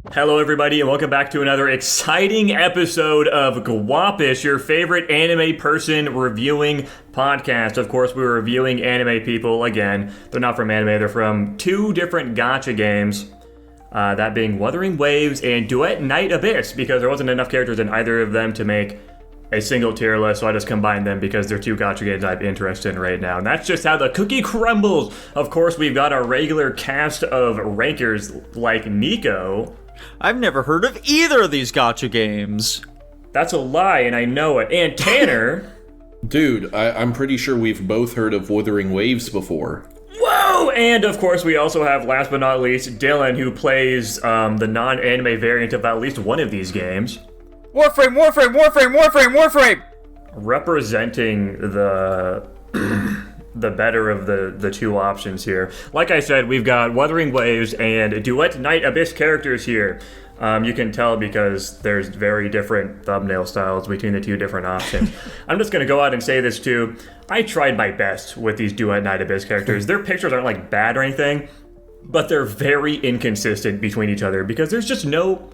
Hello everybody and welcome back to another exciting episode of Guapish, your favorite anime person reviewing podcast. Of course, we're reviewing anime people again. They're not from anime, they're from two different gacha games. That being Wuthering Waves and Duet Night Abyss, because there wasn't enough characters in either of them to make a single tier list, so I just combined them because they're two gacha games I'm interested in right now. And that's just how the cookie crumbles. Of course, we've got our regular cast of rankers like Nico. I've never heard of either of these gacha games. That's a lie, and I know it. And Tanner. Dude, I'm pretty sure we've both heard of Wuthering Waves before. Whoa! And of course, we also have, last but not least, Dylan, who plays the non-anime variant of at least one of these games. Warframe! Representing the better of the two options here. Like I said, we've got Wuthering Waves and Duet Night Abyss characters here. You can tell because there's very different thumbnail styles between the two different options. I'm just going to go out and say this too. I tried my best with these Duet Night Abyss characters. Their pictures aren't like bad or anything, but they're very inconsistent between each other because there's just no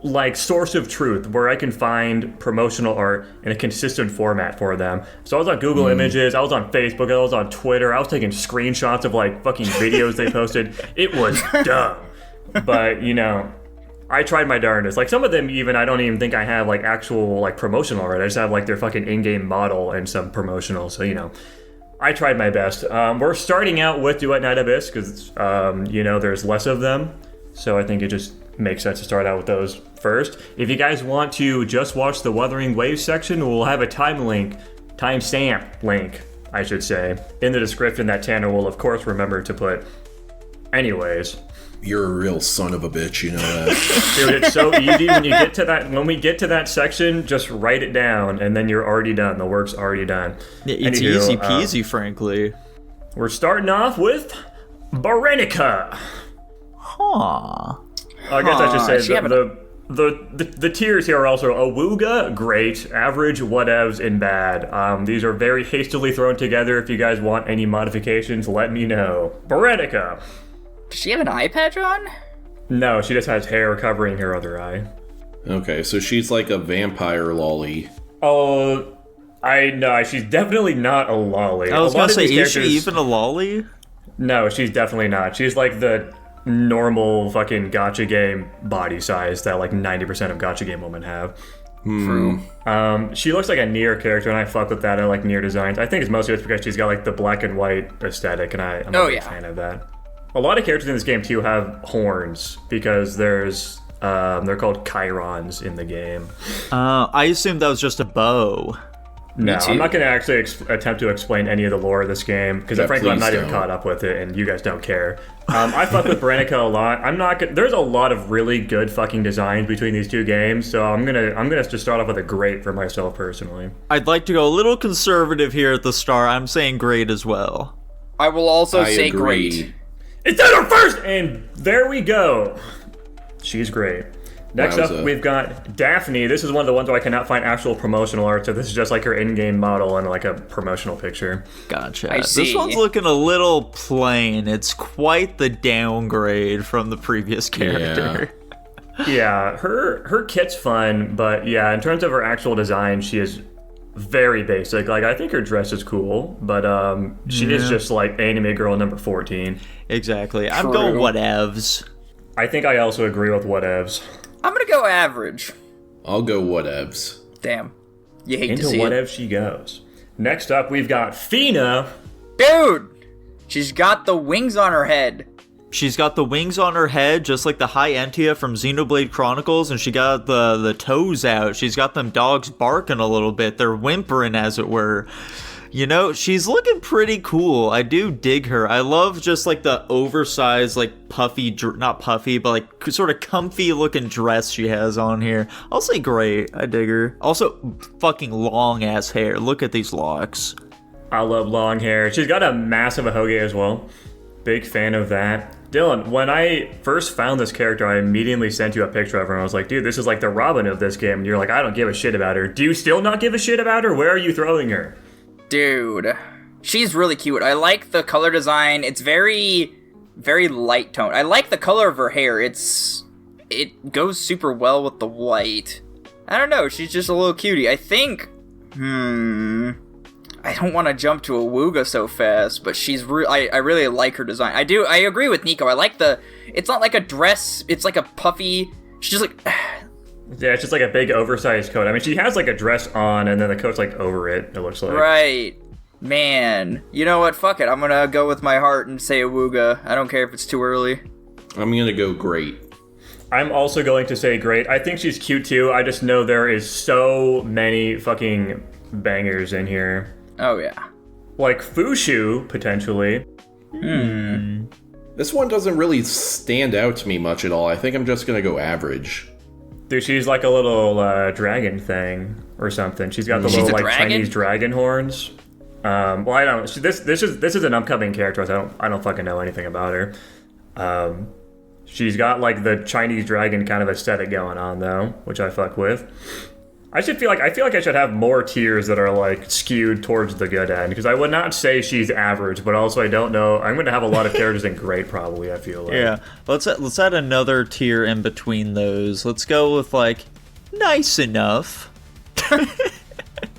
like source of truth where I can find promotional art in a consistent format for them. So I was on Google Images, I was on Facebook, I was on Twitter, I was taking screenshots of like fucking videos they posted. It was dumb. But you know, I tried my darndest. Like some of them even, I don't even think I have like actual like promotional art. I just have like their fucking in-game model and some promotional. So you know, I tried my best. We're starting out with Duet Night Abyss because you know, there's less of them. So I think it just makes sense to start out with those first. If you guys want to just watch the Wuthering Waves section, we'll have a timestamp link, I should say, in the description that Tanner will, of course, remember to put. Anyways. You're a real son of a bitch, you know that. Dude, it's so easy when you get to that. When we get to that section, just write it down, and then you're already done. The work's already done. It's easy peasy, frankly. We're starting off with Barenica. Huh. I guess I should say the tiers here are also Awuga, great, average, whatevs, and bad. These are very hastily thrown together. If you guys want any modifications, let me know. Barenica. Does she have an eye patch on? No, she just has hair covering her other eye. Okay, so she's like a vampire lolly. Oh, I know. She's definitely not a lolly. I was gonna say, is she even a lolly? No, she's definitely not. She's like the normal fucking gacha game body size that like 90% of gacha game women have. True. She looks like a Nier character, and I fuck with that. I like Nier designs. I think it's mostly just because she's got like the black and white aesthetic, and I'm a big fan of that. A lot of characters in this game too have horns because there's they're called chirons in the game. I assumed that was just a bow. No, I'm not going to actually attempt to explain any of the lore of this game because frankly I'm not even caught up with it, and you guys don't care. I fuck with Barenica a lot. There's a lot of really good fucking designs between these two games, so I'm gonna just start off with a great for myself personally. I'd like to go a little conservative here at the start. I'm saying great as well. I will also say great. It's Tanner first, and there we go. She's great. Next up, we've got Daphne. This is one of the ones where I cannot find actual promotional art, so this is just like her in-game model and like a promotional picture. Gotcha. I see. This one's looking a little plain. It's quite the downgrade from the previous character. Yeah, her kit's fun, but yeah, in terms of her actual design, she is very basic. Like, I think her dress is cool, but she is just like anime girl number 14. Exactly. I'm going whatevs. I think I also agree with whatevs. I'm gonna go average. I'll go whatevs. Damn. You hate Into to see whatev it. she goes. Next up, we've got Fina. Dude! She's got the wings on her head. She's got the wings on her head, just like the High Entia from Xenoblade Chronicles, and she got the toes out. She's got them dogs barking a little bit. They're whimpering, as it were. You know, she's looking pretty cool. I do dig her. I love just like the oversized, like puffy, not puffy, but like sort of comfy looking dress she has on here. I'll say great. I dig her. Also, fucking long ass hair. Look at these locks. I love long hair. She's got a massive ahoge as well. Big fan of that. Dylan, when I first found this character, I immediately sent you a picture of her, and I was like, dude, this is like the Robin of this game. And you're like, I don't give a shit about her. Do you still not give a shit about her? Where are you throwing her? Dude, she's really cute. I like the color design. It's very, very light tone. I like the color of her hair. It's it goes super well with the white. I don't know, she's just a little cutie. I think, I don't want to jump to a Wooga so fast, but I really like her design. I agree with Nico. I like it's not like a dress, it's like a puffy, she's just like... Yeah, it's just like a big oversized coat. I mean, she has like a dress on and then the coat's like over it looks like. Right. Man. You know what? Fuck it. I'm gonna go with my heart and say a Wooga. I don't care if it's too early. I'm gonna go great. I'm also going to say great. I think she's cute too. I just know there is so many fucking bangers in here. Oh, yeah. Like Fushu, potentially. This one doesn't really stand out to me much at all. I think I'm just gonna go average. Dude, she's like a little dragon thing or something. She's got the little like dragon? Chinese dragon horns. Well, I don't. This is an upcoming character. So I don't fucking know anything about her. She's got like the Chinese dragon kind of aesthetic going on though, which I fuck with. I feel like I should have more tiers that are like skewed towards the good end, because I would not say she's average, but also I don't know. I'm going to have a lot of characters in great probably. I feel like. Yeah, let's add another tier in between those. Let's go with like nice enough.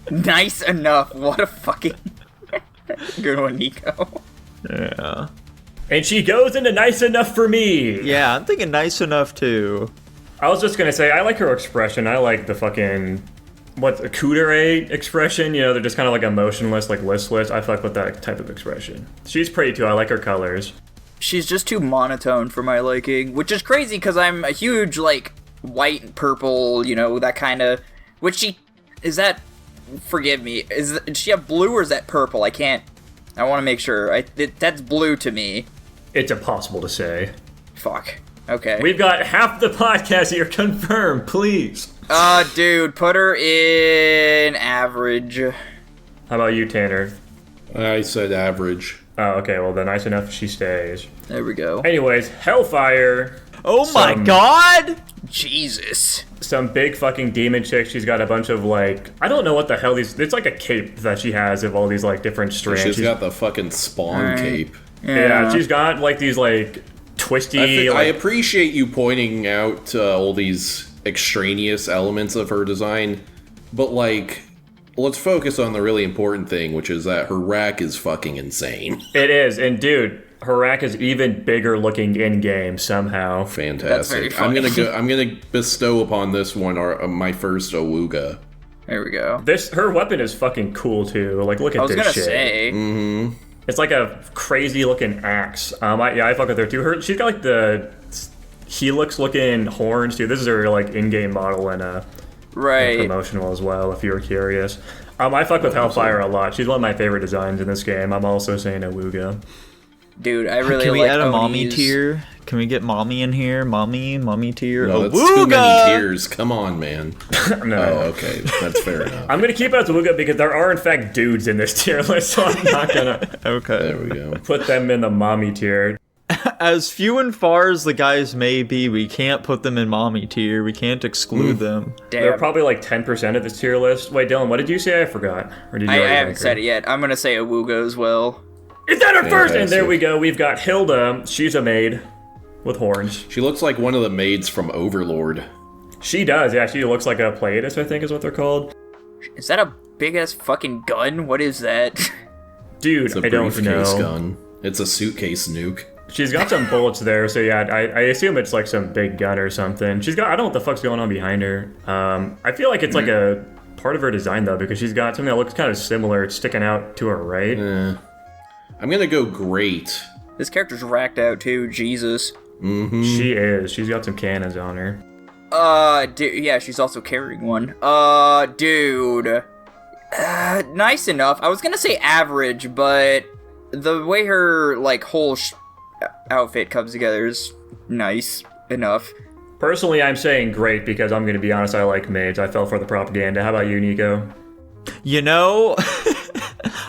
Nice enough. What a fucking good one, Nico. Yeah. And she goes into nice enough for me. Yeah, I'm thinking nice enough too. I was just gonna say, I like her expression. I like the fucking, a kudere expression? You know, they're just kind of like emotionless, like listless. I fuck with that type of expression. She's pretty too. I like her colors. She's just too monotone for my liking, which is crazy because I'm a huge, like, white and purple, you know, that kind of... Forgive me, does she have blue or is that purple? I want to make sure. That's blue to me. It's impossible to say. Fuck. Okay. We've got half the podcast here confirmed, please. Dude, put her in average. How about you, Tanner? I said average. Oh, okay, well then nice enough she stays. There we go. Anyways, Hellfire. Oh my god! Jesus. Some big fucking demon chick. She's got a bunch of like, I don't know what the hell these, it's like a cape that she has of all these like different strands. She's got the fucking spawn cape. Yeah, she's got like these like twisty... I appreciate you pointing out all these extraneous elements of her design, but like, let's focus on the really important thing, which is that her rack is fucking insane. It is, and dude, her rack is even bigger looking in game somehow. Fantastic. That's very funny. I'm gonna bestow upon this one my first Awuga. There we go. Her weapon is fucking cool too. Like, look at this shit. I was gonna say. Mm-hmm. It's like a crazy looking axe. I fuck with her too. She's got like the helix looking horns too. This is her like in-game model and promotional as well, if you were curious. I fuck with Hellfire a lot. She's one of my favorite designs in this game. I'm also saying Awuga. Dude, I really Can we add a Oni's. mommy tier? Can we get mommy in here? Mommy tier. No, that's Awuga! too many tiers. Come on, man. No. Oh, okay. That's fair enough. I'm gonna keep it as Awuga because there are in fact dudes in this tier list, so I'm not gonna Okay. There we go. put them in the mommy tier. As few and far as the guys may be, we can't put them in mommy tier. We can't exclude them. They're Damn. probably like 10% of this tier list. Wait, Dylan, what did you say? I forgot. Or did you I already haven't rank her? said it yet. I'm gonna say Awuga as well. Is that her first? And there Fantastic. we go. We've got Hilda. She's a maid with horns. She looks like one of the maids from Overlord. She does. Yeah, she looks like a Pleiades, I think is what they're called. Is that a big ass fucking gun? What is that? Dude, It's a I don't briefcase know. gun. It's a suitcase nuke. She's got some bullets there, so yeah, I assume it's like some big gun or something. She's got, I don't know what the fuck's going on behind her. I feel like it's like a part of her design though, because she's got something that looks kind of similar. It's sticking out to her right. I'm gonna go great. This character's racked out too. Jesus. Mm-hmm. She is. She's got some cannons on her. Dude, yeah, she's also carrying one. Dude. Nice enough. I was gonna say average, but the way her, like, whole outfit comes together is nice enough. Personally, I'm saying great because I'm going to be honest, I like maids. I fell for the propaganda. How about you, Nico? You know,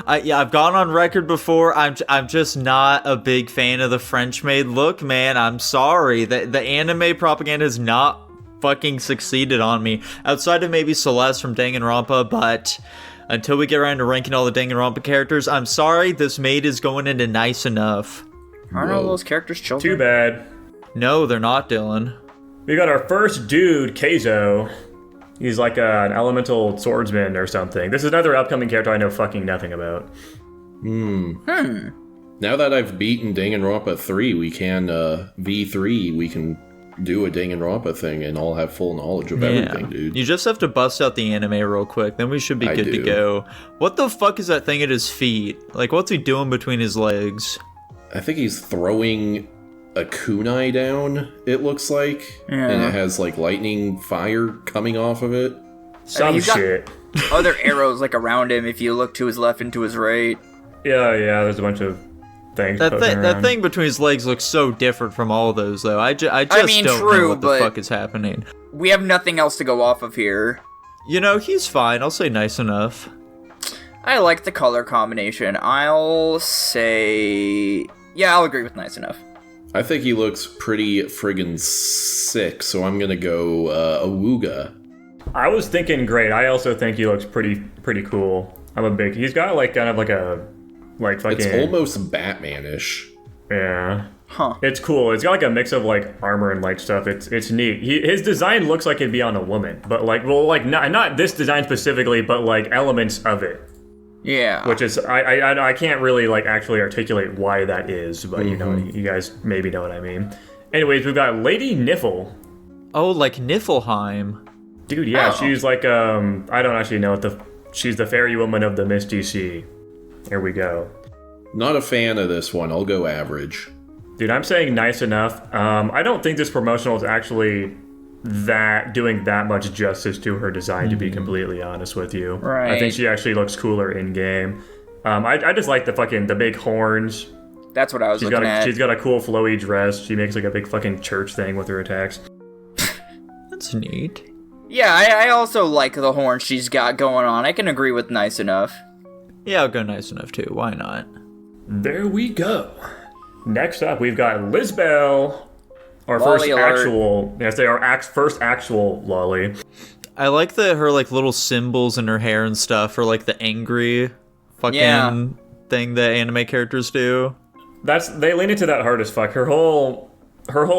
I've gone on record before. I'm just not a big fan of the French maid look, man. I'm sorry. The anime propaganda has not fucking succeeded on me. Outside of maybe Celeste from Danganronpa, but until we get around to ranking all the Danganronpa characters, I'm sorry, this maid is going into nice enough. Aren't all those characters children? Too bad. No, they're not, Dylan. We got our first dude, Keizo. He's like an elemental swordsman or something. This is another upcoming character I know fucking nothing about. Now that I've beaten Danganronpa 3, we can, V3, we can do a Danganronpa thing and all have full knowledge of everything, dude. You just have to bust out the anime real quick, then we should be good to go. What the fuck is that thing at his feet? Like, what's he doing between his legs? I think he's throwing a kunai down, it looks like. Yeah. And it has, like, lightning fire coming off of it. Some he's got shit. other arrows, like, around him if you look to his left and to his right. Yeah, there's a bunch of things. That thing between his legs looks so different from all those, though. I just don't know what the fuck is happening. We have nothing else to go off of here. You know, he's fine. I'll say nice enough. I like the color combination. I'll say... Yeah, I'll agree with nice enough. I think he looks pretty friggin' sick, so I'm gonna go Awuga. I was thinking great. I also think he looks pretty cool. He's got like kind of like a fucking. It's almost Batman-ish. Yeah. Huh. It's cool. It's got like a mix of like armor and light stuff. It's neat. His design looks like it'd be on a woman, but not this design specifically, but like elements of it. Yeah. Which is I can't really like actually articulate why that is, but you know, you guys maybe know what I mean. Anyways, we've got Lady Niffle. Oh, like Niflheim. Dude, yeah, she's like I don't actually know she's the fairy woman of the Misty Sea. Here we go. Not a fan of this one. I'll go average. Dude, I'm saying nice enough. I don't think this promotional is actually doing that much justice to her design, to be completely honest with you. Right. I think she actually looks cooler in game. I just like the big horns. That's what I was looking at. She's got a cool flowy dress. She makes like a big fucking church thing with her attacks. That's neat. Yeah, I also like the horn she's got going on. I can agree with nice enough. Yeah, I'll go nice enough too. Why not? There we go. Next up, we've got Lisbel. Our Lolly alert. first actual lolly. I like her like little symbols in her hair and stuff, or like the angry fucking thing that anime characters do. They lean into that hard as fuck. Her whole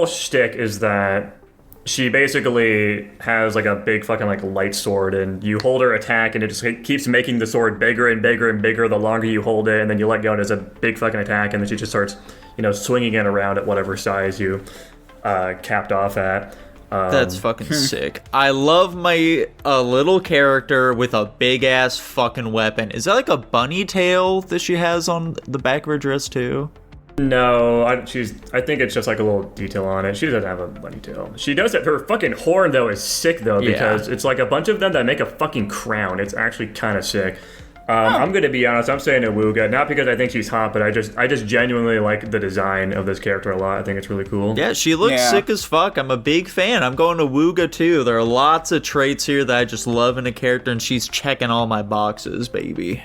shtick is that she basically has like a big fucking like light sword, and you hold her attack and it just keeps making the sword bigger and bigger and bigger the longer you hold it, and then you let go and it's a big fucking attack, and then she just starts, swinging it around at whatever size you capped off at. That's fucking sick. I love my little character with a big ass fucking weapon. Is that like a bunny tail that she has on the back of her dress too? No, I think it's just like a little detail on it. She doesn't have a bunny tail. She does it. Her fucking horn though is sick though, because it's like a bunch of them that make a fucking crown. It's actually kind of sick. I'm gonna be honest. I'm saying Awuga, not because I think she's hot, but I just genuinely like the design of this character a lot. I think it's really cool. Yeah, she looks sick as fuck. I'm a big fan. I'm going to Awuga too. There are lots of traits here that I just love in a character, and she's checking all my boxes, baby.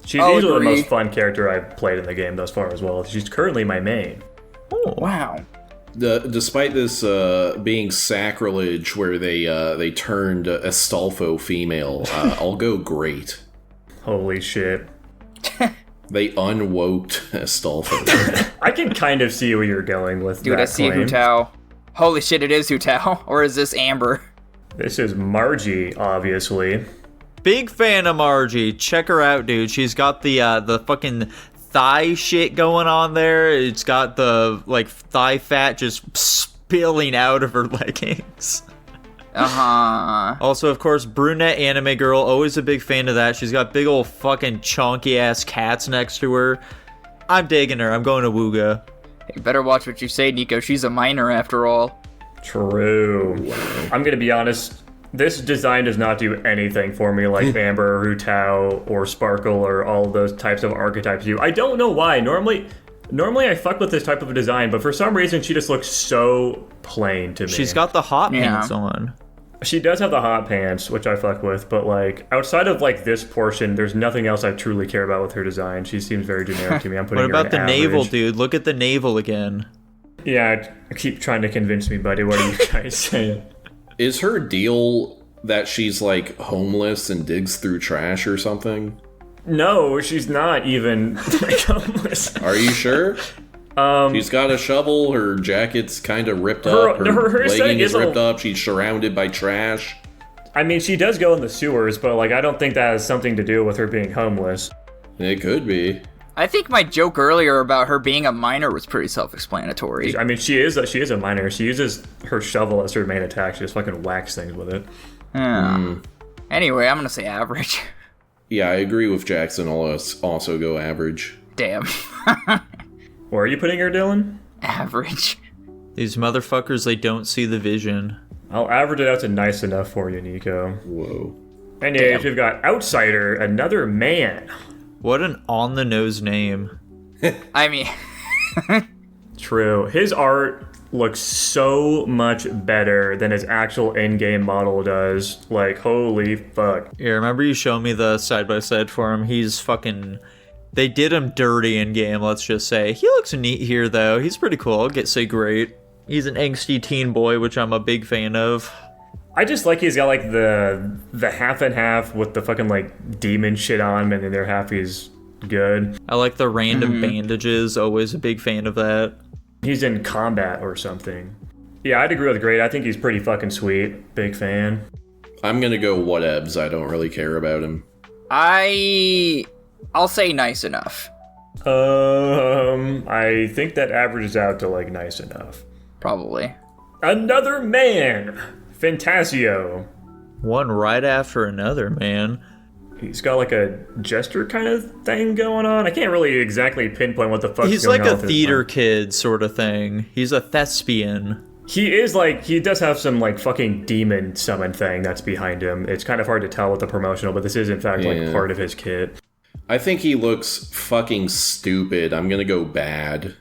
She's easily the most fun character I've played in the game thus far as well. She's currently my main. Oh, wow. Despite this being sacrilege, where they turned Astolfo female, I'll go great. Holy shit. They unwoked Astolfo. I can kind of see where you're going with Dude, that I see claim. Hutao. Holy shit, it is Hutao. Or is this Amber? This is Margie, obviously. Big fan of Margie. Check her out, dude. She's got the fucking thigh shit going on there. It's got the like thigh fat just spilling out of her leggings. Also, of course, brunette anime girl. Always a big fan of that. She's got big old fucking chonky ass cats next to her. I'm digging her. I'm going to Wooga. Hey, better watch what you say, Nico. She's a minor after all. True. I'm gonna be honest. This design does not do anything for me like Amber or Hutao or Sparkle or all of those types of archetypes do. I don't know why. Normally I fuck with this type of design, but for some reason she just looks so plain to me. She's got the hot pants on. She does have the hot pants, which I fuck with, but like outside of like this portion, there's nothing else I truly care about with her design. She seems very generic to me. I'm putting What about her the in navel, average. dude? Look at the navel again. Yeah, I keep trying to convince me, buddy. What are you guys saying? Is her deal that she's like homeless and digs through trash or something? No, she's not even like homeless. Are you sure? She's got a shovel. Her jacket's kind of ripped up. Her legging is ripped up. She's surrounded by trash. I mean, she does go in the sewers, but like, I don't think that has something to do with her being homeless. It could be. I think my joke earlier about her being a miner was pretty self-explanatory. I mean, she is a miner. She uses her shovel as her main attack. She just fucking whacks things with it. Anyway, I'm gonna say average. Yeah, I agree with Jackson. I'll also go average. Damn. Where are you putting her, Dylan? Average. These motherfuckers, they don't see the vision. I'll average it out to nice enough for you, Nico. Whoa. Anyways, we've got Outsider, another man. What an on-the-nose name. I mean... True. His art looks so much better than his actual in-game model does. Like, holy fuck. Yeah, remember you showed me the side-by-side for him? He's fucking... They did him dirty in-game, let's just say. He looks neat here, though. He's pretty cool. I'll say great. He's an angsty teen boy, which I'm a big fan of. I just like he's got, like, the half and half with the fucking, like, demon shit on him, and then the other half he's good. I like the random bandages. Always a big fan of that. He's in combat or something. Yeah, I'd agree with great. I think he's pretty fucking sweet. Big fan. I'm gonna go whatevs. I don't really care about him. I'll say nice enough. I think that averages out to, like, nice enough. Probably. Another man! Fantasio. One right after another, man. He's got, like, a jester kind of thing going on. I can't really exactly pinpoint what the fuck's He's going like on a with theater his kid sort of thing. He's a thespian. He is, like, he does have some, like, fucking demon summon thing that's behind him. It's kind of hard to tell with the promotional, but this is, in fact, like, part of his kit. I think he looks fucking stupid. I'm gonna go bad.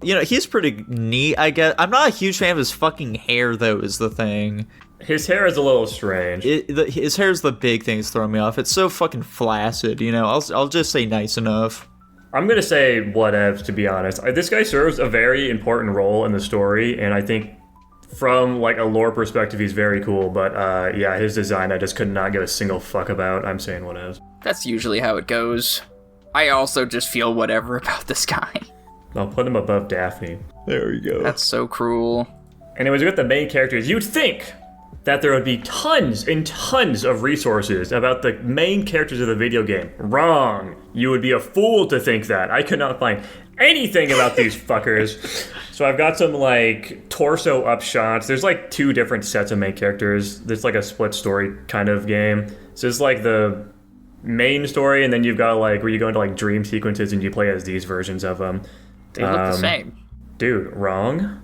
You know, he's pretty neat, I guess. I'm not a huge fan of his fucking hair, though, is the thing. His hair is a little strange. His hair's the big thing that's throwing me off. It's so fucking flaccid, you know? I'll just say nice enough. I'm gonna say whatevs, to be honest. This guy serves a very important role in the story, and I think from, like, a lore perspective, he's very cool, but, yeah, his design I just could not give a single fuck about. I'm saying whatevs. That's usually how it goes. I also just feel whatever about this guy. I'll put him above Daphne. There we go. That's so cruel. Anyways, we got the main characters. You'd think that there would be tons and tons of resources about the main characters of the video game. Wrong. You would be a fool to think that. I could not find anything about these fuckers. So I've got some, like, torso up shots. There's, like, 2 different sets of main characters. There's, like, a split story kind of game. So it's, like, the main story, and then you've got, like, where you go into, like, dream sequences and you play as these versions of them. They look the same. Dude, wrong?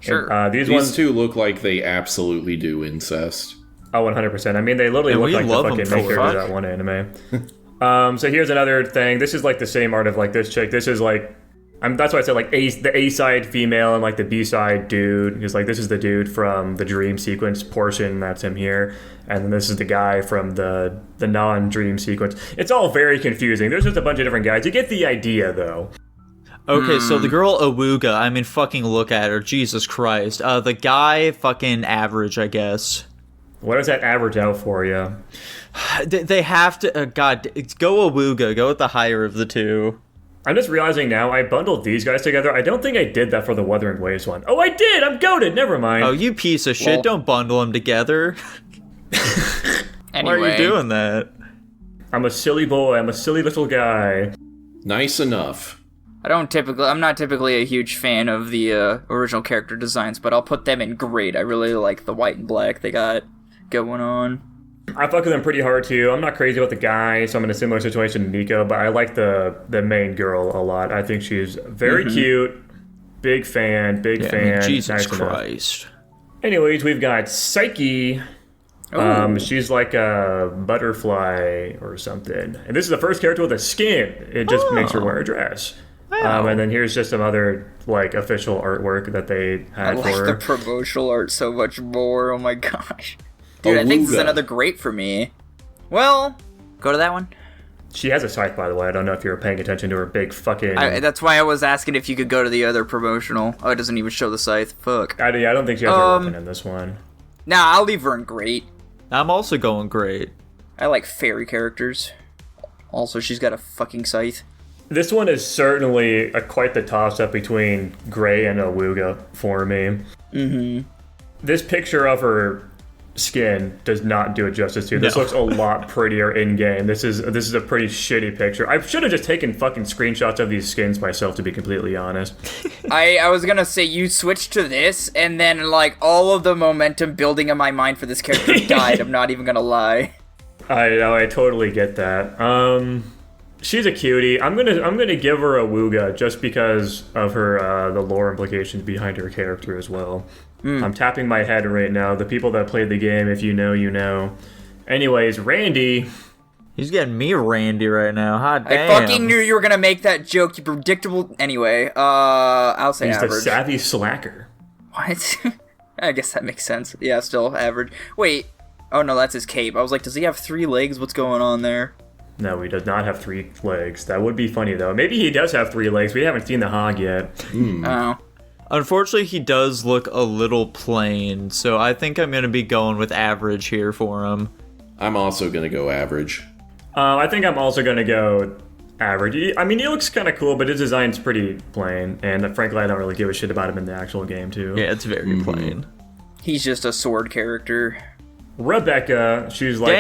Sure. And, these These two look like they absolutely do incest. Oh, 100%. I mean, they literally look like the fucking main characters of that one anime. So here's another thing. This is, like, the same art of, like, this chick. This is, like, that's why I said, like, the A-side female and, like, the B-side dude. Because, like, this is the dude from the dream sequence portion. That's him here. And then this is the guy from the non-dream sequence. It's all very confusing. There's just a bunch of different guys. You get the idea, though. Okay, so the girl Awuga, I mean, fucking look at her. Jesus Christ. The guy, fucking average, I guess. What does that average out for you? They have to... God, go Awuga. Go with the higher of the two. I'm just realizing now, I bundled these guys together. I don't think I did that for the Wuthering Waves one. Oh, I did! I'm goated! Never mind. Oh, you piece of shit. Don't bundle them together. Anyway. Why are you doing that? I'm a silly boy. I'm a silly little guy. Nice enough. I'm not typically a huge fan of the original character designs, but I'll put them in great. I really like the white and black they got going on. I fuck with them pretty hard too. I'm not crazy about the guy, so I'm in a similar situation to Nico, but I like the main girl a lot. I think she's very cute. Big fan, big fan. I mean, Jesus nice Christ. Enough. Anyways, we've got Psyche. She's like a butterfly or something. And this is the first character with a skin. It just makes her wear a dress. Wow. And then here's just some other, like, official artwork that they had for her. I like the promotional art so much more. Oh my gosh. Dude, I think this is another great for me. Well, go to that one. She has a scythe, by the way. I don't know if you were paying attention to her big fucking... that's why I was asking if you could go to the other promotional. Oh, it doesn't even show the scythe. Fuck. I don't think she has her weapon in this one. Nah, I'll leave her in great. I'm also going great. I like fairy characters. Also, she's got a fucking scythe. This one is certainly quite the toss-up between Gray and Awuga for me. Mm-hmm. This picture of her skin does not do it justice to. This looks a lot prettier in-game. This is a pretty shitty picture. I should have just taken fucking screenshots of these skins myself, to be completely honest. I was gonna say, you switched to this, and then, like, all of the momentum building in my mind for this character died. I'm not even gonna lie. I know, I totally get that. She's a cutie. I'm gonna give her a Wooga just because of her the lore implications behind her character as well. I'm tapping my head right now. The people that played the game, if you know, you know. Anyways, Randy. He's getting me Randy right now. Hot damn. I fucking knew you were gonna make that joke, you predictable. Anyway, I'll say He's average. the savvy slacker. What? I guess that makes sense. Yeah, still average. Wait. Oh no, that's his cape. I was like, does he have 3 legs? What's going on there? No, he does not have 3 legs. That would be funny, though. Maybe he does have 3 legs. We haven't seen the hog yet. Oh. Unfortunately, he does look a little plain, so I think I'm going to be going with average here for him. I'm also going to go average. I think I'm also going to go average. I mean, he looks kind of cool, but his design's pretty plain. And frankly, I don't really give a shit about him in the actual game, too. Yeah, it's very plain. He's just a sword character. Rebecca, she's like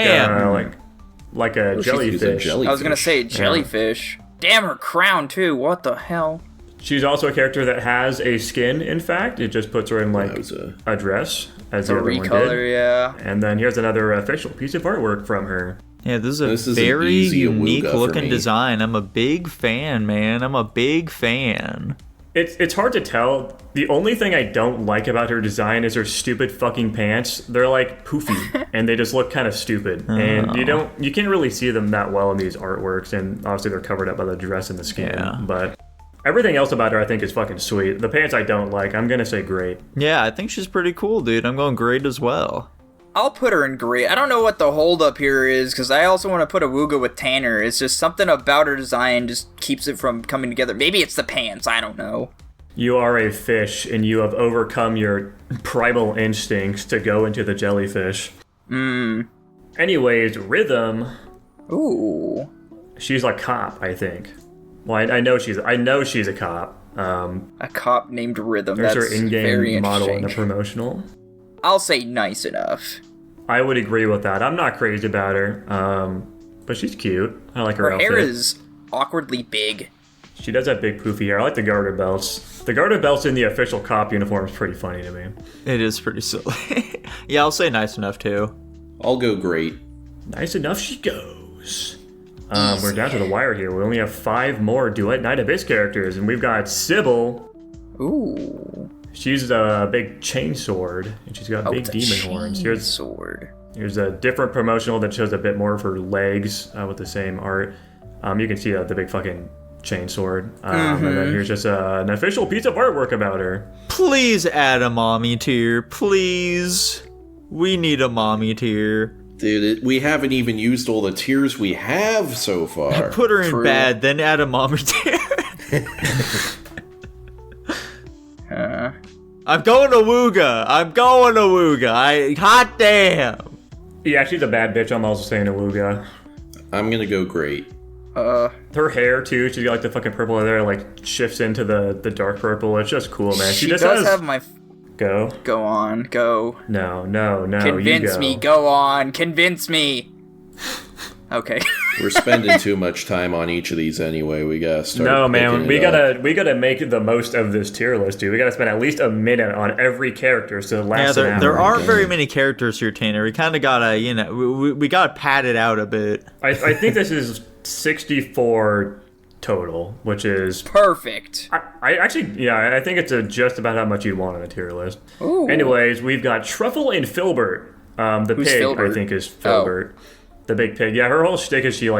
like a jellyfish. I was gonna say jellyfish. Yeah. Damn, her crown too. What the hell? She's also a character that has a skin. In fact, it just puts her in like a dress, as the other one did. Yeah. And then here's another official piece of artwork from her. Yeah, this is a very unique looking design. I'm a big fan, man. I'm a big fan. It's hard to tell. The only thing I don't like about her design is her stupid fucking pants. They're like poofy, and they just look kind of stupid. And you can't really see them that well in these artworks. And obviously they're covered up by the dress and the skin. Yeah. But everything else about her I think is fucking sweet. The pants I don't like. I'm gonna say great. Yeah, I think she's pretty cool, dude. I'm going great as well. I'll put her in great. I don't know what the holdup here is, because I also want to put a Wooga with Tanner. It's just something about her design just keeps it from coming together. Maybe it's the pants, I don't know. You are a fish, and you have overcome your primal instincts to go into the jellyfish. Anyways, Rhythm. Ooh. She's a cop, I think. Well, I know she's a cop. A cop named Rhythm. There's That's her in-game very model in the interesting. promotional. I'll say nice enough. I would agree with that. I'm not crazy about her, but she's cute. I like her outfit. Her hair is awkwardly big. She does have big poofy hair. I like the garter belts. The garter belts in the official cop uniform is pretty funny to me. It is pretty silly. Yeah, I'll say nice enough too. I'll go great. Nice enough she goes. We're down to the wire here. We only have 5 more Duet Night Abyss characters, and we've got Sybil. Ooh. She's a big chainsword, and she's got big demon horns. Here's a different promotional that shows a bit more of her legs with the same art. You can see the big fucking chainsword. And then here's just an official piece of artwork about her. Please add a mommy tier. Please. We need a mommy tier. Dude, we haven't even used all the tiers we have so far. Put her in bad, then add a mommy tier. I'm going to Wooga. Hot damn. Yeah, she's a bad bitch. I'm also saying Awuga. I'm gonna go great. Her hair too. She's got like the fucking purple hair, like shifts into the dark purple. It's just cool, man. She just have my. Go. Go on. Go. No. Convince me. Go on. Convince me. Okay. We're spending too much time on each of these anyway. We gotta start. No, man. We gotta make the most of this tier list, dude. We gotta spend at least a minute on every character so it lasts an hour. There aren't very many characters here, Tanner. We kind of gotta, we gotta pad it out a bit. I think this is 64 total, which is perfect. I actually, I think it's just about how much you'd want on a tier list. Ooh. Anyways, we've got Truffle and Filbert. The Who's pig, Filbert? I think, is Filbert. The big pig. Yeah, her whole shtick is she,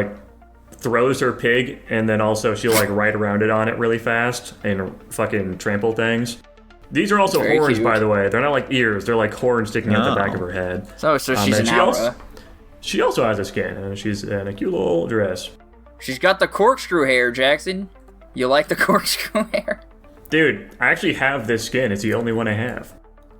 throws her pig, and then also she'll, ride around it on it really fast and fucking trample things. These are also Very horns, cute. by the way. They're not ears. They're horns sticking out the back of her head. So she's an aura. She also has a skin, and she's in a cute little dress. She's got the corkscrew hair, Jackson. You like the corkscrew hair? Dude, I actually have this skin. It's the only one I have.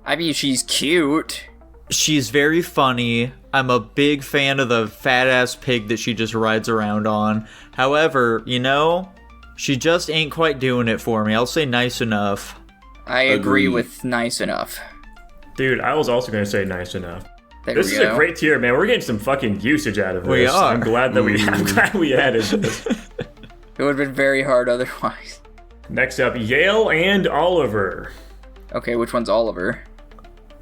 I mean, she's cute. She's very funny. I'm a big fan of the fat-ass pig that she just rides around on. However, She just ain't quite doing it for me. I'll say nice enough. I agree Agreed. with nice enough. Dude, I was also gonna say nice enough. There This we is go. a great tier, man. We're getting some fucking usage out of this. We are. I'm glad that we added this. It would have been very hard otherwise. Next up, Yale and Oliver. Okay, which one's Oliver?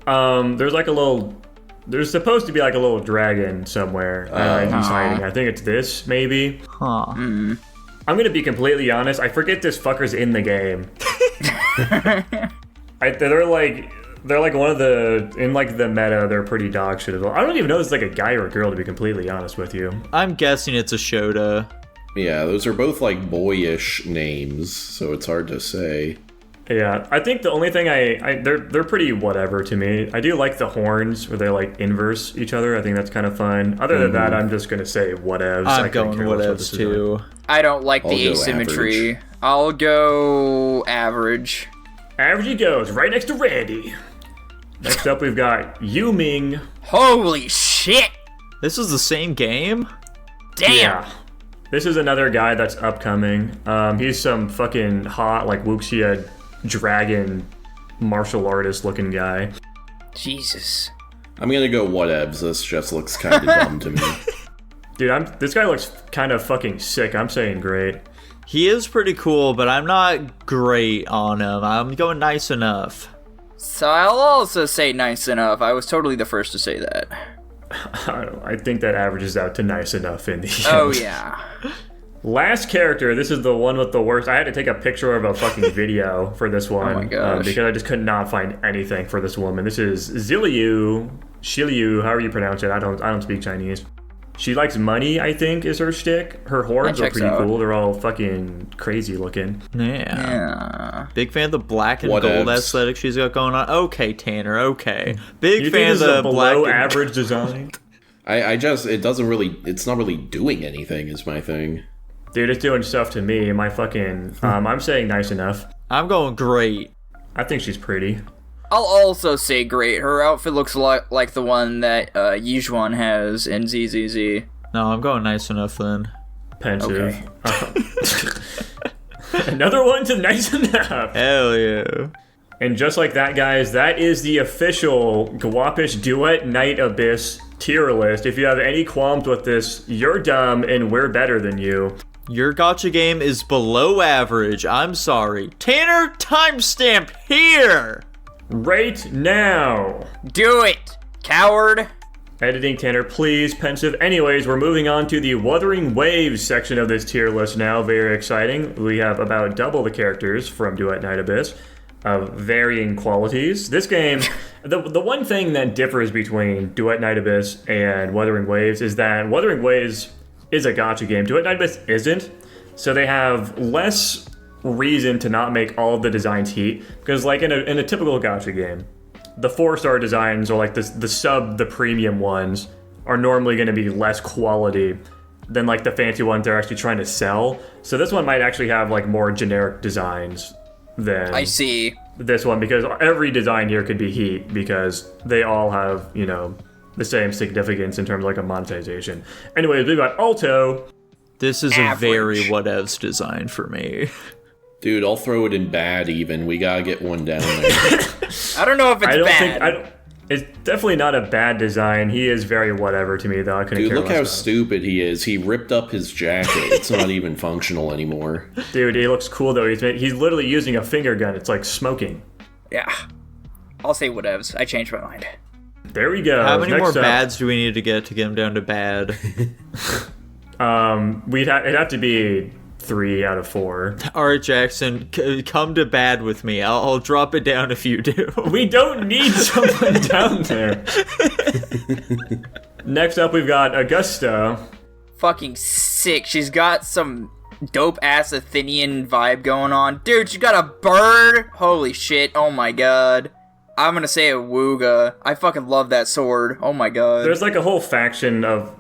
There's supposed to be like a little dragon somewhere. He's hiding. I think it's this, maybe. Huh. I'm gonna be completely honest. I forget this fucker's in the game. They're like one of the in like the meta. They're pretty dog shit as well. I don't even know if it's like a guy or a girl, to be completely honest with you. I'm guessing it's a Shota. Yeah, those are both like boyish names, so it's hard to say. Yeah, I think the only thing they're pretty whatever to me. I do like the horns where they like inverse each other. I think that's kind of fun. Other than that, I'm just gonna say whatevs. I I'm couldn't going care less what this whatevs is too. I don't like I'll the go asymmetry. average. I'll go average. Average he goes, right next to Randy. Next up, we've got Yuming. Holy shit! This is the same game? Damn! Yeah. This is another guy that's upcoming. He's some fucking hot, like, wuxia dragon martial artist looking guy. Jesus. I'm gonna go whatevs. This just looks kind of dumb to me. Dude, this guy looks kind of fucking sick. I'm saying great. He is pretty cool, but I'm not great on him. I'm going nice enough. So I'll also say nice enough. I was totally the first to say that. I think that averages out to nice enough in the Oh end. yeah. Last character, this is the one with the worst. I had to take a picture of a fucking video for this one. Oh my gosh. Because I just could not find anything for this woman. This is Shiliu, however you pronounce it. I don't speak Chinese. She likes money, I think, is her shtick. Her horns That are checks pretty out. cool. They're all fucking crazy looking. Yeah. Big fan of the black and gold Whatevs. aesthetic she's got going on. Okay, Tanner, okay. Big You fan think of this is the a black below and... average design? It's not really doing anything is my thing. Dude, it's doing stuff to me. My fucking, I'm saying nice enough. I'm going great. I think she's pretty. I'll also say great. Her outfit looks like the one that Yijuan has in ZZZ. No, I'm going nice enough then. Pensive. Another one to nice enough. Hell yeah. And just like that, guys, that is the official Guapish Duet Night Abyss tier list. If you have any qualms with this, you're dumb and we're better than you. Your gotcha game is below average. I'm sorry. Tanner, timestamp here! Right now. Do it, coward. Editing Tanner, please. Pensive. Anyways, we're moving on to the Wuthering Waves section of this tier list now. Very exciting. We have about double the characters from Duet Night Abyss of varying qualities. This game, the one thing that differs between Duet Night Abyss and Wuthering Waves is that Wuthering Waves is a gacha game. Duet Night Abyss isn't. So they have less reason to not make all of the designs heat. Because like in a typical gacha game, the 4-star designs or like the premium ones are normally going to be less quality than like the fancy ones they're actually trying to sell. So this one might actually have like more generic designs than I see. this one, because every design here could be heat because they all have, you know, the same significance in terms of like a monetization. Anyways, we've got Alto. This is Average. a very whatevs design for me. Dude, I'll throw it in bad even. We gotta get one down there. I don't know if it's I don't bad. think it's definitely not a bad design. He is very whatever to me though. I couldn't Dude, care look less how about him. stupid he is. He ripped up his jacket. It's not even functional anymore. Dude, he looks cool though. He's literally using a finger gun. It's like smoking. Yeah. I'll say whatevs. I changed my mind. There we go. How many Next more up, bads do we need to get him down to bad? It'd have to be 3 out of 4. Alright, Jackson, come to bad with me. I'll drop it down if you do. We don't need someone down there. Next up, we've got Augusta. Fucking sick. She's got some dope ass Athenian vibe going on. Dude, she got a bird. Holy shit. Oh my god. I'm gonna say a Wooga. I fucking love that sword. Oh my god. There's like a whole faction of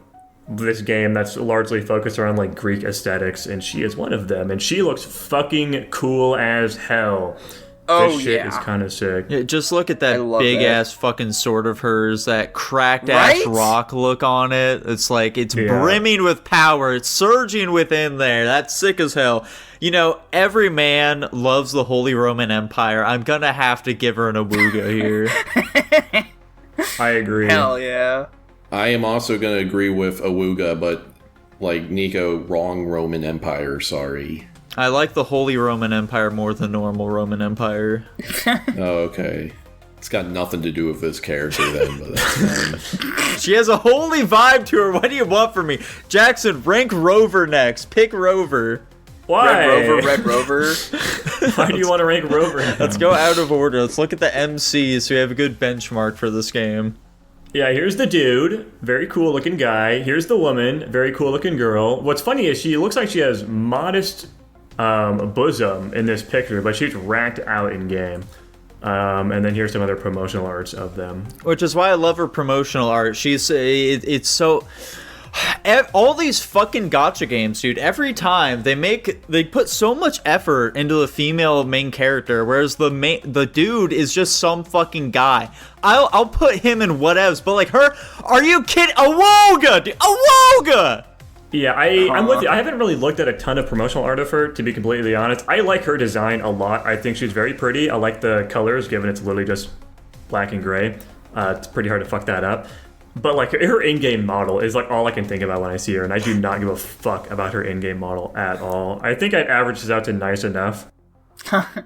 this game that's largely focused around like Greek aesthetics, and she is one of them, and she looks fucking cool as hell. Oh, This shit yeah. is kind of sick. Yeah, just look at I that love big that. ass fucking sword of hers, that cracked ass Right? rock look on it. It's like it's Yeah. brimming with power. It's surging within there. That's sick as hell. You know, every man loves the Holy Roman Empire. I'm gonna have to give her an awooga here. I agree. Hell yeah. I am also going to agree with Awuga, but like Nico, wrong Roman Empire, sorry. I like the Holy Roman Empire more than normal Roman Empire. Oh, okay. It's got nothing to do with this character then, but that's fine. She has a holy vibe to her. What do you want from me? Jackson, rank Rover next. Pick Rover. Why? Red Rover. Why do you want to rank Rover? Let's go out of order. Let's look at the MCs so we have a good benchmark for this game. Yeah, here's the dude, very cool looking guy. Here's the woman, very cool looking girl. What's funny is she looks like she has modest bosom in this picture, but she's racked out in game. And then here's some other promotional arts of them. Which is why I love her promotional art. It's so... All these fucking gacha games, dude, every time they put so much effort into the female main character, whereas the dude is just some fucking guy. I'll put him in whatevs, but like her, are you kidding? Awooga, dude, Awooga! Yeah, I'm with you. I haven't really looked at a ton of promotional art of her, to be completely honest. I like her design a lot. I think she's very pretty. I like the colors, given it's literally just black and gray. It's pretty hard to fuck that up. But like her in-game model is like all I can think about when I see her, and I do not give a fuck about her in-game model at all. I think I'd average this out to nice enough. I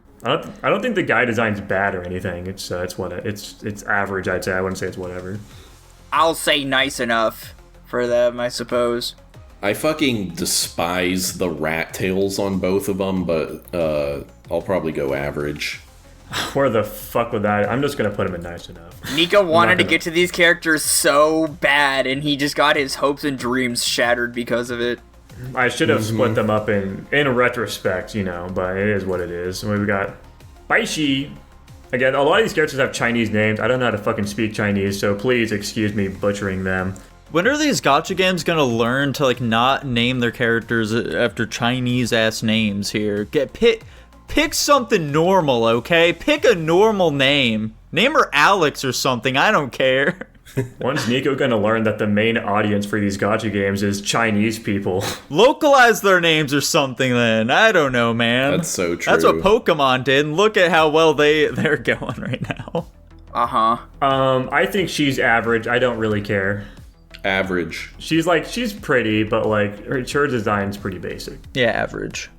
don't think the guy design's bad or anything. It's average. I'd say. I wouldn't say it's whatever. I'll say nice enough for them, I suppose. I fucking despise the rat tails on both of them, but I'll probably go average. Where the fuck with that? I'm just gonna put him in nice enough. Nico wanted to gonna- get to these characters so bad, and he just got his hopes and dreams shattered because of it. I should have split them up in retrospect, but it is what it is. So we got Baishi. Again, a lot of these characters have Chinese names. I don't know how to fucking speak Chinese, so please excuse me butchering them. When are these gacha games gonna learn to like not name their characters after Chinese ass names here? Pick something normal, okay? Pick a normal name. Name her Alex or something, I don't care. When's Nico gonna learn that the main audience for these gacha games is Chinese people? Localize their names or something then. I don't know, man. That's so true. That's what Pokemon did, and look at how well they're going right now. Uh-huh. I think she's average. I don't really care. Average. She's pretty, but like her design's pretty basic. Yeah, average.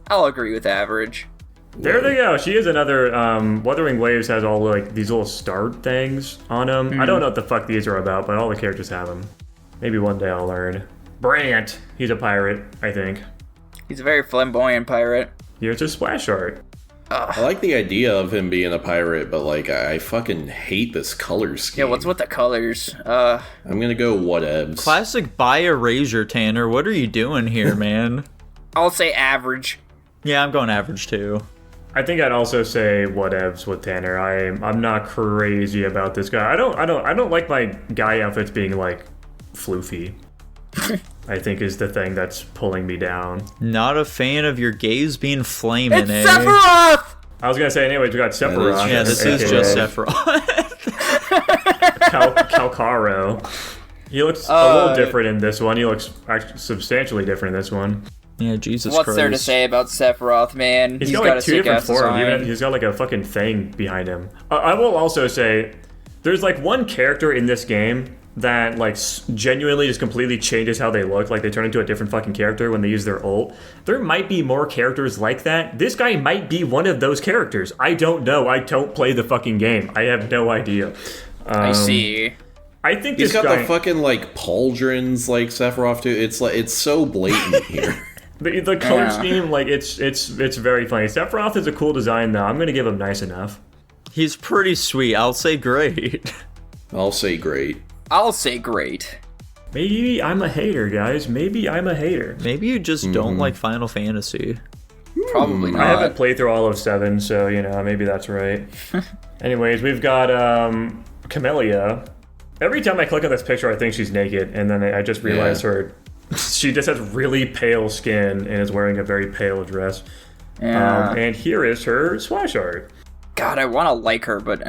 I'll agree with average. There they go. She is another. Wuthering Waves has all like these little star things on them. I don't know what the fuck these are about, but all the characters have them. Maybe one day I'll learn. Brant. He's a pirate, I think. He's a very flamboyant pirate. Here's his splash art. I like the idea of him being a pirate, but like I fucking hate this color scheme. Yeah, what's with the colors? I'm gonna go whatevs. Classic buy erasure, Tanner. What are you doing here, man? I'll say average. Yeah, I'm going average too. I think I'd also say whatevs with Tanner. I'm not crazy about this guy. I don't like my guy outfits being like floofy. I think is the thing that's pulling me down. Not a fan of your gays being flaming, It's eh? Sephiroth! I was gonna say anyways. We got Sephiroth. Yeah, this is aka just Sephiroth. Calcaro. He looks a little different in this one. He looks actually substantially different in this one. Yeah, Jesus What's Christ. there to say about Sephiroth, man? He's got like a two different sick-ass forms. design. He's got like a fucking thing behind him. I will also say, there's like one character in this game that like genuinely just completely changes how they look. Like they turn into a different fucking character when they use their ult. There might be more characters like that. This guy might be one of those characters. I don't know. I don't play the fucking game. I have no idea. I see. I think He's this got guy, the fucking like pauldrons like Sephiroth too. It's so blatant here. the color Yeah. scheme, like it's very funny. Sephiroth is a cool design though. I'm gonna give him nice enough. He's pretty sweet. I'll say great. I'll say great. I'll say great. Maybe I'm a hater, guys. Maybe I'm a hater. Maybe you just don't like Final Fantasy. Probably not. I haven't played through all of 7, so, maybe that's right. Anyways, we've got Camellia. Every time I click on this picture, I think she's naked, and then I just realize she just has really pale skin and is wearing a very pale dress. Yeah. And here is her splash art. God, I want to like her, but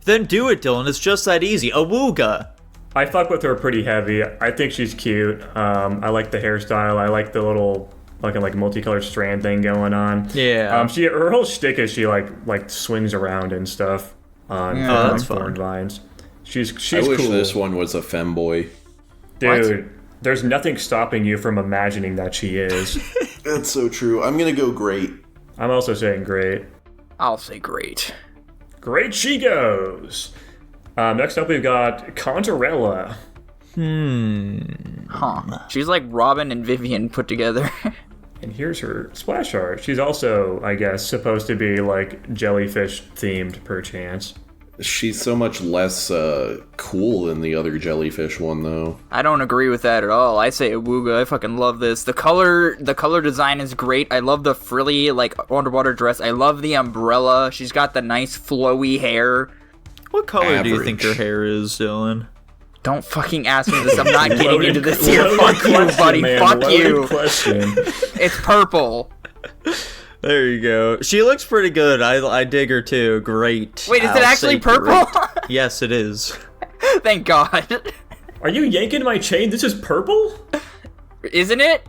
Then do it, Dylan. It's just that easy. Awooga. I fuck with her pretty heavy. I think she's cute. I like the hairstyle. I like the little fucking like multicolored strand thing going on. Yeah. Her whole shtick is she like swings around and stuff on that's thorn fun. vines. She's I wish cool. this one was a femboy. Dude, there's nothing stopping you from imagining that she is. That's so true. I'm gonna go great. I'm also saying great. I'll say great. Great she goes. Next up we've got Contarella. Huh. She's like Robin and Vivian put together. And here's her splash art. She's also, I guess, supposed to be like jellyfish themed perchance. She's so much less cool than the other jellyfish one, though. I don't agree with that at all. I say Awooga. I fucking love this. The color design is great. I love the frilly, like, underwater dress. I love the umbrella. She's got the nice flowy hair. What color do you Average. think her hair is, Dylan? Don't fucking ask me this. I'm not getting Loaded- into this here. loaded Fuck you, question, buddy. man. Fuck Loaded you. question. It's purple. There you go. She looks pretty good. I dig her too. Great. Wait, is it I'll actually say purple? great. Yes, it is. Thank God. Are you yanking my chain? This is purple? Isn't it?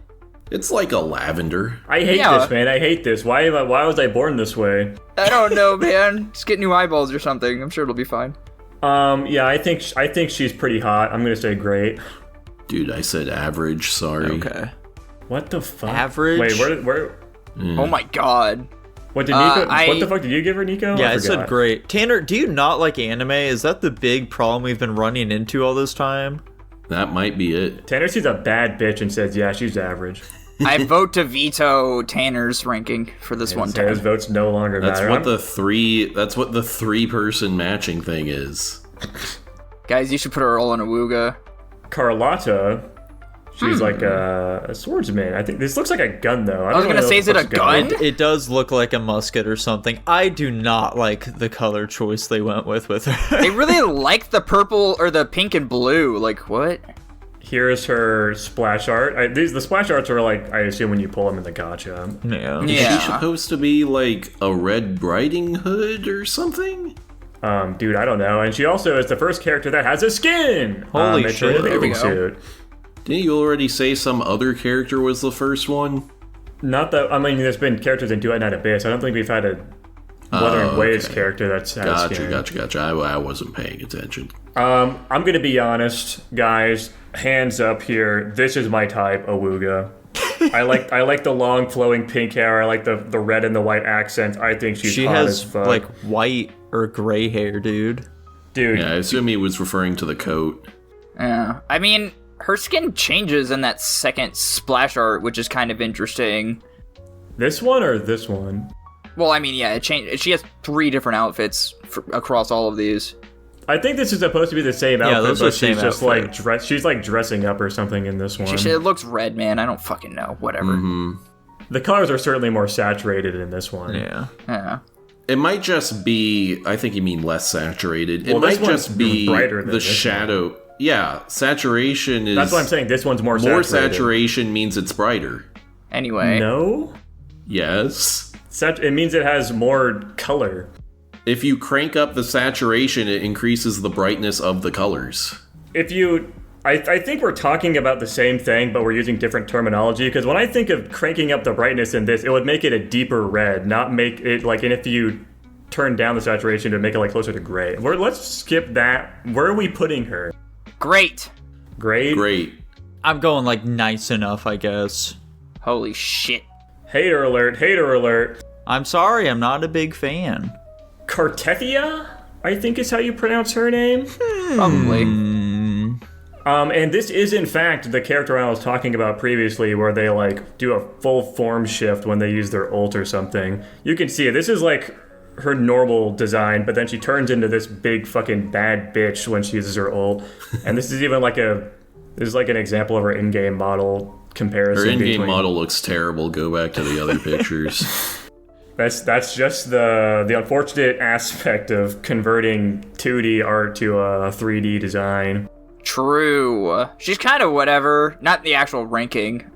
It's like a lavender. I hate Yeah. this, man. I hate this. Why was I born this way? I don't know, man. Just get new eyeballs or something. I'm sure it'll be fine. Yeah, I think she's pretty hot. I'm gonna say great. Dude, I said average, sorry. Okay. What the fuck? Average? Wait, where? Oh my God. What did Nico? I- What the fuck did you give her, Nico? Yeah, I forgot. said great. Tanner, do you not like anime? Is that the big problem we've been running into all this time? That might be it. Tanner sees a bad bitch and says, "Yeah, she's average." I vote to veto Tanner's ranking for this one His time. votes no longer That's matter. what the three-person matching thing is. Guys, you should put her all in Awooga. Carlotta. She's like a swordsman. I think this looks like a gun, though. I was gonna say, is it a gun? It does look like a musket or something. I do not like the color choice they went with her. They really like the purple or the pink and blue. Like, what? Here's her splash art. The splash arts are like, I assume when you pull them in the gacha. Yeah. Yeah. She's supposed to be like a Red Riding Hood or something? Dude, I don't know. And she also is the first character that has a skin. Holy it's shit. a There we bathing go. suit. Didn't you already say some other character was the first one? Not that, I mean, there's been characters in Duet Night Abyss. I don't think we've had a Wuthering Waves okay. character that's had a skin. Gotcha. I wasn't paying attention. I'm gonna be honest, guys. Hands up here. This is my type, Awooga. I like the long flowing pink hair. I like the red and the white accent. I think She hot as has fuck. like white or gray hair, dude. Dude, Yeah, I assume he was referring to the coat. Yeah. I mean, her skin changes in that second splash art, which is kind of interesting. this one or this one? Well, I mean, yeah, it changed. She has 3 different outfits across all of these. I think this is supposed to be the same outfit, those are but the same she's just outfit. like she's like dressing up or something in this one. It looks red, man. I don't fucking know. Whatever. The colors are certainly more saturated in this one. Yeah. Yeah. It might just be, I think you mean less saturated. It Well, this might just one's be brighter than the this shadow. Yeah, saturation is... That's what I'm saying. This one's more saturated. More saturation means it's brighter. Anyway. No, Yes. it means it has more color. If you crank up the saturation, it increases the brightness of the colors. I think we're talking about the same thing, but we're using different terminology. Because when I think of cranking up the brightness in this, it would make it a deeper red, not make it like. And if you turn down the saturation to make it like closer to gray, let's skip that. Where are we putting her? Great. Grade? Great. I'm going like nice enough, I guess. Holy shit. Hater alert! Hater alert! I'm sorry, I'm not a big fan. Cartethia, I think is how you pronounce her name. Probably. And this is in fact the character I was talking about previously, where they like do a full form shift when they use their ult or something. You can see it. This is like her normal design, but then she turns into this big fucking bad bitch when she uses her ult. And this is even like an example of her in-game model comparison. Her in-game between- model looks terrible. Go back to the other pictures. That's just the unfortunate aspect of converting 2D art to a 3D design. True. She's kind of whatever. Not the actual ranking.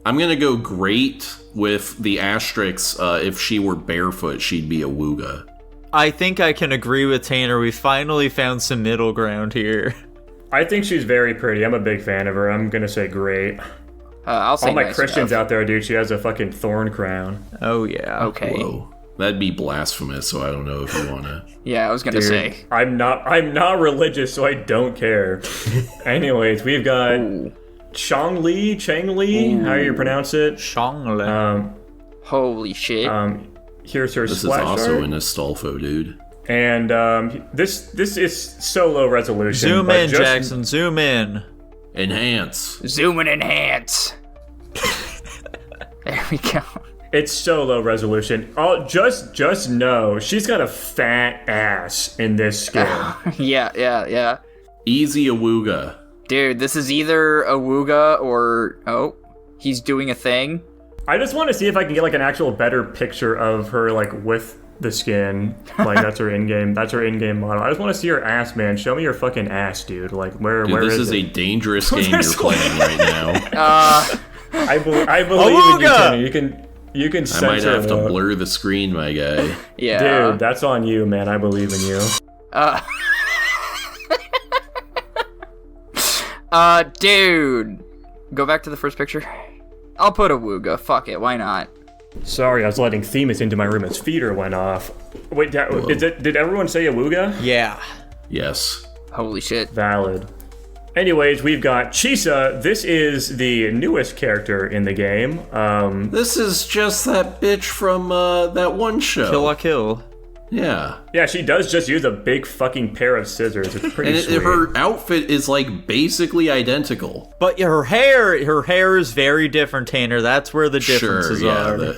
I'm gonna go great with the asterisks. If she were barefoot, she'd be a Wooga. I think I can agree with Tanner. We finally found some middle ground here. I think she's very pretty. I'm a big fan of her. I'm gonna say great. I'll say all my nice Christians enough. out there, dude. She has a fucking thorn crown. Oh, yeah. Okay. Whoa, that'd be blasphemous. So I don't know if you wanna. Yeah, I was gonna Dude, say. I'm not religious, so I don't care. Anyways, we've got Chang Li, how you pronounce it? Shangla. Holy shit. Here's her This is splash also art. an Astolfo, dude. And this is so low resolution. Zoom but in, just- Jackson. Zoom in. Enhance. Zoom and enhance. There we go. It's so low resolution. Oh, just know she's got a fat ass in this skin. Yeah. Easy Awooga. Dude, this is either a Wooga or... Oh, he's doing a thing. I just want to see if I can get like an actual better picture of her like with the skin. Like that's her in-game model. I just want to see her ass, man. Show me your fucking ass, dude. Like where Dude, where this is is it? a dangerous game you're There's playing right now. I believe in you, Awooga! Tanner. You can I censor might have to that. blur the screen, my guy. Yeah. Dude, that's on you, man. I believe in you. Dude. Go back to the first picture. I'll put a Wooga. Fuck it. Why not? Sorry, I was letting Themis into my room. His feeder went off. Wait, did everyone say Awooga? Yeah. Yes. Holy shit. Valid. Anyways, we've got Chisa. This is the newest character in the game. This is just that bitch from that one show. Kill la kill. Yeah. Yeah, she does just use a big fucking pair of scissors. It's pretty And sweet. her outfit is like basically identical. But her hair is very different, Tanner. That's where the differences are.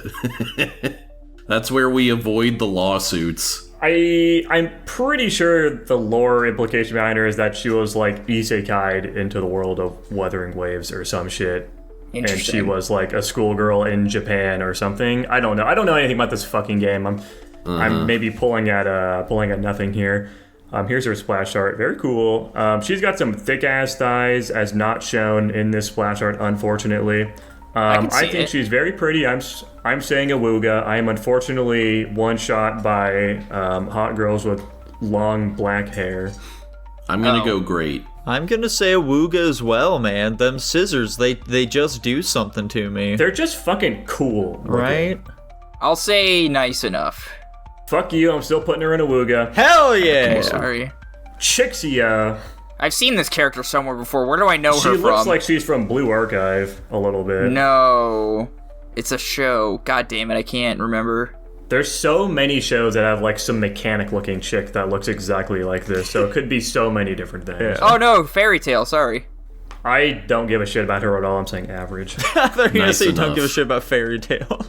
That's where we avoid the lawsuits. I'm pretty sure the lore implication behind her is that she was like isekai'd into the world of Wuthering Waves or some shit. And she Interesting. was like a schoolgirl in Japan or something. I don't know. I don't know anything about this fucking game. I'm maybe pulling at nothing here. Here's her splash art. Very cool. She's got some thick ass thighs, as not shown in this splash art, unfortunately. I think it. she's very pretty. I'm saying Awooga. I am unfortunately one shot by hot girls with long black hair. I'm gonna go great. I'm gonna say Awooga as well, man. Them scissors, they just do something to me. They're just fucking cool. looking. Right? I'll say nice enough. Fuck you. I'm still putting her in Awooga. Hell yeah! Sorry. Chixia. I've seen this character somewhere before. Where do I know She her looks from? like she's from Blue Archive a little bit. No. It's a show. God damn it, I can't remember. There's so many shows that have like some mechanic looking chick that looks exactly like this, so it could be so many different things. Oh no, Fairy Tale, sorry. I don't give a shit about her at all. I'm saying average. I thought you were gonna Nice say you don't enough. give a shit about Fairy Tale.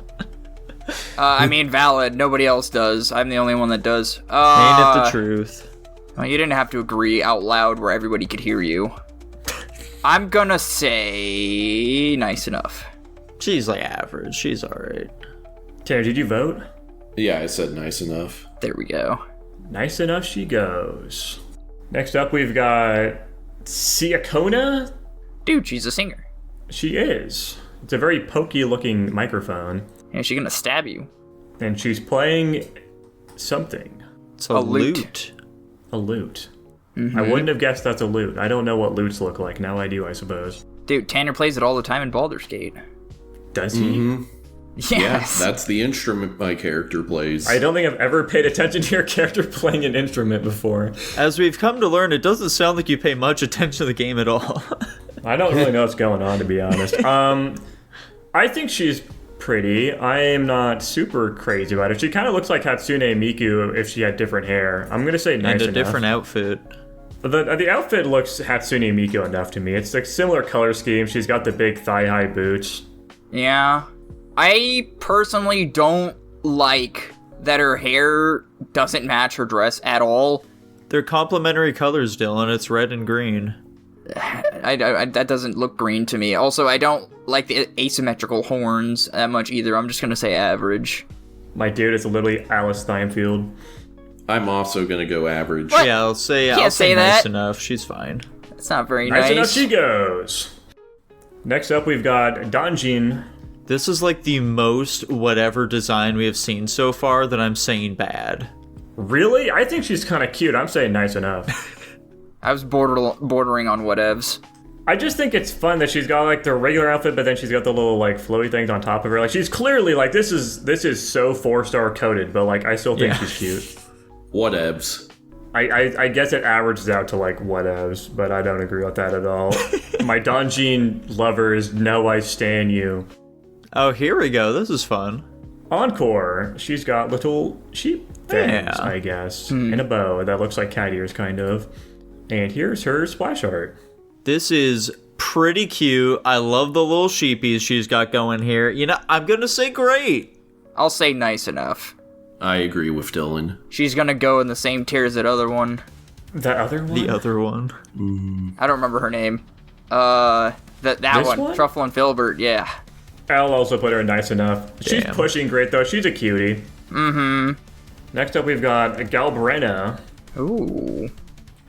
I mean, valid. Nobody else does. I'm the only one that does. Ain't it the truth? Well, you didn't have to agree out loud where everybody could hear you. I'm gonna say nice enough. She's like average. She's alright. Tanner, did you vote? Yeah, I said nice enough. There we go. Nice enough she goes. Next up, we've got Siakona. Dude, she's a singer. She is. It's a very pokey looking microphone, And she's gonna stab you. and she's playing something. It's a lute. lute. A lute. I wouldn't have guessed that's a lute. I don't know what lutes look like. Now I do, I suppose. Dude, Tanner plays it all the time in Baldur's Gate. Does he? Yes. Yeah, that's the instrument my character plays. I don't think I've ever paid attention to your character playing an instrument before. As we've come to learn, it doesn't sound like you pay much attention to the game at all. I don't really know what's going on, to be honest. I think she's pretty. I am not super crazy about it. She kind of looks like Hatsune Miku if she had different hair. I'm gonna say nice And a enough. different outfit. The outfit looks Hatsune Miku enough to me. It's like similar color scheme. She's got the big thigh-high boots. Yeah. I personally don't like that her hair doesn't match her dress at all. They're complementary colors, Dylan. It's red and green. That doesn't look green to me. Also, I don't like the asymmetrical horns that much either. I'm just gonna say average. My dude, it's literally Alice Steinfeld. I'm also gonna go average. What? Yeah, I'll say Can't say nice that. enough. She's fine. It's not very Nice nice. enough she goes. Next up, we've got Danjin. This is like the most whatever design we have seen so far that I'm saying bad. Really? I think she's kind of cute. I'm saying nice enough. I was bordering on whatevs. I just think it's fun that she's got like the regular outfit, but then she's got the little like floaty things on top of her. Like she's clearly like this is so 4-star coded, but like I still think she's cute. Whatevs. I guess it averages out to like whatevs, but I don't agree with that at all. My Danjin lovers know I stan you. Oh, here we go. This is fun. Encore. She's got little sheep things, Yeah. I guess, and a bow that looks like cat ears, kind of. And here's her splash art. This is pretty cute. I love the little sheepies she's got going here. You know, I'm gonna say great. I'll say nice enough. I agree with Dylan. She's gonna go in the same tier as that other one. The other one? The other one. I don't remember her name. That This one. Truffle and Filbert, yeah. I'll also put her in nice enough. She's Damn. pushing great, though. She's a cutie. Mm-hmm. Next up, we've got Galbrena. Ooh.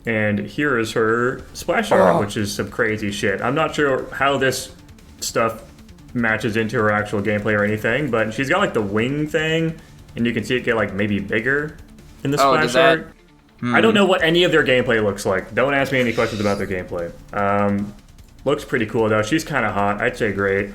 And here is her splash art, which is some crazy shit. I'm not sure how this stuff matches into her actual gameplay or anything, but she's got like the wing thing, and you can see it get like maybe bigger in the splash does that- art. I don't know what any of their gameplay looks like. Don't ask me any questions about their gameplay. Looks pretty cool though. She's kind of hot. I'd say great.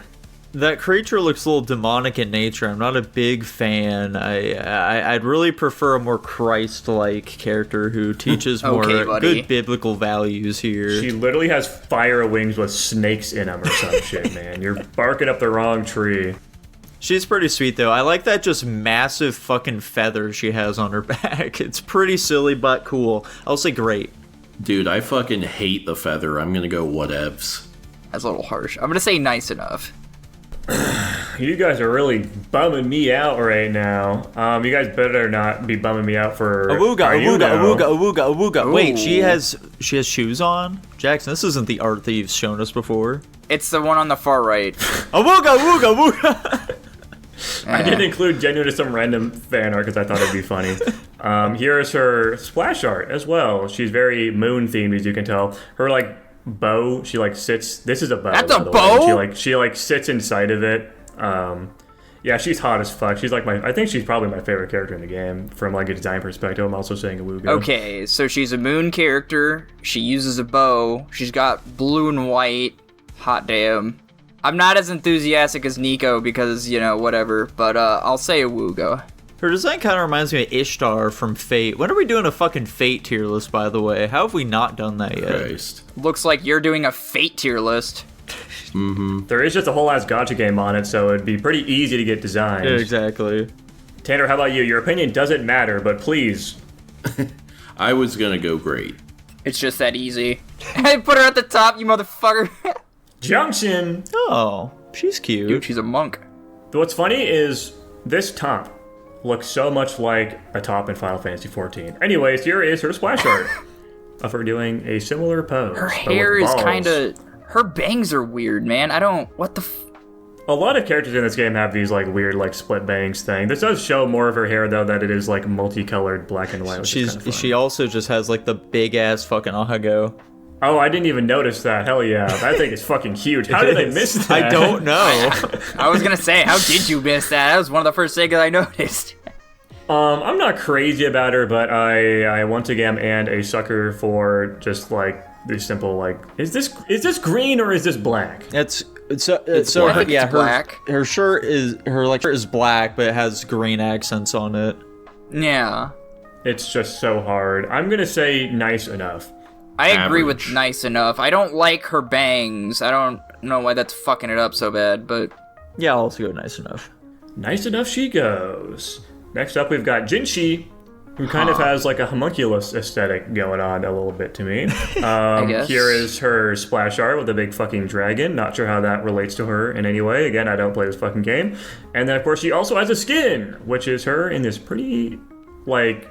That creature looks a little demonic in nature. I'm not a big fan. I'd really prefer a more Christ-like character who teaches more Okay, buddy. good biblical values here. She literally has fire wings with snakes in them or some shit, man. You're barking up the wrong tree. She's pretty sweet though. I like that just massive fucking feather she has on her back. It's pretty silly but cool. I'll say great. Dude, I fucking hate the feather. I'm gonna go whatevs. That's a little harsh. I'm gonna say nice enough. You guys are really bumming me out right now. You guys better not be bumming me out for Awooga. Wait, Ooh. she has shoes on? Jackson, this isn't the art that you've shown us before. It's the one on the far right. Awooga. I didn't include genuine some random fan art because I thought it'd be funny. Here is her splash art as well. She's very moon themed, as you can tell. Her like bow, she like sits. This is a bow. That's a by the way. bow? She like sits inside of it. Yeah, she's hot as fuck. She's like I think she's probably my favorite character in the game from like a design perspective. I'm also saying Awooga. Okay, so she's a moon character. She uses a bow. She's got blue and white. Hot damn. I'm not as enthusiastic as Nico because, you know, whatever. But I'll say Awooga. Her design kind of reminds me of Ishtar from Fate. When are we doing a fucking Fate tier list, by the way? How have we not done that yet? Christ. Looks like you're doing a Fate tier list. There is just a whole ass gacha game on it, so it'd be pretty easy to get designs. Yeah, exactly. Tanner, how about you? Your opinion doesn't matter, but please. I was gonna go great. It's just that easy. Put her at the top, you motherfucker. Junction! Oh, she's cute. Dude, she's a monk. What's funny is this top looks so much like a top in Final Fantasy XIV. Anyways, here is her splash art of her doing a similar pose. Her but hair with is balls. kind of... Her bangs are weird, man. I don't... What the A lot of characters in this game have these like weird like split bangs thing. This does show more of her hair though, that it is like multicolored black and white. Which is kinda fun. She also just has like the big ass fucking ahago. Oh, I didn't even notice that. Hell yeah, that thing is fucking huge. How did I miss that? I don't know. I was gonna say, how did you miss that? That was one of the first things I noticed. I'm not crazy about her, but I once again am a sucker for just like the simple like, is this green or is this black? It's It's so black. yeah, It's black. her shirt is shirt is black, but it has green accents on it. Yeah. It's just so hard. I'm gonna say nice enough. I agree with Average. nice enough. I don't like her bangs. I don't know why that's fucking it up so bad, but... Yeah, I'll also go nice enough. Nice enough she goes. Next up we've got Jinshi, who kind of has like a homunculus aesthetic going on a little bit to me. guess. Here is her splash art with a big fucking dragon. Not sure how that relates to her in any way. Again, I don't play this fucking game. And then of course she also has a skin, which is her in this pretty like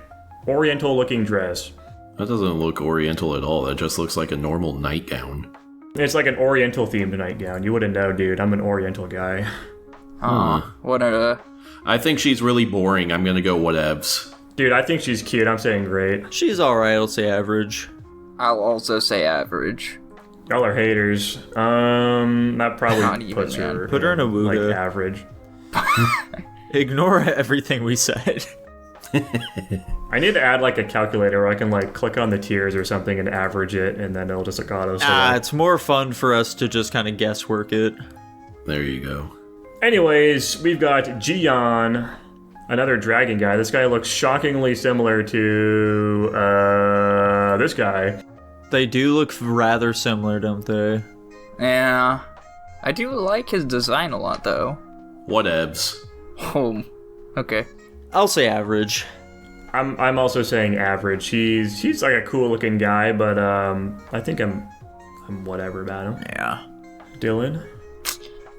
oriental looking dress. That doesn't look oriental at all. That just looks like a normal nightgown. It's like an oriental themed nightgown. You wouldn't know, dude. I'm an oriental guy. What a... I think she's really boring. I'm gonna go whatevs. Dude, I think she's cute. I'm saying great. She's alright, I'll say average. I'll also say average. Y'all are haters. That Not probably even, puts man. her Put her in a like Wooga. average. Ignore everything we said. I need to add like a calculator where I can like click on the tiers or something and average it, and then it'll just like auto select. It's more fun for us to just kind of guesswork it. There you go. Anyways, we've got Jian, another dragon guy. This guy looks shockingly similar to this guy. They do look rather similar, don't they? Yeah. I do like his design a lot, though. Whatevs. Oh, okay. I'll say average. I'm also saying average. He's like a cool looking guy, but I think I'm whatever about him. Yeah. Dylan.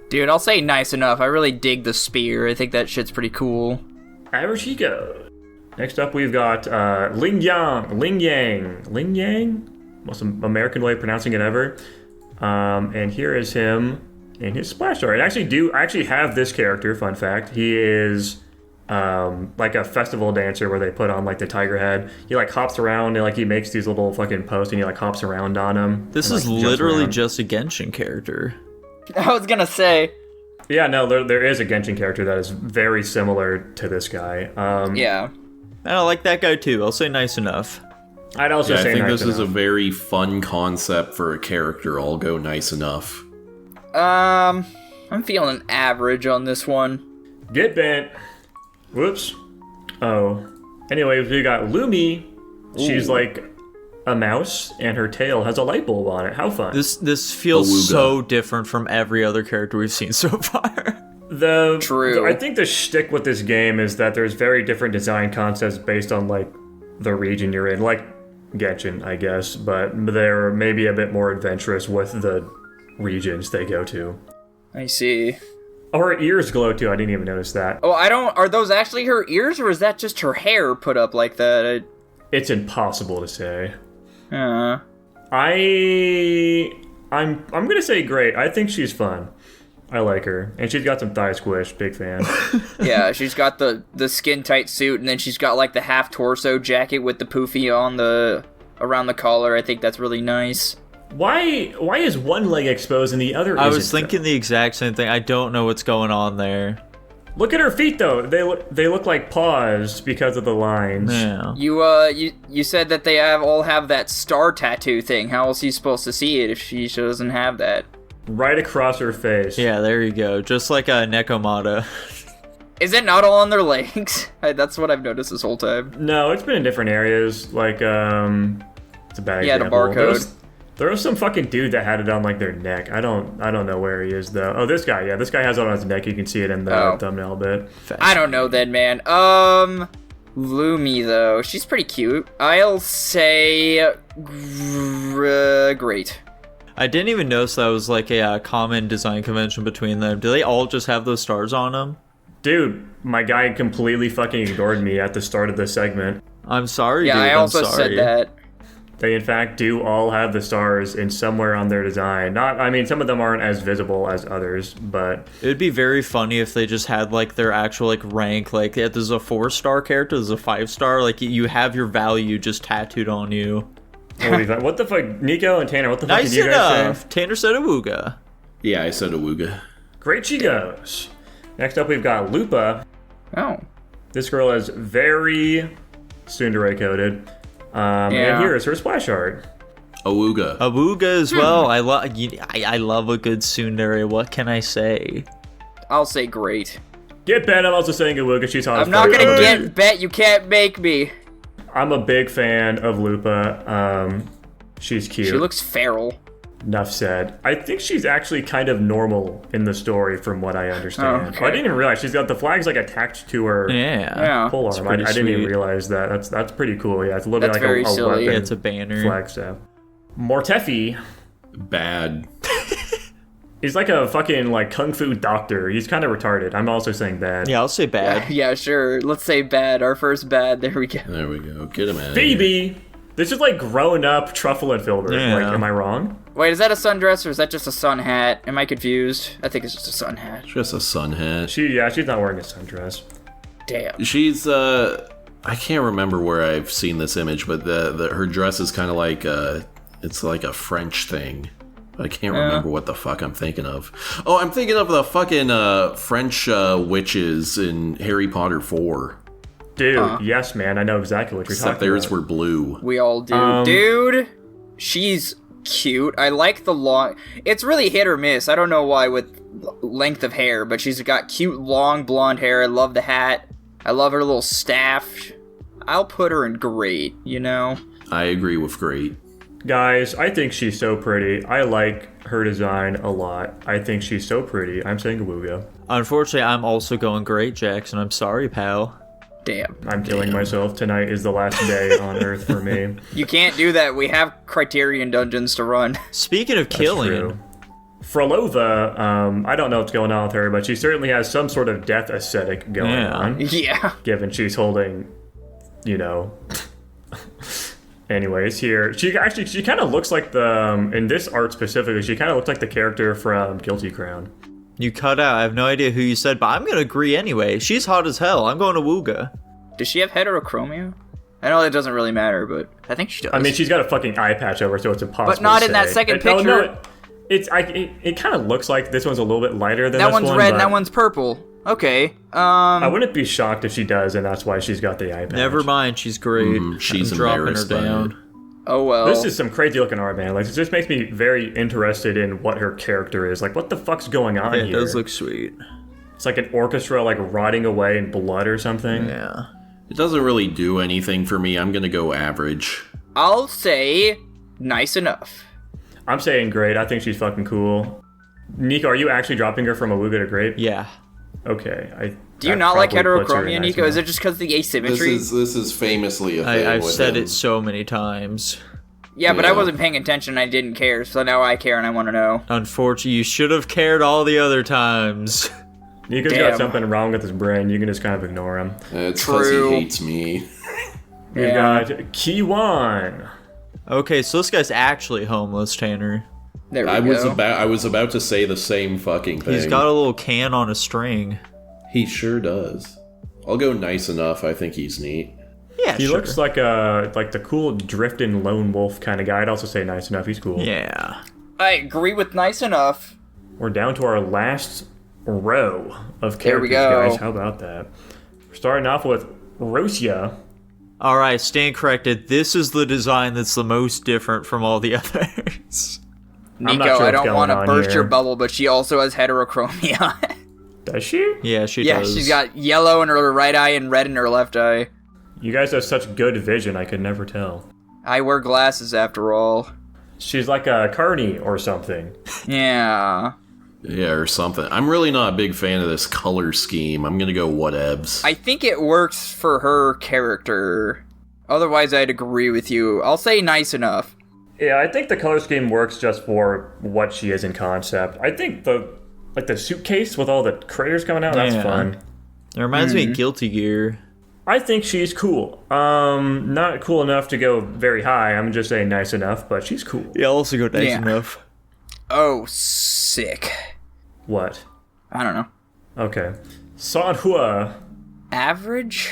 Dude, I'll say nice enough. I really dig the spear. I think that shit's pretty cool. Average he goes. Next up, we've got Ling Yang, most American way of pronouncing it ever. And here is him in his splash art. I actually have this character. Fun fact: he is like a festival dancer where they put on like the tiger head. He like hops around and like he makes these little fucking posts and he like hops around on them. This and, is like, jumps literally around. just a Genshin character. I was gonna say. Yeah, no, there is a Genshin character that is very similar to this guy. Yeah. And I like that guy too. I'll say nice enough. I'd also Yeah, I say think nice this is a enough. very fun concept for a character. I'll go nice enough. I'm feeling average on this one. Get bent. Whoops. Oh. Anyways, we got Lumi. She's like a mouse, and her tail has a light bulb on it. How fun. This feels Awooga. so different from every other character we've seen so far. True. I think the shtick with this game is that there's very different design concepts based on like the region you're in, like Genshin, I guess, but they're maybe a bit more adventurous with the regions they go to. I see. Oh, her ears glow too. I didn't even notice that. Oh, are those actually her ears, or is that just her hair put up like that? It's impossible to say. Uh, I'm gonna say great. I think she's fun. I like her, and she's got some thigh squish. Big fan. yeah, she's got the skin tight suit, and then she's got like the half torso jacket with the poofy on around the collar. I think that's really nice. Why is one leg exposed and the other isn't? I was thinking the exact same thing. I don't know what's going on there. Look at her feet though. They look like paws because of the lines. Yeah. You said that they all have that star tattoo thing. How else are you supposed to see it if she doesn't have that? Right across her face. Yeah, there you go. Just like a Nekomata. Is it not all on their legs? That's what I've noticed this whole time. No, it's been in different areas. Like it's a bad Yeah, the example. barcode. There was some fucking dude that had it on like their neck. I don't know where he is though. Oh, this guy. Yeah, this guy has it on his neck. You can see it in the thumbnail bit. I don't know then, man. Lumi though, she's pretty cute. I'll say great. I didn't even notice that was like a common design convention between them. Do they all just have those stars on them? Dude, my guy completely fucking ignored me at the start of this segment. I'm sorry, Yeah, dude. I also I'm sorry. said that. They in fact do all have the stars in somewhere on their design. Some of them aren't as visible as others, but It would be very funny if they just had like their actual like rank. Like, yeah, there's a 4-star character, there's a 5-star. Like, you have your value just tattooed on you. what the fuck, Nico and Tanner? What the fuck Nice did you guys enough. say? Tanner said Awooga. Yeah, I said Awooga. Great she goes. Next up, we've got Lupa. Oh. This girl is very tsundere coded. And here is her splash art. Awooga. Awooga as well. I love a good tsundere. What can I say? I'll say great. Get bet. I'm also saying Awooga. She's hot. I'm not gonna get bet. You can't make me. I'm a big fan of Lupa. She's cute. She looks feral. Enough said. I think she's actually kind of normal in the story from what I understand. Oh, okay. Oh, I didn't even realize she's got the flags like attached to her Yeah. pole It's arm. pretty I didn't even sweet. realize that. That's pretty cool. Yeah, it's literally That's like very a silly. weapon It's a banner. flag staff. Mortefi. Bad. He's like a fucking like kung fu doctor. He's kind of retarded. I'm also saying bad. Yeah, I'll say bad. Yeah, sure. Let's say bad. Our first bad. There we go. There we go. Get him out of here. Phoebe. This is like grown up Truffle and Filbert. Yeah. Like, am I wrong? Wait, is that a sundress or is that just a sun hat? Am I confused? I think it's just a sun hat. Just a sun hat. She's not wearing a sundress. Damn. She's I can't remember where I've seen this image, but her dress is kind of like it's like a French thing. I can't remember what the fuck I'm thinking of. Oh, I'm thinking of the fucking French witches in Harry Potter 4. Dude, yes, man, I know exactly what you're Except talking theirs about. were blue. We all do. Dude, she's cute. I like the long... It's really hit or miss. I don't know why with length of hair, but she's got cute, long, blonde hair. I love the hat. I love her little staff. I'll put her in great, you know? I agree with great. Guys, I think she's so pretty. I like her design a lot. I think she's so pretty. I'm saying Awuga. Unfortunately, I'm also going great, Jackson. I'm sorry, pal. Damn. I'm killing myself. Tonight is the last day on Earth for me. You can't do that. We have Criterion dungeons to run. Speaking of killing, True. Frolova, I don't know what's going on with her, but she certainly has some sort of death aesthetic going on. Yeah. Given she's holding, you know... Anyways, here, she kind of looks like the, in this art specifically, she kind of looks like the character from Guilty Crown. you cut out. I have no idea who you said, but I'm going to agree anyway. She's hot as hell. I'm going to Wooga. Does she have heterochromia? I know it doesn't really matter, but I think she does. I mean, she's got a fucking eye patch over, so it's impossible But not to in that say. second Oh, picture. no, it kind of looks like this one's a little bit lighter than that this one's one, red but and that one's purple. Okay. I wouldn't be shocked if she does, and that's why she's got the eye patch. Never mind. She's great. She's I'm dropping her embarrassed by down. it. Oh well. This is some crazy looking art, man. Like, it just makes me very interested in what her character is. Like, what the fuck's going on Yeah, here? it does look sweet. It's like an orchestra, like, rotting away in blood or something. Yeah. It doesn't really do anything for me. I'm gonna go average. I'll say nice enough. I'm saying great. I think she's fucking cool. Nico, are you actually dropping her from a Wooga to Grape? Yeah. Okay. Do you that not like probably puts her in heterochromia, nice Nico? Is enough. it just because of the This asymmetry? is famously a thing. I've with said him. it so many times. Yeah, but I Yeah. wasn't paying attention. I didn't care, so now I care and I want to know. Unfortunately, you should have cared all the other times. Nico's Damn. got something wrong with his brain. You can just kind of ignore him. It's because True. he hates me. We've Yeah. got Kiwan. Okay, so this guy's actually homeless, Tanner. There we I go. was about to say the same fucking thing. He's got a little can on a string. He sure does. I'll go nice enough. I think he's neat. Yeah, He sure. looks like the cool drifting lone wolf kind of guy. I'd also say nice enough. He's cool. Yeah. I agree with nice enough. We're down to our last row of characters, There we go. guys. How about that? We're starting off with Rosia. All right, stand corrected. This is the design that's the most different from all the others. I'm Nico, not sure I what's don't going want to on burst here. your bubble, but she also has heterochromia. Does she? Yeah, she Yeah, does. she's got yellow in her right eye and red in her left eye. You guys have such good vision. I could never tell. I wear glasses after all. She's like a carny or something. Yeah. Yeah, or something. I'm really not a big fan of this color scheme. I'm gonna go whatevs. I think it works for her character. Otherwise, I'd agree with you. I'll say nice enough. Yeah, I think the color scheme works just for what she is in concept. I think the suitcase with all the craters coming out, that's Yeah. fun. It reminds me of Guilty Gear. I think she's cool. Not cool enough to go very high. I'm just saying nice enough, but she's cool. Yeah, I'll also go nice Yeah. enough. Oh, sick. What? I don't know. Okay. Sanhua. Average?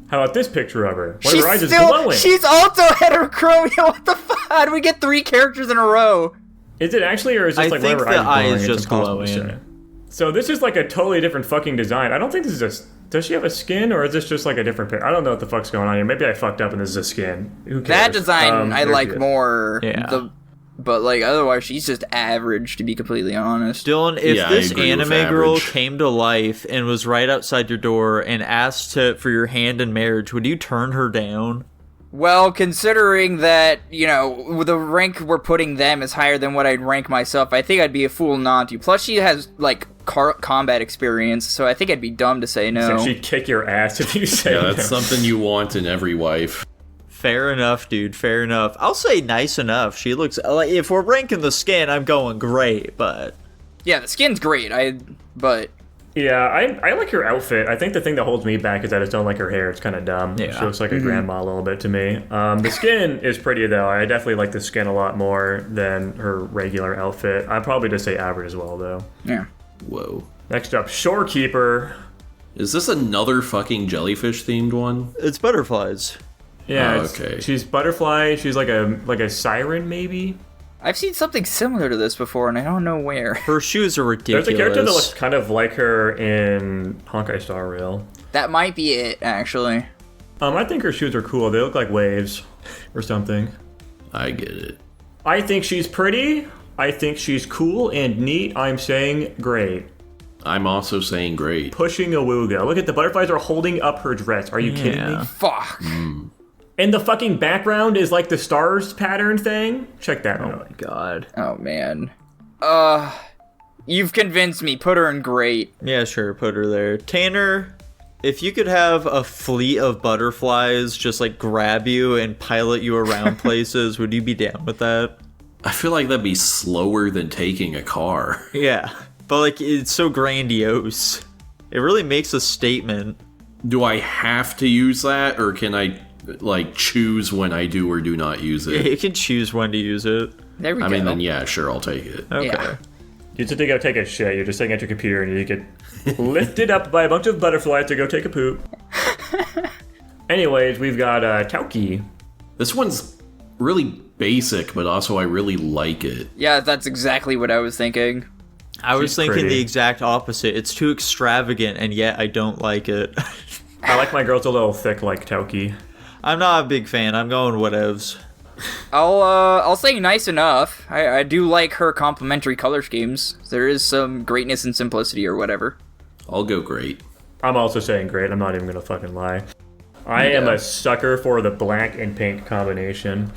How about this picture of her? One of her eyes is still, glowing. she's also heterochromia. What the fuck? How do we get 3 characters in a row? Is it actually, or is this I like think one of her the eyes eye glowing? is It's just impossible to glowing. say. So this is like a totally different fucking design. I don't think this is a... Does she have a skin, or is this just like a different picture? I don't know what the fuck's going on here. Maybe I fucked up and this is a skin. Who cares? That design I there like she is. more. Yeah. But like otherwise, she's just average, to be completely honest. Dylan, if Yeah, I this agree with anime girl average. came to life and was right outside your door and asked for your hand in marriage, would you turn her down? Well, considering that, the rank we're putting them is higher than what I'd rank myself, I think I'd be a fool not to. Plus, she has, like, combat experience, so I think I'd be dumb to say no. So she'd kick your ass if you say Yeah, no. that's something you want in every wife. Fair enough, dude. Fair enough. I'll say nice enough. She looks like, if we're ranking the skin, I'm going great, but Yeah, the skin's great, but... Yeah, I like her outfit. I think the thing that holds me back is I just don't like her hair. It's kind of dumb. Yeah. She looks like a grandma a little bit to me. The skin is pretty, though. I definitely like the skin a lot more than her regular outfit. I'd probably just say average as well, though. Yeah. Whoa. Next up, Shorekeeper. Is this another fucking jellyfish themed one? it's butterflies. Yeah, Oh, okay. she's butterfly. She's like a siren, maybe. I've seen something similar to this before, and I don't know where. Her shoes are ridiculous. There's a character that looks kind of like her in Honkai Star Rail. That might be it, actually. I think her shoes are cool. They look like waves or something. I get it. I think she's pretty. I think she's cool and neat. I'm saying great. I'm also saying great. Pushing a Wooga. Look at the butterflies are holding up her dress. Are you kidding me? Fuck. And the fucking background is like the stars pattern thing. Check that out. Oh my god. Oh, man. You've convinced me. Put her in great. Yeah, sure, put her there. Tanner, if you could have a fleet of butterflies just like grab you and pilot you around places, would you be down with that? I feel like that'd be slower than taking a car. Yeah, but like it's so grandiose. It really makes a statement. Do I have to use that, or can I like choose when I do or do not use it? You can choose when to use it. There we go. I mean, then yeah, sure, I'll take it. Okay. Yeah. You just go take a shit. You're just sitting at your computer and you get lifted up by a bunch of butterflies to go take a poop. Anyways, we've got Tauki. This one's really basic, but also I really like it. Yeah, that's exactly what I was thinking. I was She's thinking pretty. the exact opposite. It's too extravagant, and yet I don't like it. I like my girls a little thick like Tauki. I'm not a big fan. I'm going whatevs. I'll say nice enough. I do like her complementary color schemes. There is some greatness and simplicity or whatever. I'll go great. I'm also saying great. I'm not even gonna fucking lie. I am a sucker for the black and pink combination.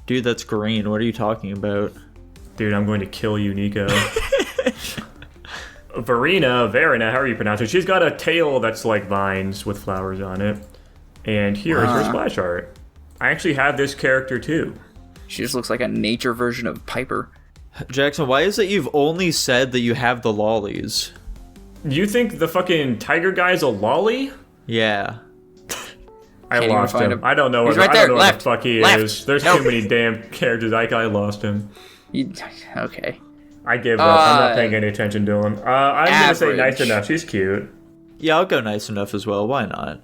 Dude, that's green. What are you talking about? Dude, I'm going to kill you, Nico. Verena, however you pronounce it. She's got a tail that's like vines with flowers on it. And here is her splash art. I actually have this character too. She just looks like a nature version of Piper. Jackson, why is it you've only said that you have the lollies? You think the fucking tiger guy's a lolly? Yeah. I Can't even lost find him. him. I don't know He's where, right I don't there. know Left. where the fuck he Left. is. There's Nope. too many damn characters. I lost him. Okay. I give up. I'm not paying any attention to him. I'm gonna say nice average. enough. She's cute. Yeah, I'll go nice enough as well. Why not?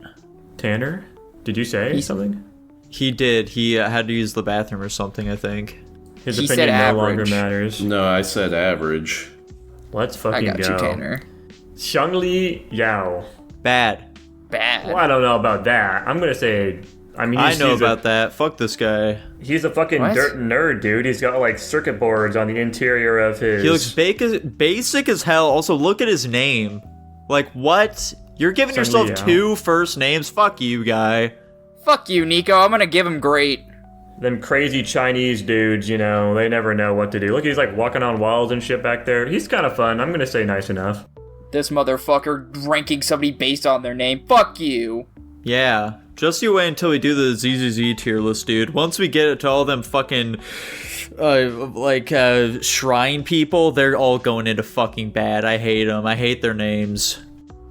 Tanner, did you say something? He did. He had to use the bathroom or something, I think. His He opinion said no longer average. matters. No, I said average. Let's I fucking got go. you, Tanner. Xiangli Yao. Bad. Bad. Well, I don't know about that. I'm gonna say. I mean, I know he's about that. Fuck this guy. He's a fucking What? dirt nerd, dude. He's got like circuit boards on the interior of his. He looks basic as hell. Also, look at his name. Like, what? You're giving Sung yourself Liao. 2 first names? Fuck you, guy. Fuck you, Nico. I'm gonna give him great. Them crazy Chinese dudes, you know, they never know what to do. Look, he's like walking on walls and shit back there. He's kind of fun. I'm gonna say nice enough. This motherfucker ranking somebody based on their name. Fuck you. Yeah. Just you wait until we do the ZZZ tier list, dude. Once we get it to all them fucking, shrine people, they're all going into fucking bad. I hate them. I hate their names.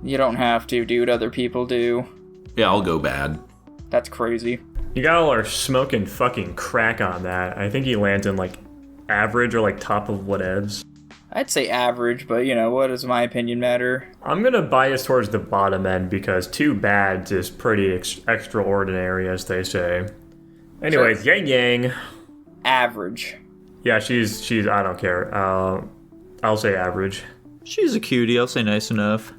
You don't have to, dude. Other people do. Yeah, I'll go bad. That's crazy. You got all our smoking fucking crack on that. I think he lands in like average or like top of whatevs. I'd say average, but you know, what does my opinion matter? I'm gonna bias towards the bottom end because 2 bads is pretty extraordinary, as they say. Anyways, Yang Yang. Average. Yeah, she's. I don't care. I'll say average. She's a cutie. I'll say nice enough.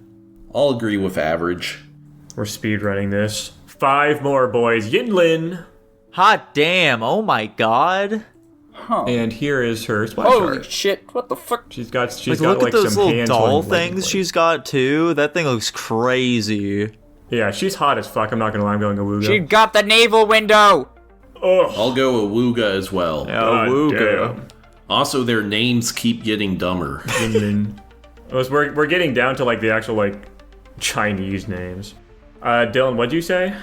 I'll agree with average. We're speedrunning this. 5 more, boys. Yinlin. Hot damn. Oh my god. Huh. And here is her splash Holy art. shit, what the fuck? She's got Look at those some little hands doll on, things she's got too. That thing looks crazy. Yeah, she's hot as fuck. I'm not gonna lie. I'm going Awuga. She got the navel window! Ugh. I'll go Awuga as well. Oh, Wooga. damn. Also, their names keep getting dumber. Yinlin. We're getting down to like the actual like Chinese names. Dylan, what'd you say?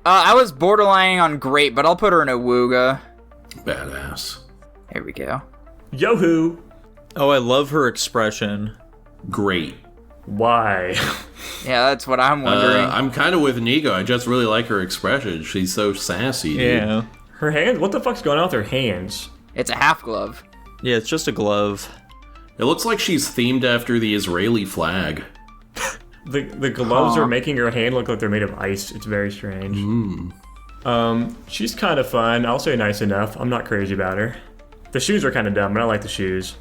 I was borderlining on great, but I'll put her in a Wooga. Badass. Here we go. Yohu. Oh, I love her expression. Great. Why? Yeah, that's what I'm wondering. I'm kind of with Nico. I just really like her expression. She's so sassy. Dude. Yeah. Her hands? What the fuck's going on with her hands? It's a half glove. Yeah, it's just a glove. It looks like she's themed after the Israeli flag. The gloves are making her hand look like they're made of ice. It's very strange. She's kind of fun. I'll say nice enough. I'm not crazy about her. The shoes are kind of dumb, but I like the shoes.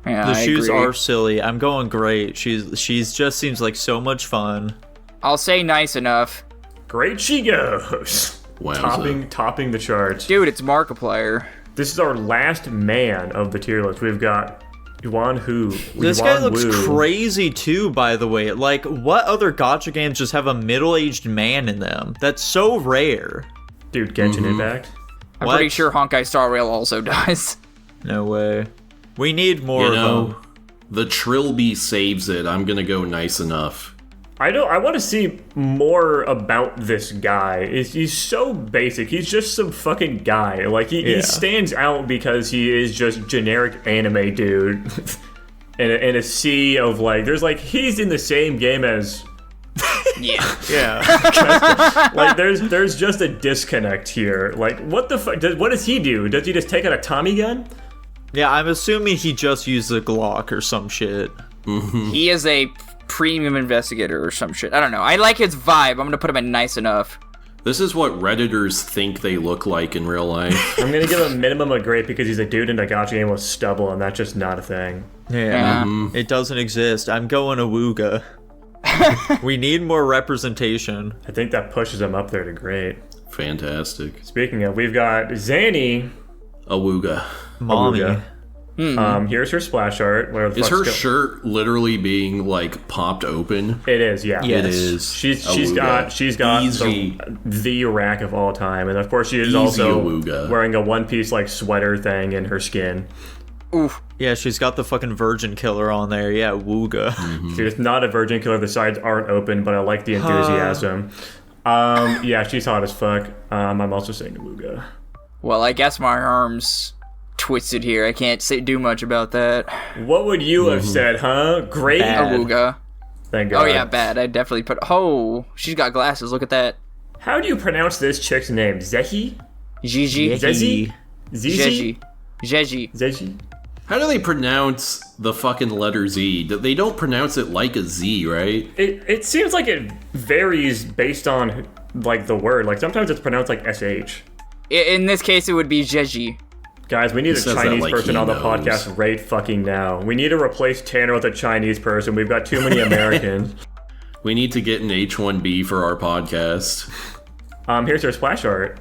Yeah, The I shoes agree. are silly. I'm going great. She's just seems like so much fun. I'll say nice enough. Great she goes. Wowza. Topping the charts. Dude, it's Markiplier. This is our last man of the tier list. We've got Yuan Hu. This Yuan guy looks Wu. crazy too, by the way. Like, what other gacha games just have a middle-aged man in them? That's so rare. Dude, Genshin Impact. I'm What? pretty sure Honkai Star Rail also dies. No way. We need more You of know, them. the Trilby saves it. I'm gonna go nice enough. I want to see more about this guy. He's so basic. He's just some fucking guy. Like, he stands out because he is just generic anime dude. in a sea of, like, there's, like, he's in the same game as... Yeah. Yeah. Like, there's just a disconnect here. Like, what the fuck? What does he do? Does he just take out a Tommy gun? Yeah, I'm assuming he just used a Glock or some shit. He is a premium investigator or some shit. I don't know. I like his vibe. I'm gonna put him in nice enough. This is what Redditors think they look like in real life. I'm gonna give him a minimum of great because he's a dude in a gacha game with stubble, and that's just not a thing. Yeah. Yeah. It doesn't exist. I'm going Awuga. We need more representation. I think that pushes him up there to great. Fantastic. Speaking of, we've got Zanny. Awuga. Mommy. Awuga. Here's her splash art. Where the Is fuck's her go- shirt literally being like popped open? It is, yeah. Yeah. It Yes. is. She's Awuga. got Easy. the rack of all time, and of course she is Easy also Awuga. wearing a one piece like sweater thing in her skin. Oof. Yeah, she's got the fucking virgin killer on there. Yeah, Wooga. She's not a virgin killer. The sides aren't open, but I like the enthusiasm. Yeah, she's hot as fuck. I'm also saying Awuga. Well, I guess my arm's twisted here. I can't do much about that. What would you have said, huh? Great. Bad. Awuga. Thank God. Oh yeah, bad. I definitely put. Oh, she's got glasses. Look at that. How do you pronounce this chick's name? Zehi? Gigi. Zezi? Zizi? Jeji. Jeji. Zeji? How do they pronounce the fucking letter Z? They don't pronounce it like a Z, right? It seems like it varies based on like the word. Like sometimes it's pronounced like SH. In this case, it would be Jeji. Guys, we need a says that Chinese like person he on the knows. podcast right fucking now. We need to replace Tanner with a Chinese person. We've got too many Americans. We need to get an H1B for our podcast. Here's her splash art.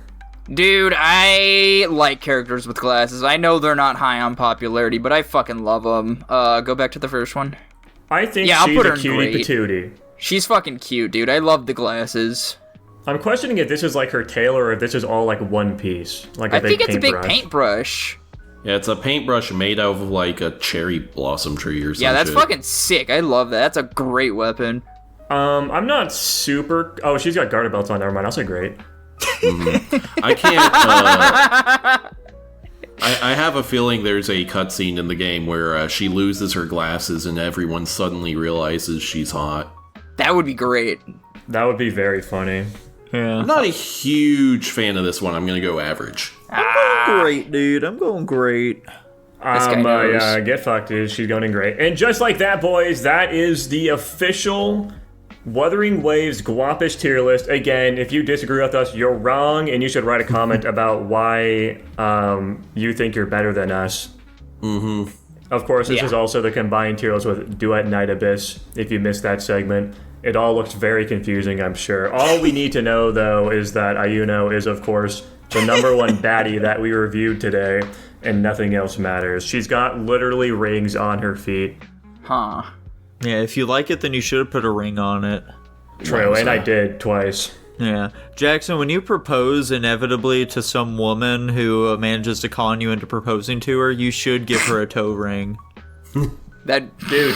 Dude, I like characters with glasses. I know they're not high on popularity, but I fucking love them. Go back to the first one. I think Yeah, I'll she's put a her in cutie great. patootie. She's fucking cute, dude. I love the glasses. I'm questioning if this is like her tail or if this is all like one piece. Like a I big think it's a big paintbrush. paintbrush. Yeah, it's a paintbrush made out of like a cherry blossom tree or something. Yeah, that's fucking sick. I love that. That's a great weapon. I'm not super... Oh, she's got garter belts on. Never mind. I'll say great. I can't. I have a feeling there's a cutscene in the game where she loses her glasses and everyone suddenly realizes she's hot. That would be great. That would be very funny. Yeah. I'm not a huge fan of this one. I'm gonna go average. Great, dude. I'm going great. guy knows. Yeah, get fucked, dude. She's going in great. And just like that, boys, that is the official Wuthering Waves Guapish tier list. Again, if you disagree with us, you're wrong, and you should write a comment about why you think you're better than us. Of course, this Yeah. is also the combined tier list with Duet Night Abyss, if you missed that segment. It all looks very confusing, I'm sure. All we need to know, though, is that Ayuno is, of course, the number one baddie that we reviewed today, and nothing else matters. She's got literally rings on her feet. Huh. Yeah, if you like it, then you should have put a ring on it. True, and I did twice. Yeah. Jackson, when you propose inevitably to some woman who manages to con you into proposing to her, you should give her a toe ring. That Dude,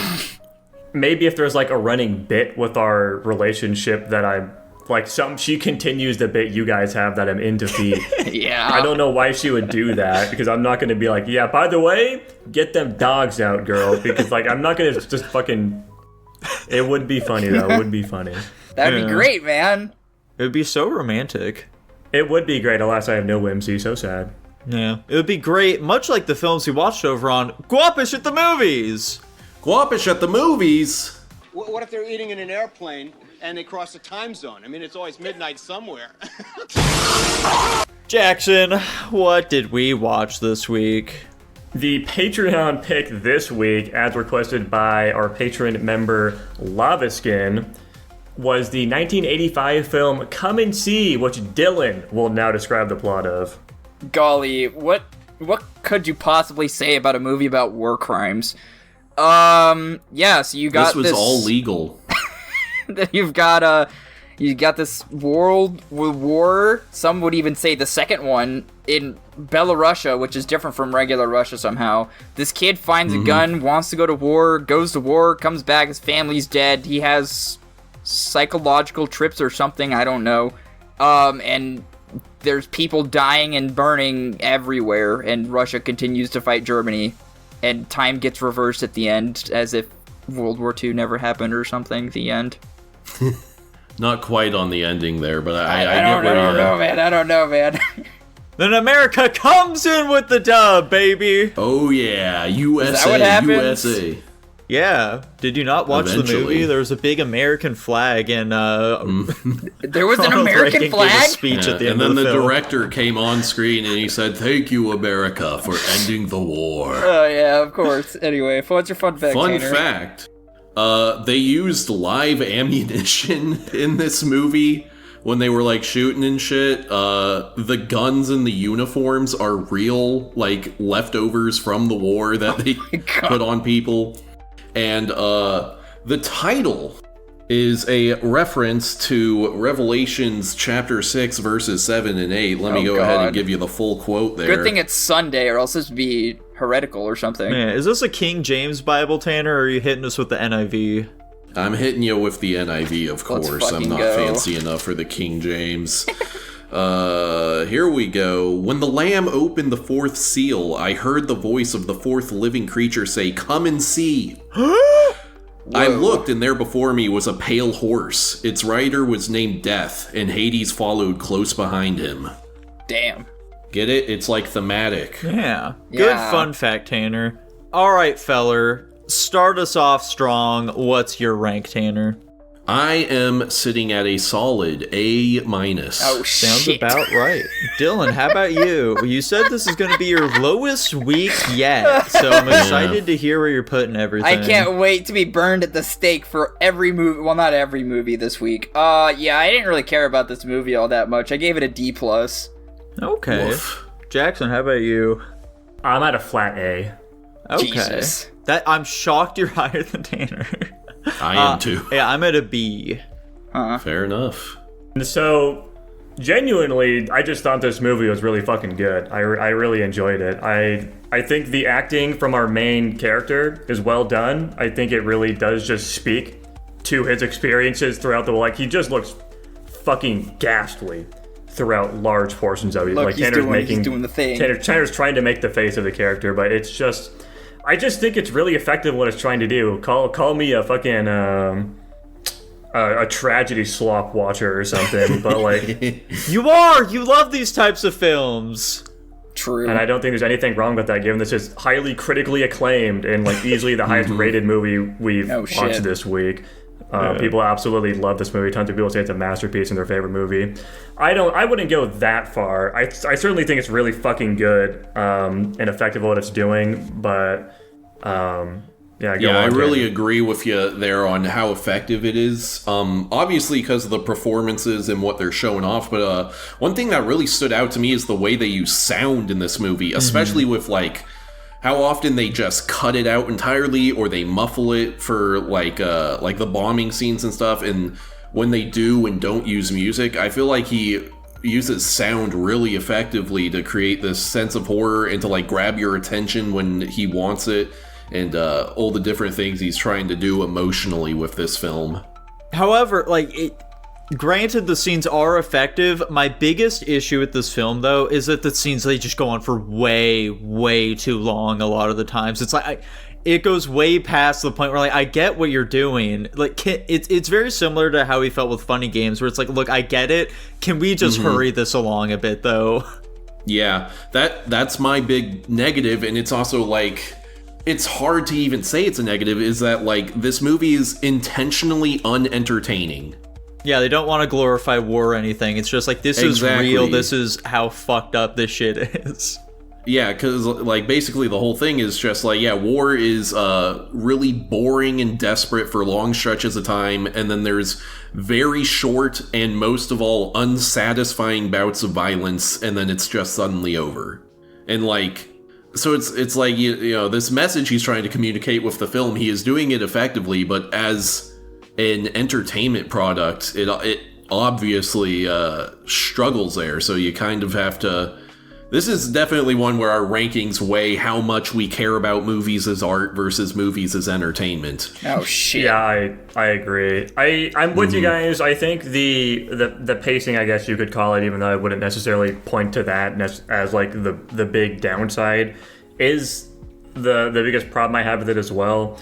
maybe if there's like a running bit with our relationship that I'm like she continues the bit you guys have that I'm into feet. yeah. I don't know why she would do that because I'm not going to be like, yeah, by the way, get them dogs out, girl, because like I'm not going to just fucking. It would be funny though. It would be funny. That'd Yeah. be great, man. It would be so romantic. It would be great. Alas, I have no whimsy. So sad. Yeah. It would be great, much like the films we watched over on Guapish at the Movies! Guapish at the movies. What if they're eating in an airplane and they cross a time zone? I mean, it's always midnight somewhere. Jackson, what did we watch this week? The Patreon pick this week, as requested by our patron member Lavaskin, was the 1985 film Come and See, which Dylan will now describe the plot of. Golly, what could you possibly say about a movie about war crimes? Yeah, so you got this was all legal. You've got this world war, some would even say the second one, in Belarusia, which is different from regular Russia somehow. This kid finds a gun, wants to go to war, goes to war, comes back, his family's dead, he has psychological trips or something, I don't know. And there's people dying and burning everywhere, and Russia continues to fight Germany, and time gets reversed at the end, as if World War II never happened or something, the end. Not quite on the ending there, but I don't know, man. Then America comes in with the dub, baby. Oh yeah, USA, Is that what happens? USA. Yeah. Did you not watch the movie? There was a big American flag, and there was an Ronald American Reagan flag? gave a speech at the end and then of the film. director came on screen and he said, "Thank you, America, for ending the war." Oh yeah, of course. Anyway, what's your fun fact, Fun Tanner? fact. They used live ammunition in this movie when they were like shooting and shit. The guns and the uniforms are real, like leftovers from the war that they put on people. And the title is a reference to Revelations chapter 6 verses 7 and 8. Let me go ahead and give you the full quote there. Good thing it's Sunday, or else this would be heretical or something. Man, is this a King James Bible, Tanner, or are you hitting us with the NIV? I'm hitting you with the NIV, of course. I'm not go. fancy enough for the King James. Here we go. When the Lamb opened the fourth seal, I heard the voice of the fourth living creature say, "Come and see." I looked, and there before me was a pale horse. Its rider was named Death, and Hades followed close behind him. Damn. Get it? It's like thematic. Yeah. Good fun fact, Tanner. All right, feller. Start us off strong. What's your rank, Tanner? I am sitting at a solid A-. Oh, Sounds shit. about right. Dylan, how about you? You said this is going to be your lowest week yet, so I'm excited to hear where you're putting everything. I can't wait to be burned at the stake for every movie. Well, not every movie this week. Yeah, I didn't really care about this movie all that much. I gave it a D+. Okay. Woof. Jackson, how about you? I'm at a flat A. Okay. Jesus. I'm shocked you're higher than Tanner. I am too. Yeah, I'm at a B. Fair enough. So, genuinely, I just thought this movie was really fucking good. I really enjoyed it. I think the acting from our main character is well done. I think it really does just speak to his experiences throughout the, like, he just looks fucking ghastly throughout large portions of it. Look, like he's doing the thing. Tanner's trying to make the face of the character, but it's just, I just think it's really effective what it's trying to do. Call me a fucking a tragedy slop watcher or something, but like You love these types of films. True. and I don't think there's anything wrong with that, given this is highly critically acclaimed and like easily the highest rated movie we've Oh, watched shit. this week. People absolutely love this movie. Tons of people say it's a masterpiece and their favorite movie. I wouldn't go that far. I certainly think it's really fucking good and effective at what it's doing, but I really agree with you there on how effective it is. Obviously because of the performances and what they're showing off, but one thing that really stood out to me is the way they use sound in this movie, especially with like how often they just cut it out entirely or they muffle it for like the bombing scenes and stuff. And when they do and don't use music, I feel like he uses sound really effectively to create this sense of horror and to like grab your attention when he wants it, and all the different things he's trying to do emotionally with this film. However, granted, the scenes are effective. My biggest issue with this film, though, is that the scenes, they just go on for way, way too long a lot of the times. It's like, it goes way past the point where, like, I get what you're doing. Like, it's very similar to how we felt with Funny Games, where it's like, look, I get it. Can we just hurry this along a bit, though? Yeah, that's my big negative, and it's also, like, it's hard to even say it's a negative, is that, like, this movie is intentionally unentertaining. Yeah, they don't want to glorify war or anything. It's just like, this is real. This is how fucked up this shit is. Yeah, because, like, basically the whole thing is just, like, yeah, war is really boring and desperate for long stretches of time, and then there's very short and, most of all, unsatisfying bouts of violence, and then it's just suddenly over. And, like, so it's like, you know, this message he's trying to communicate with the film, he is doing it effectively, but as an entertainment product, it obviously struggles there, so you kind of have to... This is definitely one where our rankings weigh how much we care about movies as art versus movies as entertainment. Oh shit. Yeah, I agree. I'm with you guys. I think the pacing, I guess you could call it, even though I wouldn't necessarily point to that as like the big downside, is the biggest problem I have with it as well.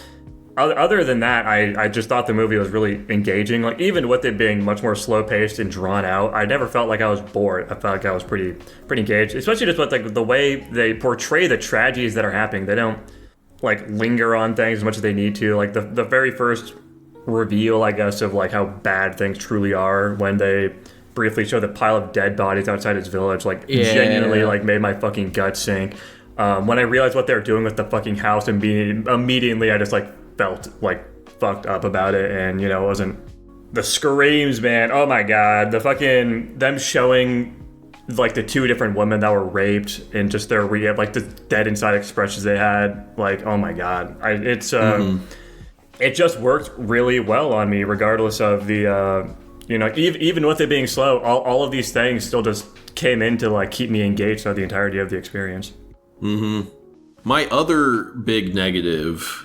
Other than that, I just thought the movie was really engaging. Like, even with it being much more slow-paced and drawn out, I never felt like I was bored. I felt like I was pretty engaged, especially just with like the way they portray the tragedies that are happening. They don't like linger on things as much as they need to. Like the very first reveal, I guess, of like how bad things truly are when they briefly show the pile of dead bodies outside his village, like genuinely like made my fucking gut sink. When I realized what they were doing with the fucking house and immediately I just like felt like fucked up about it, and you know, it wasn't the screams, man. Oh my god, the fucking them showing like the two different women that were raped and just their like the dead inside expressions they had. Like, oh my god, it just worked really well on me, regardless of the you know, even with it being slow, all of these things still just came in to like keep me engaged throughout the entirety of the experience. My other big negative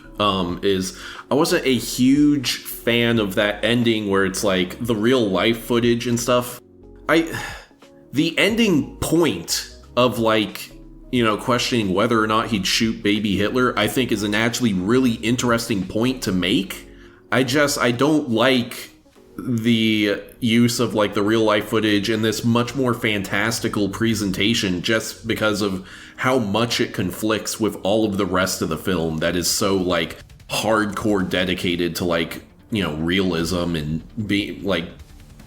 is I wasn't a huge fan of that ending where it's like the real life footage and stuff. The ending point of like, you know, questioning whether or not he'd shoot baby Hitler, I think is an actually really interesting point to make. I don't like the use of like the real life footage in this much more fantastical presentation just because of how much it conflicts with all of the rest of the film that is so like hardcore dedicated to like, you know, realism and be like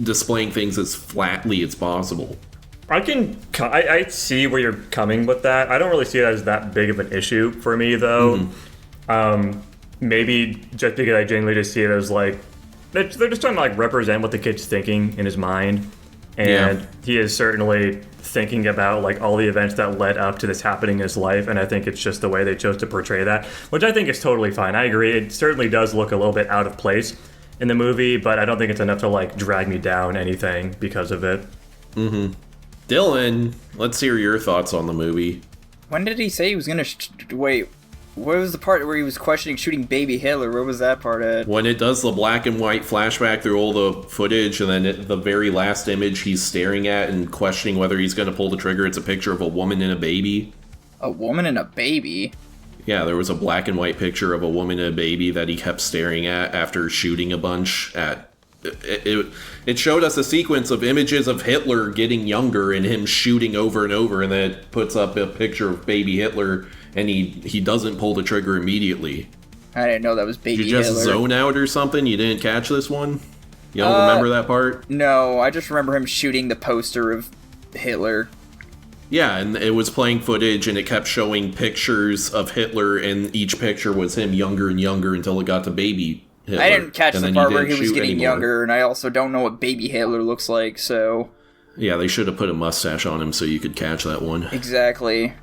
displaying things as flatly as possible. I see where you're coming with that. I don't really see it as that big of an issue for me though. Maybe just because I genuinely just see it as like they're just trying to like represent what the kid's thinking in his mind, and he is certainly thinking about like all the events that led up to this happening in his life, and I think it's just the way they chose to portray that, which I think is totally fine. I agree, it certainly does look a little bit out of place in the movie, but I don't think it's enough to like drag me down anything because of it. Dylan, let's hear your thoughts on the movie. When did he say he was gonna wait? What was the part where he was questioning shooting baby Hitler? Where was that part at? When it does the black and white flashback through all the footage, and then the very last image he's staring at and questioning whether he's going to pull the trigger, it's a picture of a woman and a baby. A woman and a baby? Yeah, there was a black and white picture of a woman and a baby that he kept staring at after shooting a bunch at... It showed us a sequence of images of Hitler getting younger and him shooting over and over, and then it puts up a picture of baby Hitler, and he doesn't pull the trigger immediately. I didn't know that was baby Hitler. Did you just Hitler. zone out or something? You didn't catch this one? You don't remember that part? No, I just remember him shooting the poster of Hitler. Yeah, and it was playing footage, and it kept showing pictures of Hitler, and each picture was him younger and younger until it got to baby Hitler. I didn't catch the part where he was getting anymore. younger, and I also don't know what baby Hitler looks like, so... Yeah, they should have put a mustache on him so you could catch that one. Exactly.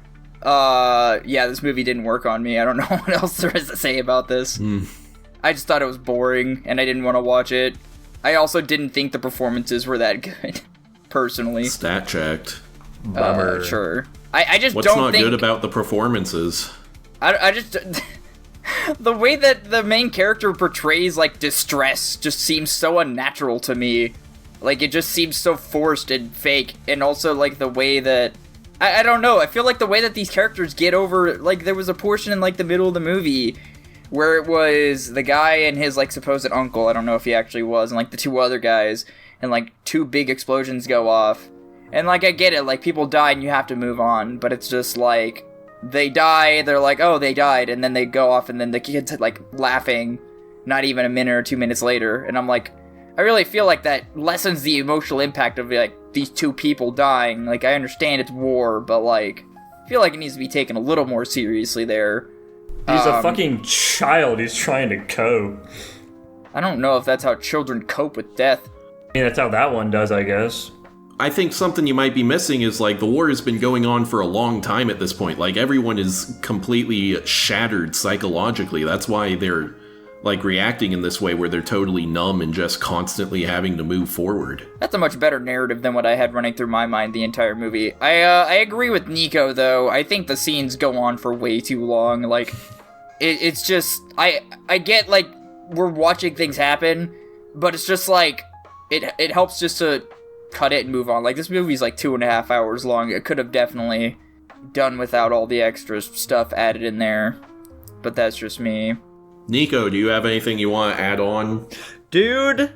Yeah, this movie didn't work on me. I don't know what else there is to say about this. I just thought it was boring, and I didn't want to watch it. I also didn't think the performances were that good, personally. Stat checked. Bummer. Sure. I just What's don't not think... good about the performances? I just... The way that the main character portrays, like, distress just seems so unnatural to me. Like, it just seems so forced and fake. And also, like, the way that... I don't know, I feel like the way that these characters get over... Like, there was a portion in, like, the middle of the movie where it was the guy and his, like, supposed uncle, I don't know if he actually was, and, like, the two other guys, and, like, two big explosions go off. And, like, I get it, like, people die and you have to move on, but it's just, like... They die, they're like, oh, they died, and then they go off, and then the kid's, like, laughing not even a minute or 2 minutes later, and I'm like, I really feel like that lessens the emotional impact of, like, these two people dying. Like, I understand it's war, but, like, feel like it needs to be taken a little more seriously there. He's a fucking child. He's trying to cope. I don't know if that's how children cope with death. I mean, that's how that one does, I guess. I think something you might be missing is, like, the war has been going on for a long time at this point. Like, everyone is completely shattered psychologically. That's why they're, like, reacting in this way, where they're totally numb and just constantly having to move forward. That's a much better narrative than what I had running through my mind the entire movie. I agree with Nico, though. I think the scenes go on for way too long. Like, it's just... I get, like, we're watching things happen, but it's just, like, it helps just to cut it and move on. Like, this movie's like 2.5 hours long. It could have definitely done without all the extra stuff added in there, but that's just me. Nico, do you have anything you want to add on? Dude,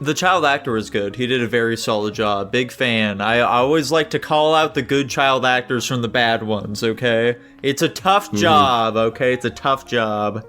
the child actor was good. He did a very solid job. Big fan. I always like to call out the good child actors from the bad ones, okay? It's a tough job, okay? It's a tough job.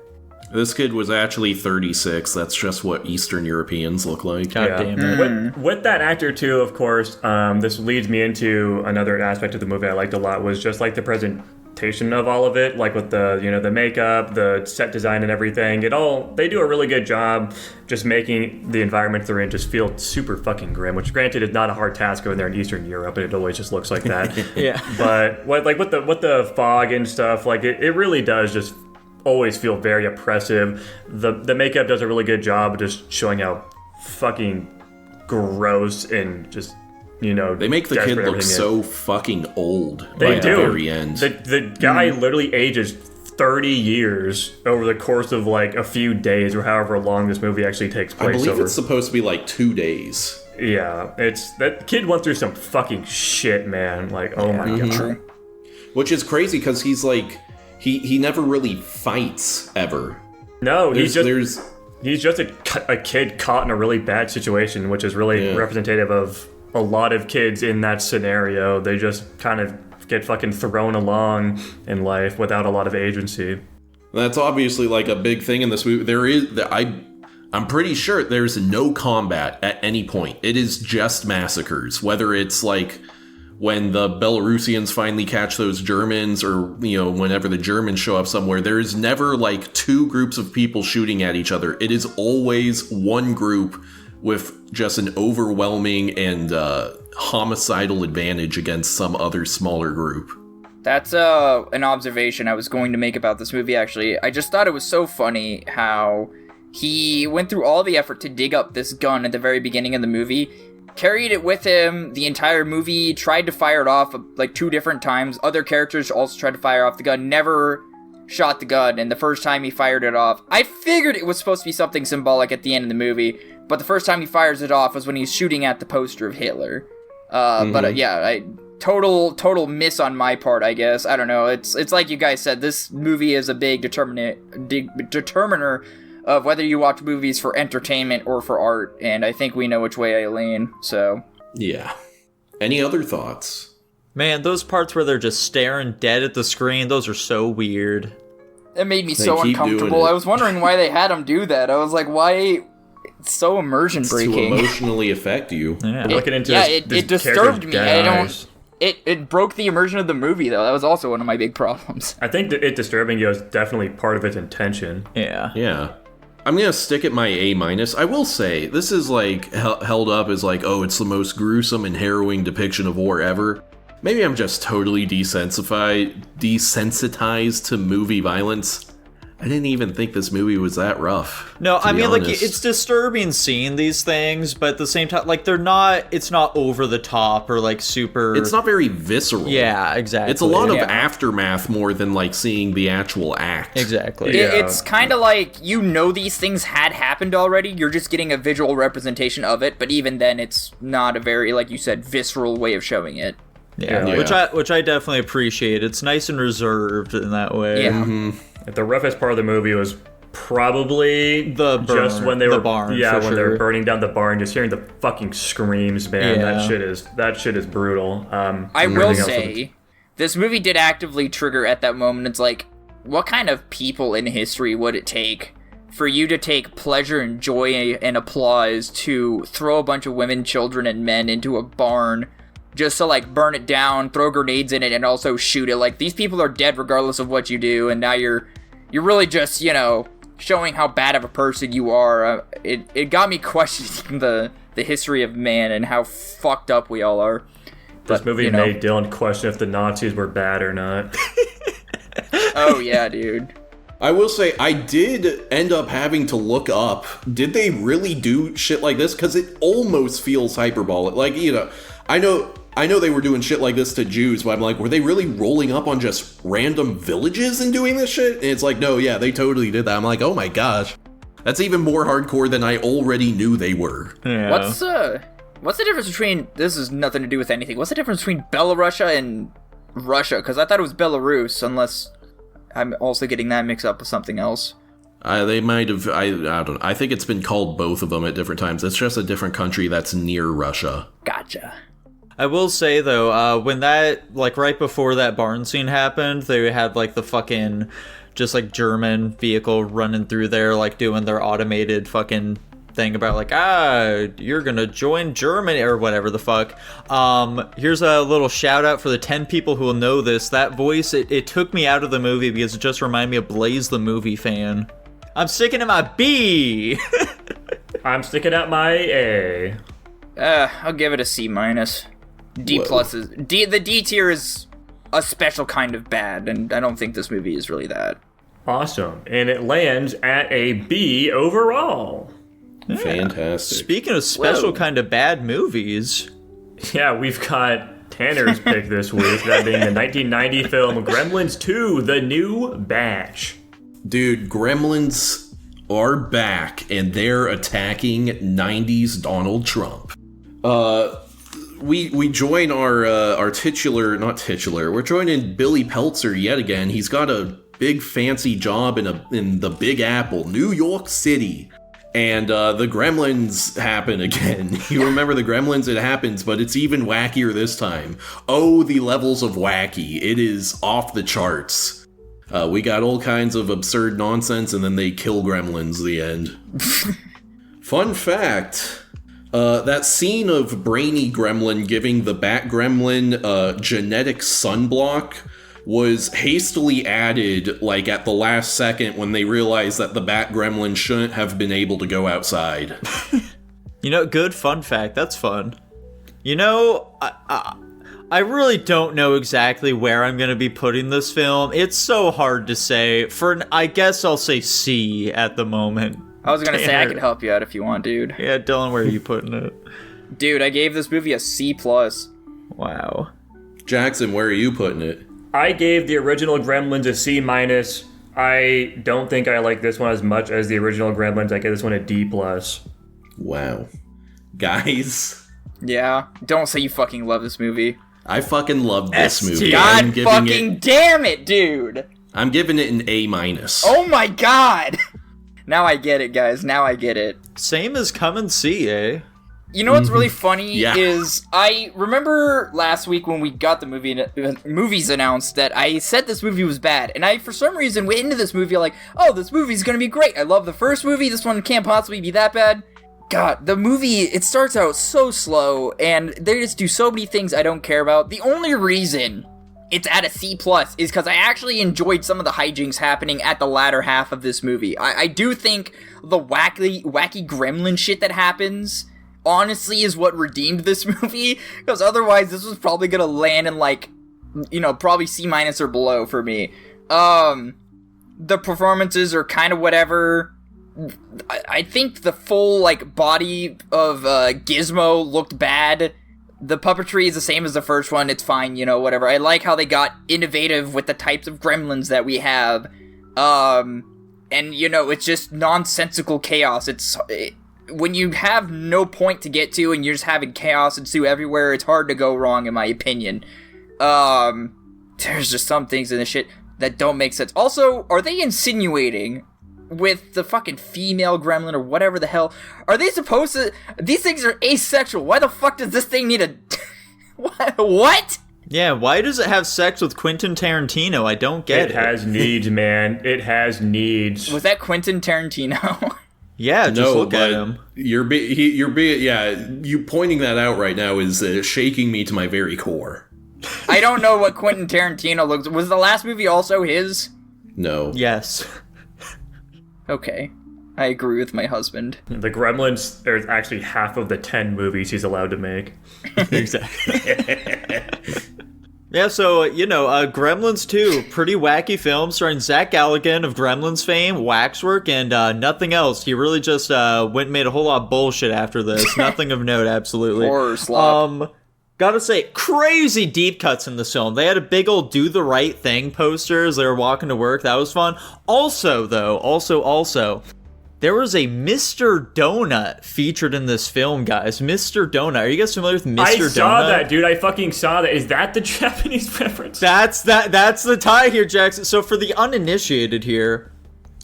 This kid was actually 36. That's just what Eastern Europeans look like. God damn it. With that actor, too, of course, this leads me into another aspect of the movie I liked a lot, was just, like, the presentation of all of it, like with the, you know, the makeup, the set design and everything. They do a really good job just making the environments they're in just feel super fucking grim, which granted is not a hard task over there in Eastern Europe, and it always just looks like that. Yeah. But with the fog and stuff, like it really does just always feel very oppressive. The makeup does a really good job of just showing how fucking gross and just, you know, they make the kid look so fucking old by the very end. The guy literally ages 30 years over the course of like a few days or however long this movie actually takes place. I believe it's supposed to be like 2 days. Yeah, that kid went through some fucking shit, man. Like, oh my god. Which is crazy because he's like, he never really fights ever. No, he's just a kid caught in a really bad situation, which is really representative of a lot of kids in that scenario. They just kind of get fucking thrown along in life without a lot of agency. That's obviously like a big thing in this movie. I'm pretty sure there's no combat at any point. It is just massacres, whether it's like when the Belarusians finally catch those Germans, or, you know, whenever the Germans show up somewhere. There is never like two groups of people shooting at each other. It is always one group with just an overwhelming and homicidal advantage against some other smaller group. That's an observation I was going to make about this movie, actually. I just thought it was so funny how he went through all the effort to dig up this gun at the very beginning of the movie, carried it with him the entire movie, tried to fire it off like 2 different times. Other characters also tried to fire off the gun, never shot the gun, and the first time he fired it off, I figured it was supposed to be something symbolic at the end of the movie, but the first time he fires it off was when he's shooting at the poster of Hitler. But total miss on my part, I guess. I don't know. It's like you guys said, this movie is a big determiner of whether you watch movies for entertainment or for art, and I think we know which way I lean, so. Yeah. Any other thoughts? Man, those parts where they're just staring dead at the screen, those are so weird. It made me so uncomfortable. I was wondering why they had him do that. I was like, why? It's so immersion breaking. To emotionally affect you. Yeah. It disturbed me. It broke the immersion of the movie, though. That was also one of my big problems. I think that it disturbing you is definitely part of its intention. Yeah. Yeah. I'm gonna stick at my A-. I will say, this is like held up as like, oh, it's the most gruesome and harrowing depiction of war ever. Maybe I'm just totally desensitized to movie violence. I didn't even think this movie was that rough. No, I mean, honest. like, it's disturbing seeing these things, but at the same time, like, it's not over the top or, like, super... It's not very visceral. Yeah, exactly. It's a lot of aftermath more than, like, seeing the actual act. Exactly. It's kind of like, you know these things had happened already, you're just getting a visual representation of it, but even then, it's not a very, like you said, visceral way of showing it. Yeah. Which I definitely appreciate. It's nice and reserved in that way. Yeah. Mm-hmm. The roughest part of the movie was probably just when they were barn. Yeah, when they were burning down the barn, just hearing the fucking screams, man. Yeah. That shit is brutal. I will say, this movie did actively trigger at that moment. It's like, what kind of people in history would it take for you to take pleasure and joy and applause to throw a bunch of women, children, and men into a barn, just to, like, burn it down, throw grenades in it, and also shoot it. Like, these people are dead regardless of what you do, and now you're really just, you know, showing how bad of a person you are. It got me questioning the history of man and how fucked up we all are. This But, movie you know. made Dylan question if the Nazis were bad or not. Oh, yeah, dude. I will say, I did end up having to look up, did they really do shit like this? Because it almost feels hyperbolic. Like, you know, I know they were doing shit like this to Jews, but I'm like, were they really rolling up on just random villages and doing this shit? And it's like, no, yeah, they totally did that. I'm like, oh my gosh. That's even more hardcore than I already knew they were. Yeah. What's the difference between, this has nothing to do with anything, what's the difference between Belarusia and Russia? Because I thought it was Belarus, unless I'm also getting that mixed up with something else. They might have, I don't know. I think it's been called both of them at different times. It's just a different country that's near Russia. Gotcha. I will say, though, when that, like, right before that barn scene happened, they had, like, the fucking, just, like, German vehicle running through there, like, doing their automated fucking thing about, like, you're gonna join Germany, or whatever the fuck. Here's a little shout out for the 10 people who will know this. That voice, it took me out of the movie because it just reminded me of Blaze the movie fan. I'm sticking to my B! I'm sticking out my A. I'll give it a C minus. D plus is the D tier is a special kind of bad, and I don't think this movie is really that. Awesome. And it lands at a B overall. Yeah. Fantastic. Speaking of special Whoa. kind of bad movies, Yeah, we've got Tanner's pick this week, that being the 1990 film Gremlins 2, The New Batch. Dude, Gremlins are back, and they're attacking 90s Donald Trump. We join our titular, not titular, we're joining Billy Peltzer yet again. He's got a big fancy job in the Big Apple, New York City. And the Gremlins happen again. You remember the Gremlins? It happens, but it's even wackier this time. Oh, the levels of wacky. It is off the charts. We got all kinds of absurd nonsense, and then they kill Gremlins, the end. Fun fact, that scene of Brainy Gremlin giving the Bat Gremlin genetic sunblock was hastily added, like, at the last second when they realized that the Bat Gremlin shouldn't have been able to go outside. you know, good fun fact. That's fun. You know, I really don't know exactly where I'm going to be putting this film. It's so hard to say. I guess I'll say C at the moment. I was gonna say I Tanner. could help you out if you want, dude. Yeah, Dylan, where are you putting it? Dude, I gave this movie a C plus. Wow. Jackson, where are you putting it? I gave the original Gremlins a C minus. I don't think I like this one as much as the original Gremlins. I give this one a D plus. Wow. Guys, Yeah, don't say you fucking love this movie. I fucking love this S-tier. movie. God fucking damn it, dude! I'm giving it an A minus. Oh my god! Now I get it, guys. Now I get it. Same as Come and See, eh? You know what's really funny Yeah. is I remember last week when we got the movies announced that I said this movie was bad, and I for some reason went into this movie like, oh, this movie's gonna be great. I love the first movie. This one can't possibly be that bad. God, the movie, it starts out so slow, and they just do so many things I don't care about. The only reason it's at a C plus is because I actually enjoyed some of the hijinks happening at the latter half of this movie. I do think the wacky gremlin shit that happens honestly is what redeemed this movie, because otherwise this was probably gonna land in, like, you know, probably C minus or below for me. The performances are kind of whatever. I think the full, like, body of Gizmo looked bad. The puppetry is the same as the first one. It's fine, you know, whatever. I like how they got innovative with the types of gremlins that we have. And, you know, it's just nonsensical chaos. When you have no point to get to and you're just having chaos ensue everywhere, it's hard to go wrong, in my opinion. There's just some things in this shit that don't make sense. Also, are they insinuating with the fucking female gremlin or whatever the hell? Are they supposed to... These things are asexual. Why the fuck does this thing need a... What? Yeah, why does it have sex with Quentin Tarantino? I don't get it. It has needs, man. It has needs. Was that Quentin Tarantino? Yeah, just look at him. You're you pointing that out right now is shaking me to my very core. I don't know what Quentin Tarantino looks. Was the last movie also his? No. Yes. Okay. I agree with my husband. The Gremlins are actually half of the 10 movies he's allowed to make. Exactly. Yeah, so, Gremlins 2, pretty wacky film starring Zach Galligan of Gremlins fame, Waxwork, and nothing else. He really just went and made a whole lot of bullshit after this. Nothing of note, absolutely. Horror slop. Gotta say, crazy deep cuts in this film. They had a big old do the right thing poster as they were walking to work. That was fun. Also, there was a Mr. Donut featured in this film, guys. Mr. Donut. Are you guys familiar with Mr. Donut? I saw that, dude. I fucking saw that. Is that the Japanese reference? That's the tie here, Jackson. So for the uninitiated here,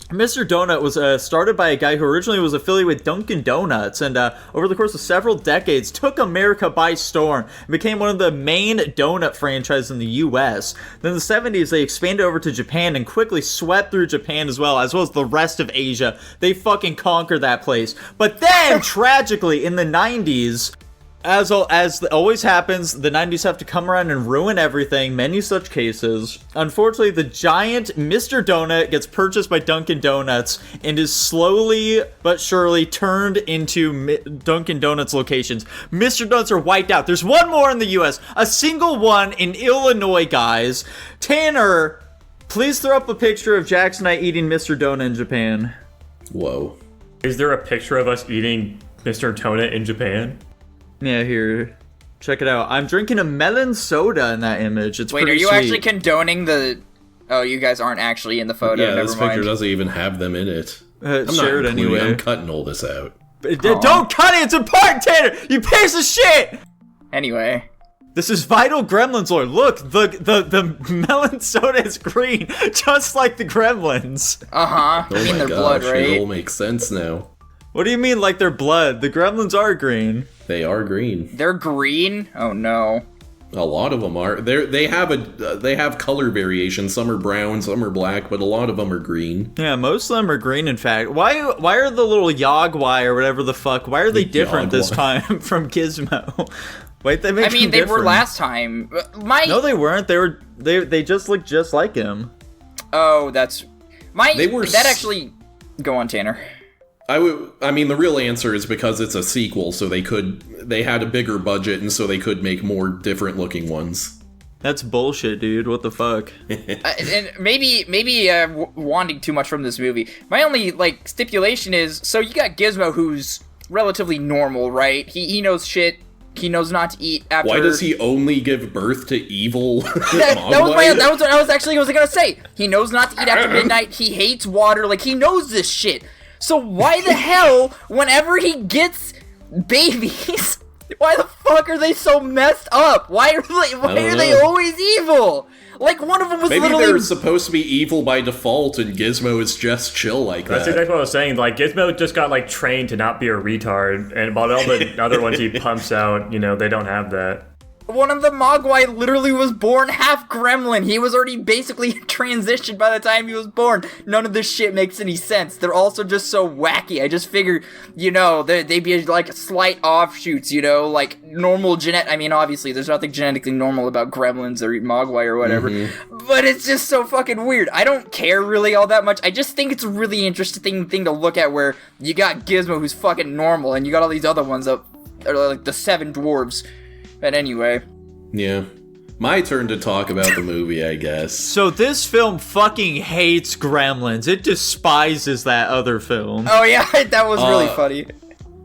Mr. Donut was started by a guy who originally was affiliated with Dunkin' Donuts, and over the course of several decades took America by storm and became one of the main donut franchises in the U.S. Then in the 70s, they expanded over to Japan and quickly swept through Japan as well as the rest of Asia. They fucking conquered that place. But then, tragically, in the 90s, as always happens, the 90s have to come around and ruin everything, many such cases. Unfortunately, the giant Mr. Donut gets purchased by Dunkin' Donuts and is slowly but surely turned into Dunkin' Donuts locations. Mr. Donuts are wiped out. There's one more in the US, a single one in Illinois, guys. Tanner, please throw up a picture of Jax and I eating Mr. Donut in Japan. Whoa. Is there a picture of us eating Mr. Donut in Japan? Yeah, here. Check it out. I'm drinking a melon soda in that image. It's Wait, pretty are you sweet. actually condoning the... Oh, you guys aren't actually in the photo. Yeah, Never this mind. picture doesn't even have them in it. I'm not share it including- anyway. I'm cutting all this out. Don't cut it! It's important, Tanner! You piece of shit! Anyway. This is Vital Gremlins lore. Look, the melon soda is green, just like the Gremlins. Uh-huh. Oh I mean my their gosh, blood, right? it all makes sense now. What do you mean, like their blood? The Gremlins are green. They are green. They're green? Oh, no. A lot of them are. They have color variation. Some are brown, some are black, but a lot of them are green. Yeah, most of them are green, in fact. Why are the little Yogwai or whatever the fuck, why are they different this time from Gizmo? Wait, they make them they were different. last time. No, they weren't. They just looked just like him. Oh, that's... They were That actually... Go on, Tanner. I mean, the real answer is because it's a sequel, so they had a bigger budget, and so they could make more different looking ones. That's bullshit, dude. What the fuck? And maybe wanting too much from this movie. My only, stipulation is, so you got Gizmo, who's relatively normal, right? He knows shit. He knows not to eat after... Why does he only give birth to evil that was what I was gonna say. He knows not to eat after midnight. He hates water. He knows this shit. So why the hell, whenever he gets babies, why the fuck are they so messed up? Why are they always evil? One of them was Maybe literally... they're supposed to be evil by default, and Gizmo is just chill like that. That's exactly what I was saying. Gizmo just got, trained to not be a retard, and about all the other ones he pumps out, they don't have that. One of the Mogwai literally was born half gremlin. He was already basically transitioned by the time he was born. None of this shit makes any sense. They're also just so wacky. I just figured, they'd be slight offshoots, normal I mean, obviously, there's nothing genetically normal about gremlins or Mogwai or whatever. Mm-hmm. But it's just so fucking weird. I don't care really all that much. I just think it's a really interesting thing to look at where you got Gizmo who's fucking normal and you got all these other ones up, or the seven dwarves. But anyway. Yeah. My turn to talk about the movie, I guess. So this film fucking hates Gremlins. It despises that other film. Oh yeah, that was really funny.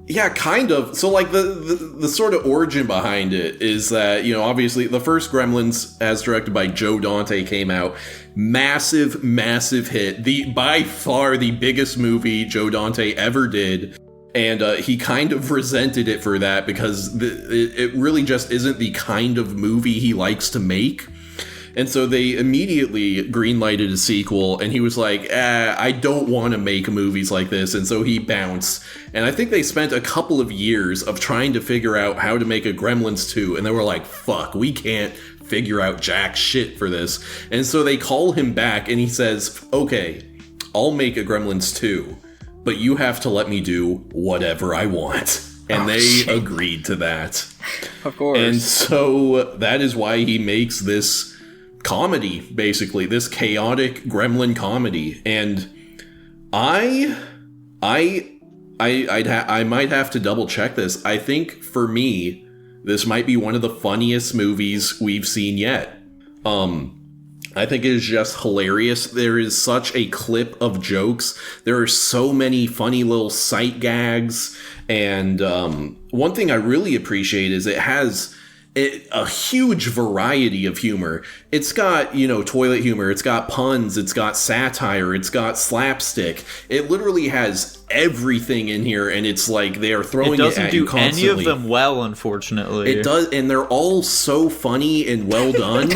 Yeah, kind of. So the sort of origin behind it is that, obviously the first Gremlins, as directed by Joe Dante, came out. Massive, massive hit. By far the biggest movie Joe Dante ever did. And he kind of resented it for that because it really just isn't the kind of movie he likes to make. And so they immediately greenlighted a sequel, and he was like, I don't want to make movies like this, and so he bounced. And I think they spent a couple of years of trying to figure out how to make a Gremlins 2, and they were like, fuck, we can't figure out jack shit for this. And so they call him back, and he says, okay, I'll make a Gremlins 2. but you have to let me do whatever I want. And they agreed to that. Of course. And so that is why he makes this comedy, basically, this chaotic gremlin comedy. And I might have to double check this. I think for me, this might be one of the funniest movies we've seen yet. I think it is just hilarious. There is such a clip of jokes. There are so many funny little sight gags. And one thing I really appreciate is it has a huge variety of humor. It's got, toilet humor. It's got puns. It's got satire. It's got slapstick. It literally has everything in here, and it's like they are throwing it at you constantly. It doesn't do any of them well, unfortunately. It does, and they're all so funny and well done.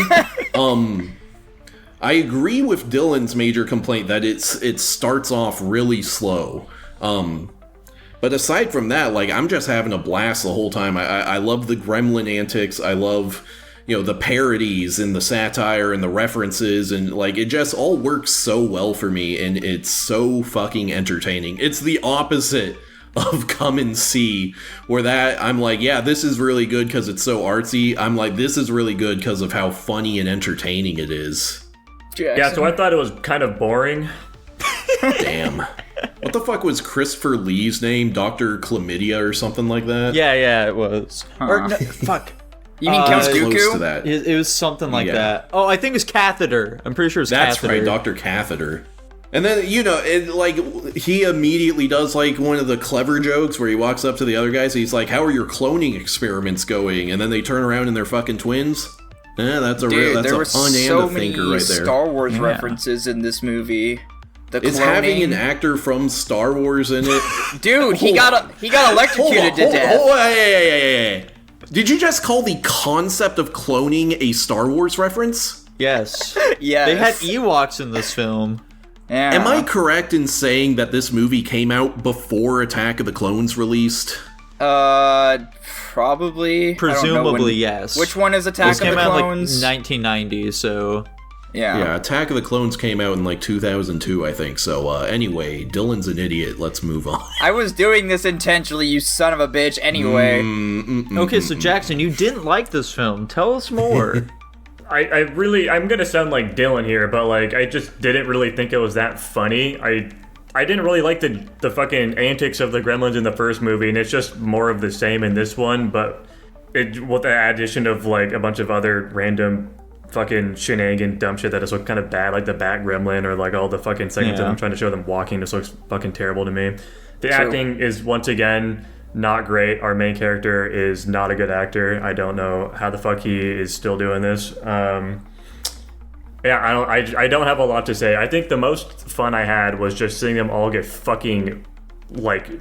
I agree with Dylan's major complaint that it starts off really slow. But aside from that, I'm just having a blast the whole time. I love the gremlin antics. I love, the parodies and the satire and the references, and it just all works so well for me, and it's so fucking entertaining. It's the opposite of Come and See, where I'm like, yeah, this is really good because it's so artsy. I'm like, this is really good because of how funny and entertaining it is. Jackson. Yeah, so I thought it was kind of boring. Damn. What the fuck was Christopher Lee's name? Dr. Chlamydia or something like that? Yeah, it was. Or, no, fuck. You mean Count Dooku? Close to that. It was something like that. Oh, I think it's Catheter. I'm pretty sure it's That's Catheter. Right, Dr. Catheter. And then, he immediately does, one of the clever jokes where he walks up to the other guys. He's like, how are your cloning experiments going? And then they turn around and they're fucking twins. That's a pun and a thinker right there. Star Wars references in this movie. It's having an actor from Star Wars in it. Dude, he got electrocuted to death. Hey. Did you just call the concept of cloning a Star Wars reference? Yes. Yes. They had Ewoks in this film. Yeah. Am I correct in saying that this movie came out before Attack of the Clones released? Probably. Presumably, yes. Which one is Attack of the Clones? It came out 1990, so... Yeah, Attack of the Clones came out in 2002, I think. So anyway, Dylan's an idiot. Let's move on. I was doing this intentionally, you son of a bitch. Anyway. Okay, so Jackson, you didn't like this film. Tell us more. I'm gonna sound like Dylan here, but I just didn't really think it was that funny. I didn't really like the fucking antics of the gremlins in the first movie, and it's just more of the same in this one, but with the addition of a bunch of other random fucking shenanigan dumb shit that just look kind of bad, like the bat gremlin, or all the fucking segments that I'm trying to show them walking just looks fucking terrible to me. The acting is once again not great. Our main character is not a good actor. I don't know how the fuck he is still doing this. I don't have a lot to say. I think the most fun I had was just seeing them all get fucking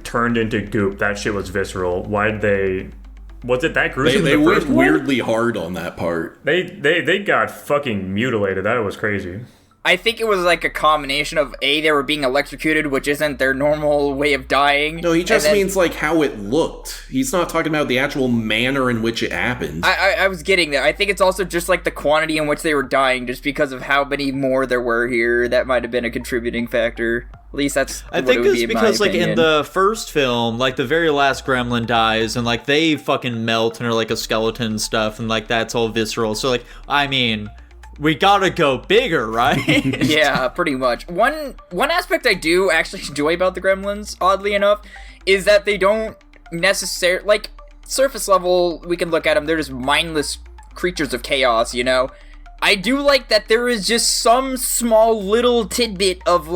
turned into goop. That shit was visceral. Was it that gruesome? They went weirdly hard on that part. They got fucking mutilated. That was crazy. I think it was a combination of they were being electrocuted, which isn't their normal way of dying. No, he just means how it looked. He's not talking about the actual manner in which it happened. I was getting there. I think it's also just the quantity in which they were dying, just because of how many more there were here. That might have been a contributing factor. At least that's I think it's because in the first film, the very last gremlin dies and they fucking melt and are a skeleton and stuff, and that's all visceral. So I mean, we gotta go bigger, right? Yeah, pretty much. One aspect I do actually enjoy about the gremlins, oddly enough, is that they don't necessarily surface level. We can look at them; they're just mindless creatures of chaos, I do like that there is just some small little tidbit of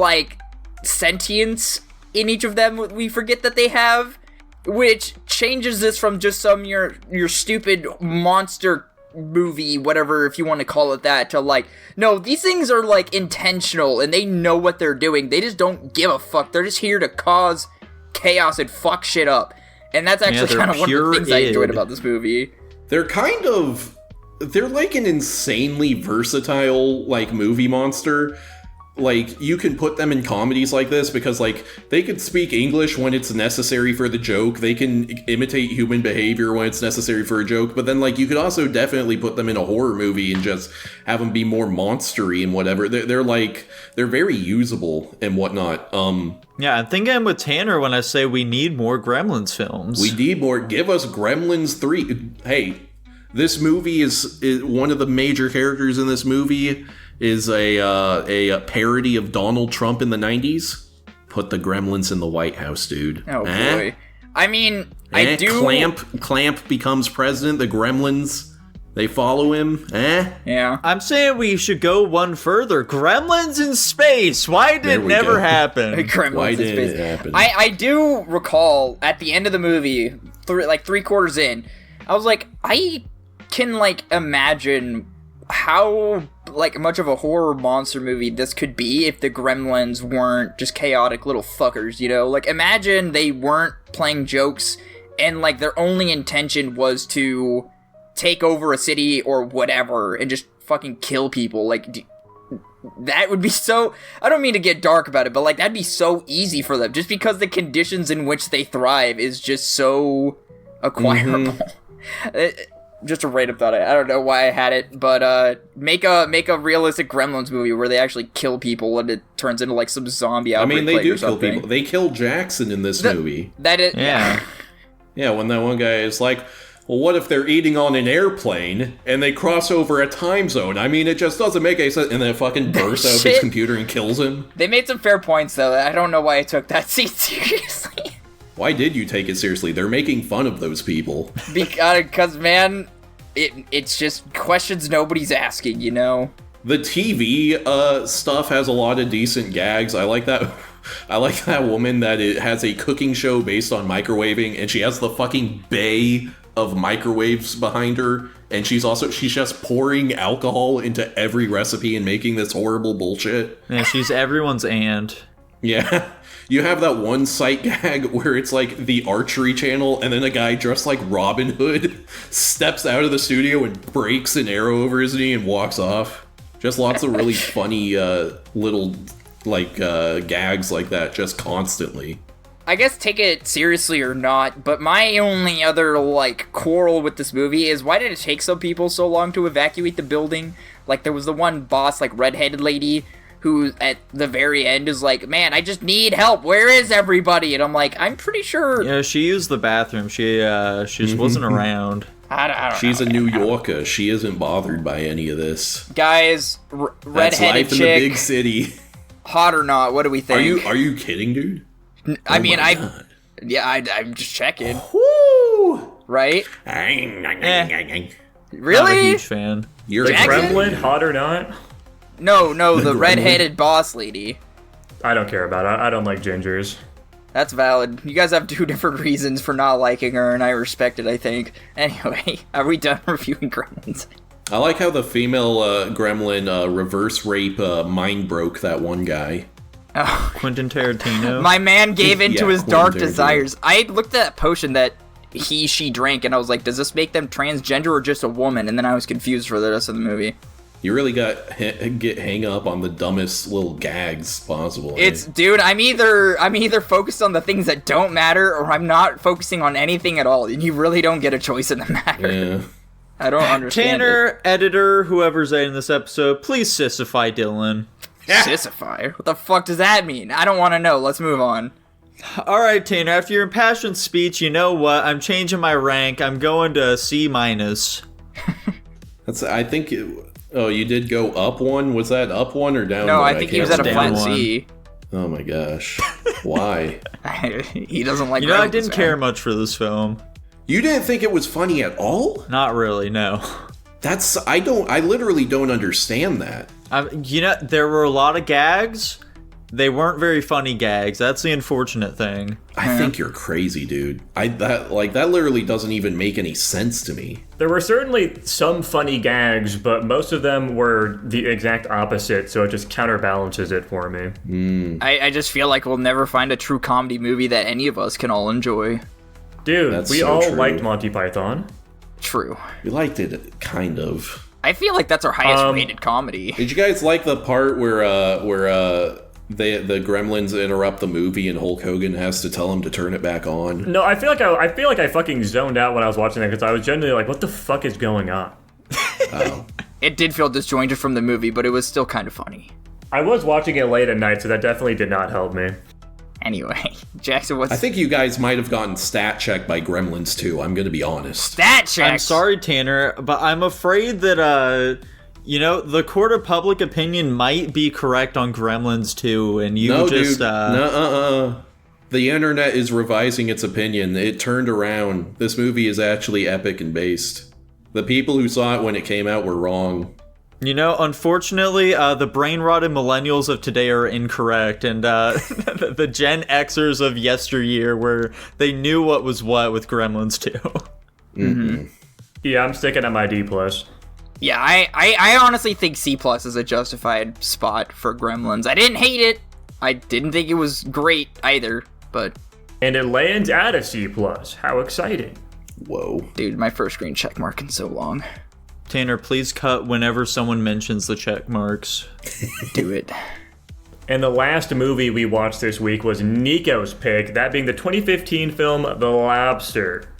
sentience in each of them we forget that they have, which changes this from just some your stupid monster movie, whatever, if you want to call it that, to no, these things are intentional and they know what they're doing. They just don't give a fuck. They're just here to cause chaos and fuck shit up. And that's actually kind of one of the things I enjoyed about this movie. They're an insanely versatile movie monster. like, you can put them in comedies like this because, like, they can speak English when it's necessary for the joke. They can imitate human behavior when it's necessary for a joke. But then, like, you could also definitely put them in a horror movie and just have them be more monstery and whatever. They're very usable and whatnot. Yeah, I'm thinking with Tanner when I say we need more Gremlins films. We need more. Give us Gremlins 3. Hey, this movie is one of the major characters in this movie is a parody of Donald Trump in the 90s. Put the Gremlins in the White House, dude. Oh, boy. I mean, I do... Clamp becomes president. The Gremlins, they follow him. Yeah. I'm saying we should go one further. Gremlins in space. Why did it never happen? Why did it happen? I do recall at the end of the movie, three quarters in, I was like, I can, like, imagine how, like, much of a horror monster movie this could be if the Gremlins weren't just chaotic little fuckers, you know? Like, imagine they weren't playing jokes and, like, their only intention was to take over a city or whatever and just fucking kill people. Like, that would be so... I don't mean to get dark about it, but, like, that'd be so easy for them just because the conditions in which they thrive is just so acquirable. Just a random thought. I don't know why I had it, but make a realistic Gremlins movie where they actually kill people and it turns into like some zombie outbreak. I mean, they do kill people. They kill Jackson in this movie. That is, yeah. Yeah, when that one guy is like, well, what if they're eating on an airplane and they cross over a time zone? I mean, it just doesn't make any sense. And then it fucking bursts out of his computer and kills him. They made some fair points, though. I don't know why I took that scene seriously. Why did you take it seriously? They're making fun of those people. Because, man, it's just questions nobody's asking, you know? The TV stuff has a lot of decent gags. I like that. I like that woman that it has a cooking show based on microwaving, and she has the fucking bay of microwaves behind her, and she's just pouring alcohol into every recipe and making this horrible bullshit. Yeah, she's everyone's aunt. Yeah. You have that one sight gag where it's like the archery channel, and then a guy dressed like Robin Hood steps out of the studio and breaks an arrow over his knee and walks off. Just lots of really funny little gags like that, just constantly. I guess take it seriously or not, but my only other, like, quarrel with this movie is why did it take some people so long to evacuate the building? Like, there was the one boss, like, redheaded lady who at the very end is like, man, I just need help. Where is everybody? And I'm like, I'm pretty sure. Yeah, she used the bathroom. She just wasn't around. I don't She's know, a New Yorker. She isn't bothered by any of this. Guys, That's redheaded life in chick, the big city. hot or not? What do we think? Are you kidding, dude? I mean, God. I'm just checking. Woo! Right? Not a Really? huge fan. You're The Jackson? Gremlin, hot or not? No, the Gremlin. redheaded boss lady. I don't care about it. I don't like gingers. That's valid. You guys have two different reasons for not liking her, and I respect it, I think. Anyway, are we done reviewing Gremlins? I like how the female gremlin reverse rape mind broke that one guy. Oh. Quentin Tarantino. My man gave in to Yeah, his dark Quentin Tarantino. desires. I looked at that potion that she drank, and I was like, does this make them transgender or just a woman? And then I was confused for the rest of the movie. You really got get hang up on the dumbest little gags possible. It's, dude, I'm either focused on the things that don't matter, or I'm not focusing on anything at all, and you really don't get a choice in the matter. Yeah. I don't understand Tanner, editor, whoever's editing this episode, please sissify Dylan. Sissify? What the fuck does that mean? I don't want to know. Let's move on. Alright, Tanner, after your impassioned speech, you know what? I'm changing my rank. I'm going to C-. I think. Oh, you did go up one? Was that up one or down No, one? I think he was at a down flat one. C. Oh my gosh. Why? He doesn't like You know, I Gremlins, didn't man. care much for this film. You didn't think it was funny at all? Not really, no. I literally don't understand that. You know, there were a lot of gags. They weren't very funny gags. That's the unfortunate thing. I think you're crazy, dude. That literally doesn't even make any sense to me. There were certainly some funny gags, but most of them were the exact opposite, so it just counterbalances it for me. I just feel like we'll never find a true comedy movie that any of us can all enjoy. Dude, That's we so all true. liked Monty Python. True. We liked it, kind of. I feel like that's our highest rated comedy. Did you guys like the part where the gremlins interrupt the movie and Hulk Hogan has to tell him to turn it back on? No, I feel like I fucking zoned out when I was watching that because I was genuinely like, what the fuck is going on? Oh. It did feel disjointed from the movie, but it was still kind of funny. I was watching it late at night, so that definitely did not help me. Anyway, Jackson, what's... I think you guys might have gotten stat checked by Gremlins too, I'm gonna be honest. Stat check! I'm sorry, Tanner, but I'm afraid that, the court of public opinion might be correct on Gremlins 2, and you Dude. The internet is revising its opinion. It turned around. This movie is actually epic and based. The people who saw it when it came out were wrong. Unfortunately, the brain-rotted millennials of today are incorrect, and the Gen Xers of yesteryear where they knew what was what with Gremlins 2. Mm-hmm. Yeah, I'm sticking at my D+. Yeah, I honestly think C+ is a justified spot for Gremlins. I didn't hate it. I didn't think it was great either, but... And it lands at a C+. How exciting. Whoa. Dude, my first screen check mark in so long. Tanner, please cut whenever someone mentions the check marks. Do it. And the last movie we watched this week was Nico's pick, that being the 2015 film The Lobster.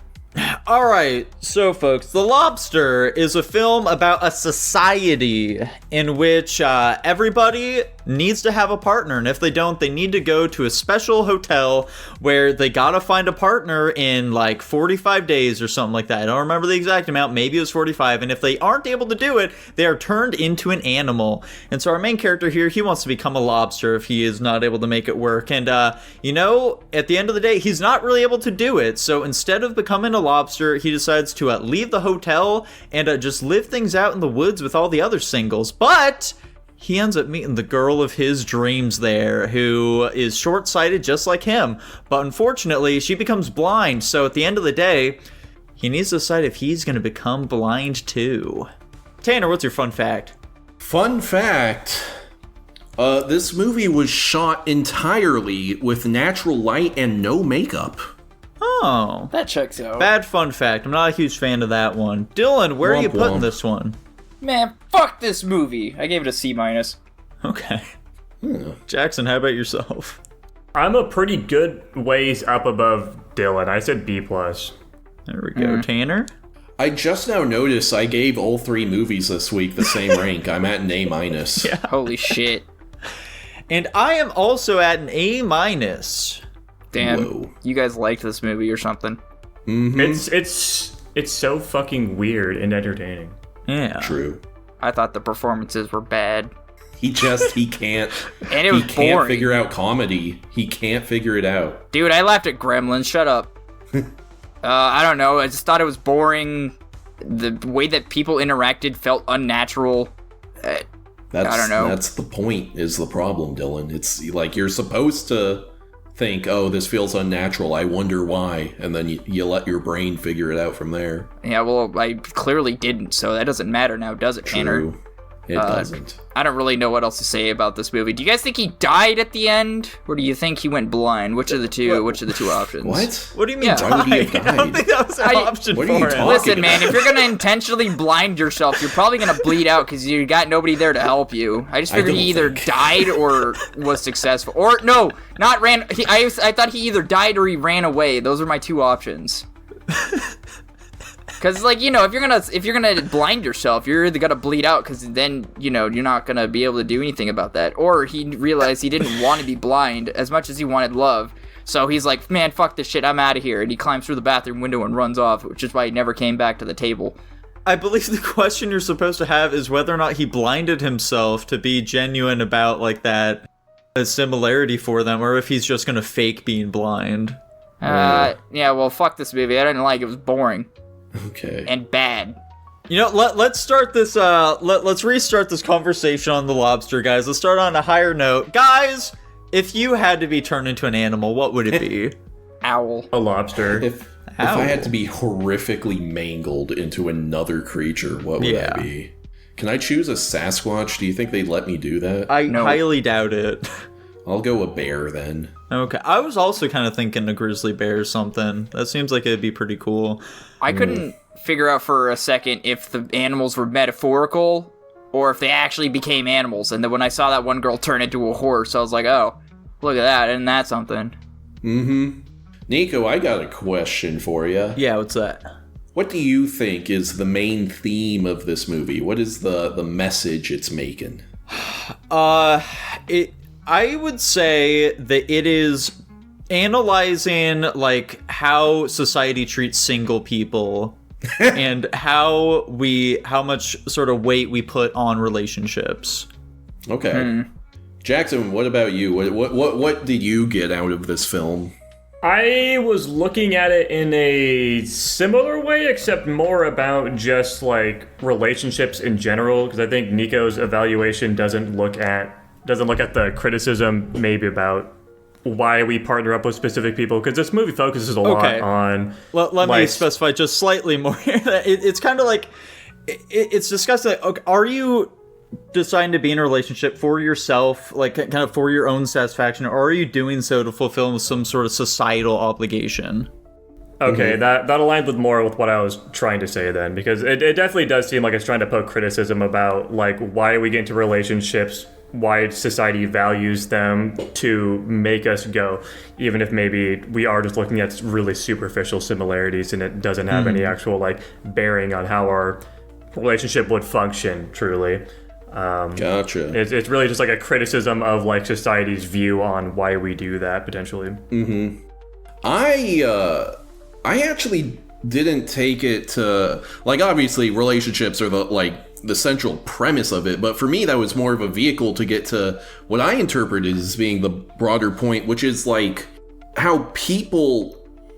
Alright, so folks, The Lobster is a film about a society in which everybody needs to have a partner, and if they don't, they need to go to a special hotel where they gotta find a partner in like 45 days or something like that. I don't remember the exact amount, maybe it was 45, and if they aren't able to do it, they are turned into an animal. And so our main character here, he wants to become a lobster if he is not able to make it work, and at the end of the day, he's not really able to do it, so instead of becoming a lobster, he decides to leave the hotel and just live things out in the woods with all the other singles, but he ends up meeting the girl of his dreams there, who is short-sighted just like him, but unfortunately, she becomes blind, so at the end of the day, he needs to decide if he's going to become blind too. Tanner, what's your fun fact? Fun fact, this movie was shot entirely with natural light and no makeup. Oh. That checks out. Bad fun fact. I'm not a huge fan of that one. Dylan, where are you putting womp. this one? Man, fuck this movie. I gave it a C-. Okay. Jackson, how about yourself? I'm a pretty good ways up above Dylan. I said B+. There we go. Tanner? I just now noticed I gave all three movies this week the same rank. I'm at an A-. Yeah. Holy shit. And I am also at an A-. Damn. Whoa. You guys liked this movie or something. Mm-hmm. It's so fucking weird and entertaining. Yeah. True. I thought the performances were bad. He can't. And it was he can't boring. figure out comedy. He can't figure it out. Dude, I laughed at Gremlins. Shut up. I don't know. I just thought it was boring. The way that people interacted felt unnatural. I don't know. That's the point, is the problem, Dylan. It's like you're supposed to think, oh, this feels unnatural, I wonder why, and then you let your brain figure it out from there. Yeah, well, I clearly didn't, so that doesn't matter now, does it, Tanner? True. It doesn't. I don't really know what else to say about this movie. Do you guys think he died at the end, or do you think he went blind? Which are the two options? What? What do you mean? Yeah. Why would he have died? I don't died? think that was an option what for are you him. talking Listen, about? man, if you're gonna intentionally blind yourself, you're probably gonna bleed out because you got nobody there to help you. I just figured he either died or was successful, or no, not ran. I thought he either died or he ran away. Those are my two options. Because, like, if you're gonna blind yourself, you're either gonna bleed out, because then, you're not gonna be able to do anything about that. Or he realized he didn't want to be blind as much as he wanted love. So he's like, man, fuck this shit, I'm out of here. And he climbs through the bathroom window and runs off, which is why he never came back to the table. I believe the question you're supposed to have is whether or not he blinded himself to be genuine about, like, that similarity for them, or if he's just gonna fake being blind. Yeah, well, fuck this movie. I didn't like it. It was boring. Okay. And bad. Let's start this, let's restart this conversation on The Lobster, guys. Let's start on a higher note. Guys, if you had to be turned into an animal, what would it be? Owl. A lobster. If I had to be horrifically mangled into another creature, what would that be? Can I choose a Sasquatch? Do you think they'd let me do that? I highly doubt it. I'll go a bear then. Okay, I was also kind of thinking a grizzly bear or something. That seems like it'd be pretty cool. I couldn't figure out for a second if the animals were metaphorical or if they actually became animals. And then when I saw that one girl turn into a horse, I was like, oh, look at that. Isn't that something? Mm-hmm. Nico, I got a question for you. Yeah, what's that? What do you think is the main theme of this movie? What is the message it's making? I would say that it is analyzing like how society treats single people and how much sort of weight we put on relationships. Okay. Jackson, what about you? What did you get out of this film? I was looking at it in a similar way, except more about just like relationships in general, because I think Nico's evaluation doesn't look at the criticism maybe about why we partner up with specific people, because this movie focuses a lot on. Well, let me specify just slightly more. It's kind of like it's discussed that are you deciding to be in a relationship for yourself, like kind of for your own satisfaction, or are you doing so to fulfill some sort of societal obligation? Okay, that aligns with more with what I was trying to say then, because it definitely does seem like it's trying to poke criticism about like why we get into relationships, why society values them to make us go, even if maybe we are just looking at really superficial similarities and it doesn't have any actual like bearing on how our relationship would function truly. Gotcha. It's really just like a criticism of like society's view on why we do that potentially. Mm-hmm. I actually didn't take it to like, obviously relationships are the central premise of it, but for me that was more of a vehicle to get to what I interpreted as being the broader point, which is like how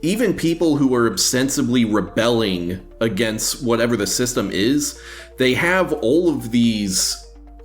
even people who are ostensibly rebelling against whatever the system is, they have all of these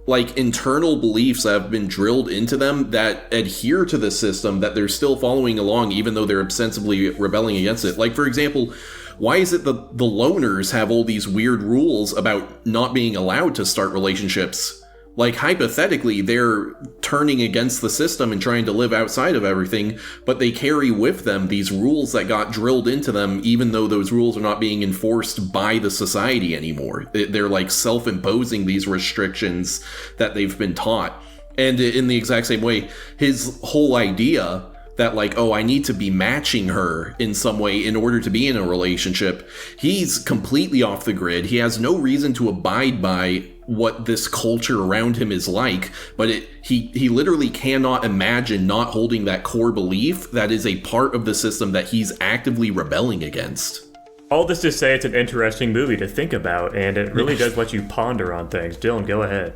like internal beliefs that have been drilled into them that adhere to the system, that they're still following along even though they're ostensibly rebelling against it. Like, for example, why is it that the loners have all these weird rules about not being allowed to start relationships? Like, hypothetically, they're turning against the system and trying to live outside of everything, but they carry with them these rules that got drilled into them, even though those rules are not being enforced by the society anymore. They're like self-imposing these restrictions that they've been taught. And in the exact same way, his whole idea that like, oh, I need to be matching her in some way in order to be in a relationship, he's completely off the grid. He has no reason to abide by what this culture around him is like, but he literally cannot imagine not holding that core belief that is a part of the system that he's actively rebelling against. All this to say, it's an interesting movie to think about, and it really does let you ponder on things. Dylan, go ahead.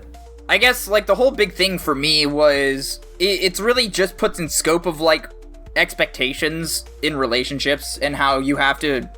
I guess, like, the whole big thing for me was, it's really just puts in scope of, like, expectations in relationships and how you have to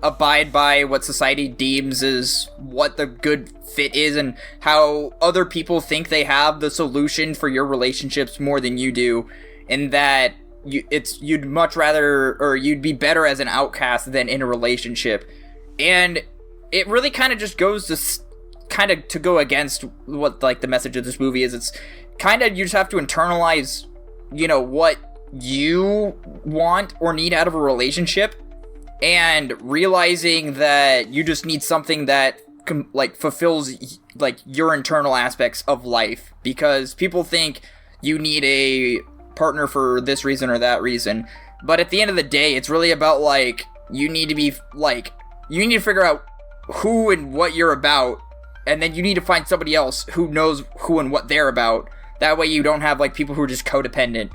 abide by what society deems as what the good fit is, and how other people think they have the solution for your relationships more than you do, and that you'd much rather, or you'd be better as an outcast than in a relationship. And it really kind of just goes to go against what like the message of this movie is. It's kind of, you just have to internalize, you know, what you want or need out of a relationship, and realizing that you just need something that like fulfills like your internal aspects of life, because people think you need a partner for this reason or that reason, but at the end of the day, it's really about like, you need to figure out who and what you're about, and then you need to find somebody else who knows who and what they're about. That way you don't have like people who are just codependent.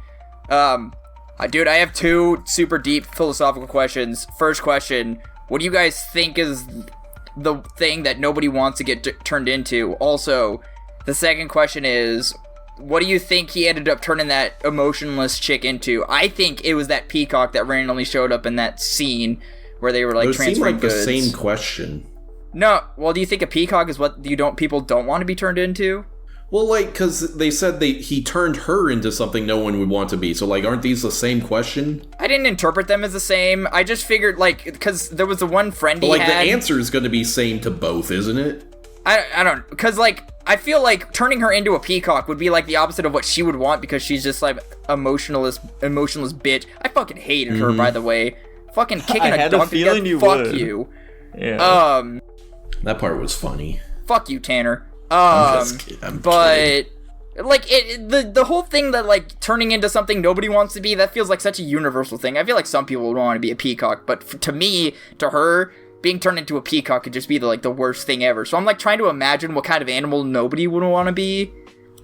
Dude, I have two super deep philosophical questions. First question, what do you guys think is the thing that nobody wants to get turned into? Also, the second question is, what do you think he ended up turning that emotionless chick into? I think it was that peacock that randomly showed up in that scene where they were like transferring goods. Those seem like the same question. No, well, do you think a peacock is what people don't want to be turned into? Well, like, because they said he turned her into something no one would want to be. So, like, aren't these the same question? I didn't interpret them as the same. I just figured, like, because there was the one friend he had. Like, the answer is going to be same to both, isn't it? I don't, because, like, I feel like turning her into a peacock would be, like, the opposite of what she would want, because she's just, like, emotionless bitch. I fucking hated her, by the way. Fucking kicking a dog to death. Fuck you. Yeah. That part was funny. Fuck you, Tanner. I'm just kidding. I'm But like the whole thing that like turning into something nobody wants to be, that feels like such a universal thing. I feel like some people would want to be a peacock, but to me, to her, being turned into a peacock could just be the worst thing ever. So I'm like trying to imagine what kind of animal nobody would want to be.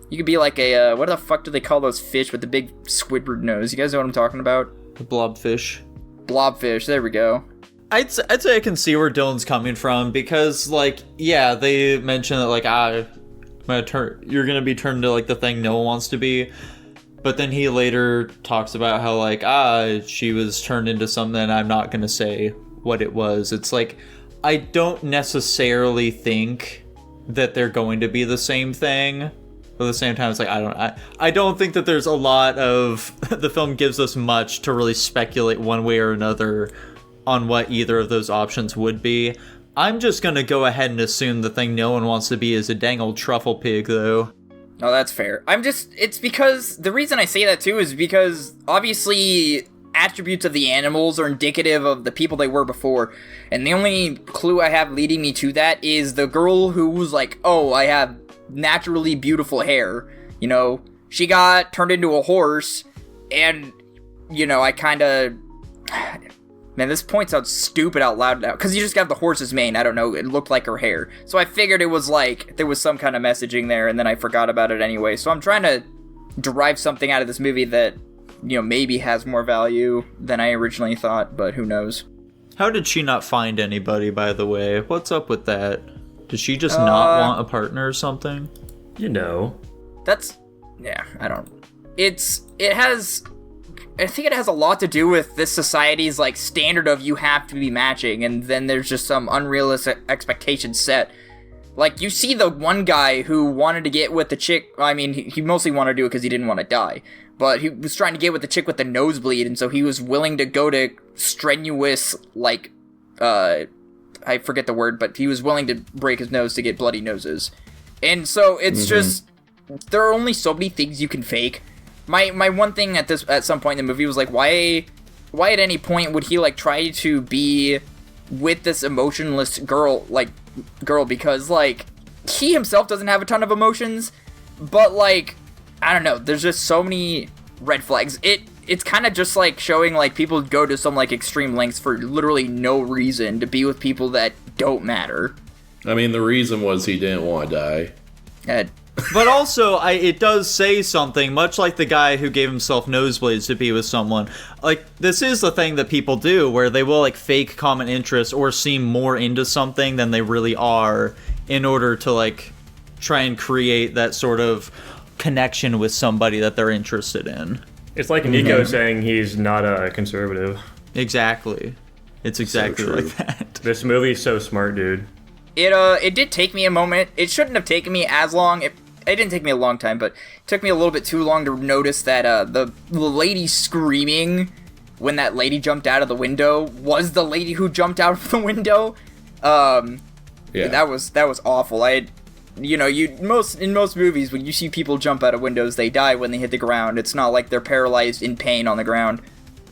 You could be like a what the fuck do they call those fish with the big Squidward nose? You guys know what I'm talking about? The blobfish. Blobfish. There we go. I'd say I can see where Dylan's coming from, because like, yeah, they mentioned that like you're gonna be turned into like the thing no one wants to be, but then he later talks about how like she was turned into something, I'm not gonna say what it was. It's like, I don't necessarily think that they're going to be the same thing, but at the same time it's like I don't think that there's a lot of the film gives us much to really speculate one way or another on what either of those options would be. I'm just gonna go ahead and assume the thing no one wants to be is a dang old truffle pig, though. Oh, that's fair. It's because, the reason I say that too is because, obviously, attributes of the animals are indicative of the people they were before, and the only clue I have leading me to that is the girl who was like, oh, I have naturally beautiful hair, you know, she got turned into a horse, and, you know, I kinda... Man, this point sounds stupid out loud now, because you just got the horse's mane, I don't know, it looked like her hair. So I figured it was like, there was some kind of messaging there, and then I forgot about it anyway. So I'm trying to derive something out of this movie that, you know, maybe has more value than I originally thought, but who knows. How did she not find anybody, by the way? What's up with that? Did she just not want a partner or something? You know. That's... yeah, I don't... I think it has a lot to do with this society's, like, standard of you have to be matching, and then there's just some unrealistic expectations set. Like, you see the one guy who wanted to get with the chick, I mean, he mostly wanted to do it because he didn't want to die, but he was trying to get with the chick with the nosebleed, and so he was willing to go to strenuous, like, I forget the word, but he was willing to break his nose to get bloody noses. And so, it's just, there are only so many things you can fake. My one thing at some point in the movie was like, why at any point would he like try to be with this emotionless girl, because like he himself doesn't have a ton of emotions, but like, I don't know, there's just so many red flags. It's kind of just like showing like people go to some like extreme lengths for literally no reason to be with people that don't matter. I mean, the reason was he didn't want to die. But also, it does say something, much like the guy who gave himself nosebleeds to be with someone. Like, this is the thing that people do, where they will, like, fake common interest or seem more into something than they really are in order to, like, try and create that sort of connection with somebody that they're interested in. It's like Nico saying he's not a conservative. Exactly. It's exactly So like that. This movie's so smart, dude. It did take me a moment. It shouldn't have taken me as long. It didn't take me a long time, but it took me a little bit too long to notice that the lady screaming when that lady jumped out of the window was the lady who jumped out of the window. Yeah, that was awful. In most movies when you see people jump out of windows, they die when they hit the ground. It's not like they're paralyzed in pain on the ground.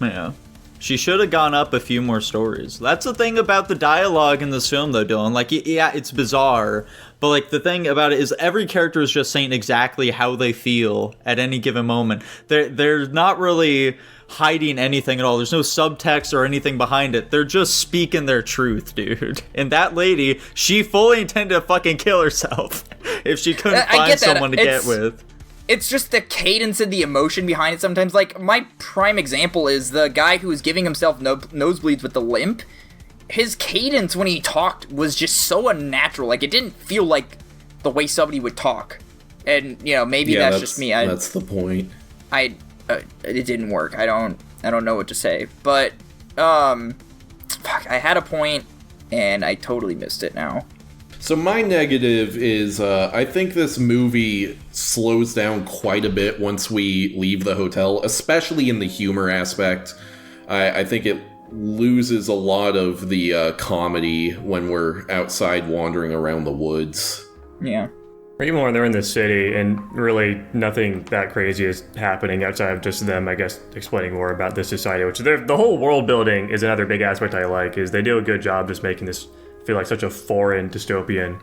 Yeah. She should have gone up a few more stories. That's the thing about the dialogue in this film, though, Dylan. Like, yeah, it's bizarre, but, like, the thing about it is every character is just saying exactly how they feel at any given moment. They're not really hiding anything at all. There's no subtext or anything behind it. They're just speaking their truth, dude. And that lady, she fully intended to fucking kill herself if she couldn't find someone to get with. It's just the cadence and the emotion behind it sometimes. Like, my prime example is the guy who was giving himself nosebleeds with the limp. His cadence when he talked was just so unnatural. Like, it didn't feel like the way somebody would talk. And, you know, maybe that's just me. That's the point. It didn't work. I don't know what to say. But, fuck, I had a point, and I totally missed it now. So my negative is, I think this movie slows down quite a bit once we leave the hotel, especially in the humor aspect. I think it loses a lot of the comedy when we're outside wandering around the woods. Yeah. Or even when they're in the city and really nothing that crazy is happening outside of just them, I guess, explaining more about this society, which the whole world building is another big aspect I like, is they do a good job just making this feel like such a foreign dystopian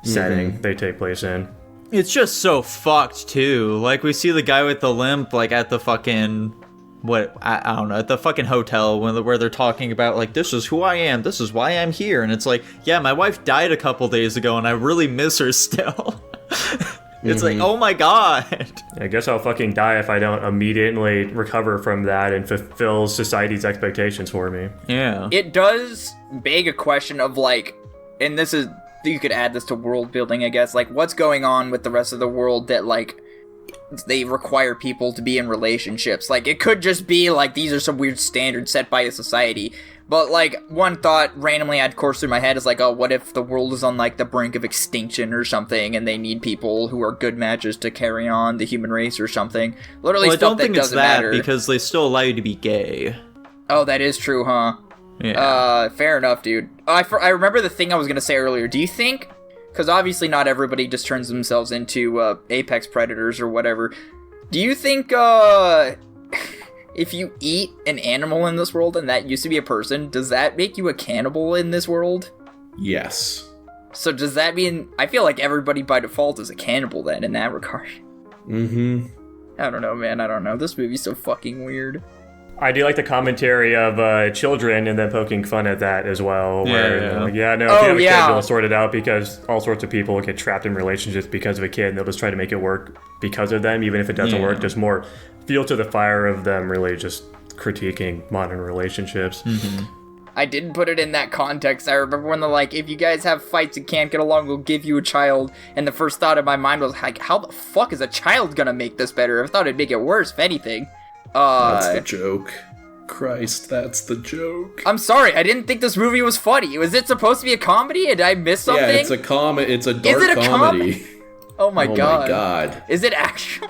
setting they take place in. It's just so fucked too. Like we see the guy with the limp like at the fucking I don't know, at the fucking hotel where they're talking about like, this is who I am, this is why I'm here, and it's like, yeah, my wife died a couple days ago and I really miss her still. It's like, oh my god. I guess I'll fucking die if I don't immediately recover from that and fulfill society's expectations for me. Yeah. It does beg a question of like, and this is, you could add this to world building, I guess, like what's going on with the rest of the world that like they require people to be in relationships. Like, it could just be, like, these are some weird standards set by a society. But, like, one thought randomly had coursed through my head is, like, oh, what if the world is on, like, the brink of extinction or something, and they need people who are good matches to carry on the human race or something? Literally well, stuff I don't think that it's doesn't that, matter. because they still allow you to be gay. Oh, that is true, huh? Yeah. Fair enough, dude. I remember the thing I was gonna say earlier. Do you think... Because obviously not everybody just turns themselves into apex predators or whatever. Do you think if you eat an animal in this world and that used to be a person, does that make you a cannibal in this world? Yes. So does that mean... I feel like everybody by default is a cannibal then in that regard. Mm-hmm. I don't know, man. I don't know. This movie's so fucking weird. I do like the commentary of children and then poking fun at that as well. Where, Yeah. like, yeah, no, if you have a kid, they'll sort it out because all sorts of people get trapped in relationships because of a kid, and they'll just try to make it work because of them, even if it doesn't work. Just more fuel to the fire of them really just critiquing modern relationships. Mm-hmm. I didn't put it in that context. I remember when they're like, if you guys have fights and can't get along, we'll give you a child. And the first thought in my mind was like, how the fuck is a child gonna make this better? I thought it'd make it worse, if anything. That's the joke. Christ, that's the joke. I'm sorry, I didn't think this movie was funny. Was it supposed to be a comedy? Did I miss something? Yeah, it's a It's a dark Is it a comedy. Oh my god. Oh my god. Is it actual?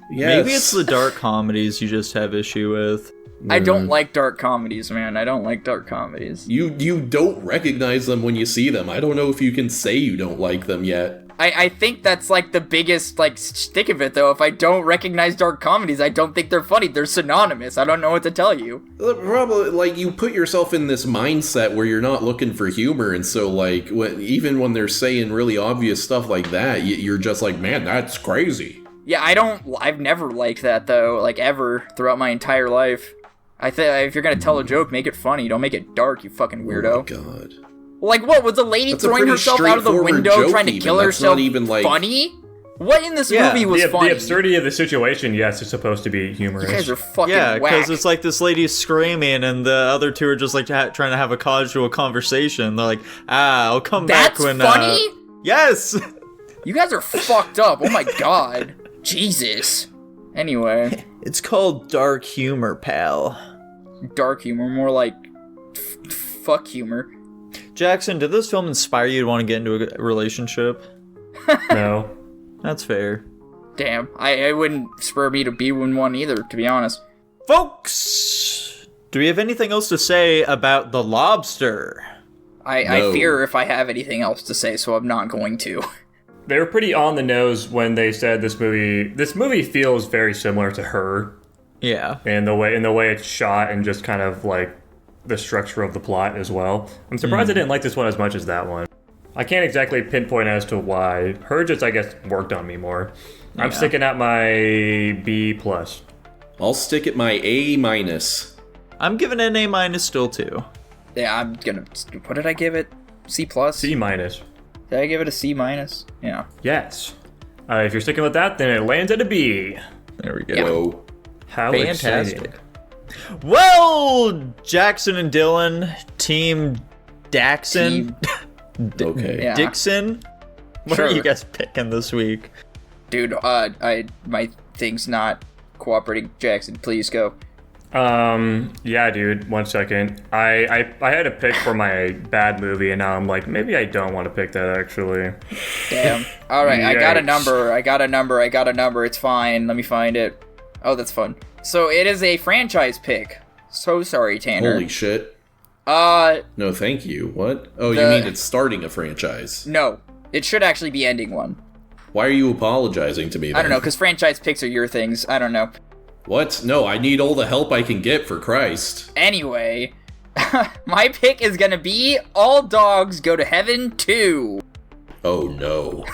Yes. Maybe it's the dark comedies you just have issue with. I don't like dark comedies, man. I don't like dark comedies. You don't recognize them when you see them. I don't know if you can say you don't like them yet. I think that's like the biggest like stick of it though. If I don't recognize dark comedies, I don't think they're funny. They're synonymous. I don't know what to tell you. Probably, like, you put yourself in this mindset where you're not looking for humor, and so, like, even when they're saying really obvious stuff like that, you're just like, man, that's crazy. Yeah, I've never liked that though, like ever throughout my entire life. I think if you're gonna tell a joke, make it funny. Don't make it dark, you fucking weirdo. Oh my god. Like, what, was the lady throwing herself out of the window trying to kill herself funny? What in this movie was funny? The absurdity of the situation, yes, is supposed to be humorous. You guys are fucking Yeah, whack. because it's like this lady's screaming and the other two are just like trying to have a casual conversation. They're like, I'll come back when... That's funny? Yes! You guys are fucked up. Oh my god. Jesus. Anyway. It's called dark humor, pal. Dark humor, more like fuck humor. Jackson, did this film inspire you to want to get into a relationship? No. That's fair. Damn, I wouldn't spur me to be in one either, to be honest. Folks, do we have anything else to say about The Lobster? I fear if I have anything else to say, so I'm not going to. They were pretty on the nose when they said this movie feels very similar to Her. Yeah. And the way it's shot and just kind of like the structure of the plot as well. I'm surprised I didn't like this one as much as that one. I can't exactly pinpoint as to why. Her just, I guess, worked on me more. I'm sticking at my B+. I'll stick at my A-. I'm giving it an A- still too. Yeah, I'm gonna... What did I give it? C+? C-. Did I give it a C-? Yeah. Yes. If you're sticking with that, then it lands at a B. There we go. Yeah. Whoa. How Fantastic. exciting. Well, Jackson and Dylan, Team Daxon. Okay. Yeah. Dixon? What Sure. are you guys picking this week? Dude, my thing's not cooperating. Jackson, please go. Yeah, dude, 1 second. I had a pick for my bad movie, and now I'm like, maybe I don't want to pick that, actually. Damn. Alright, I got a Yikes. number. It's fine. Let me find it. Oh, that's fun. So, it is a franchise pick. So sorry, Tanner. Holy shit. No, thank you. What? Oh, you mean it's starting a franchise. No. It should actually be ending one. Why are you apologizing to me then? I don't know, because franchise picks are your things. I don't know. What? No, I need all the help I can get, for Christ. Anyway, My pick is gonna be All Dogs Go to Heaven 2. Oh no.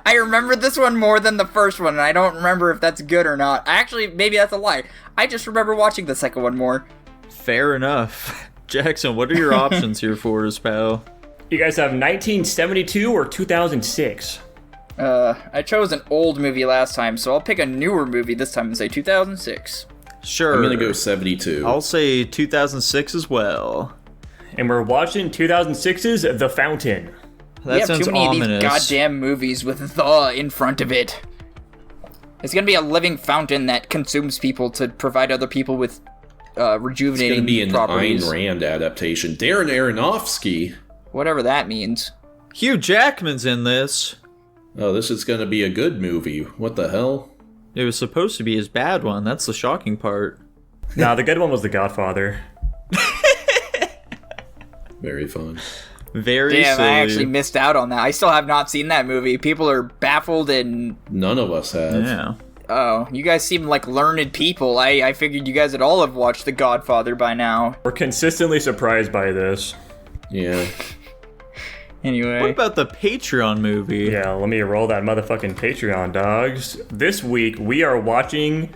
I remember this one more than the first one, and I don't remember if that's good or not. Actually, maybe that's a lie. I just remember watching the second one more. Fair enough. Jackson, what are your options here for us, pal? You guys have 1972 or 2006? I chose an old movie last time, so I'll pick a newer movie this time and say 2006. Sure. I'm gonna go 72. I'll say 2006 as well. And we're watching 2006's The Fountain. That We have sounds too many ominous. of these goddamn movies with "the" in front of it. It's gonna be a living fountain that consumes people to provide other people with It's rejuvenating gonna be an properties. Ayn Rand adaptation. Darren Aronofsky. Whatever that means. Hugh Jackman's in this. Oh, this is gonna be a good movie. What the hell? It was supposed to be his bad one. That's the shocking part. Nah, the good one was The Godfather. Very fun. Very Damn, silly. I actually missed out on that. I still have not seen that movie. People are baffled and... None of us have. Yeah. Oh, you guys seem like learned people. I figured you guys would all have watched The Godfather by now. We're consistently surprised by this. Yeah. Anyway. What about the Patreon movie? Yeah, let me roll that motherfucking Patreon, dogs. This week we are watching...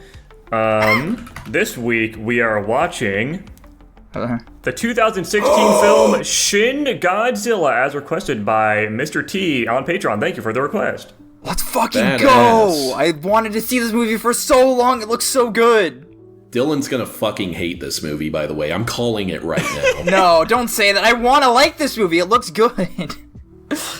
the 2016 film Shin Godzilla, as requested by Mr. T on Patreon. Thank you for the request. Let's fucking Badass. go! I wanted to see this movie for so long. It looks so good. Dylan's gonna fucking hate this movie, by the way. I'm calling it right now. No, don't say that. I want to like this movie. It looks good.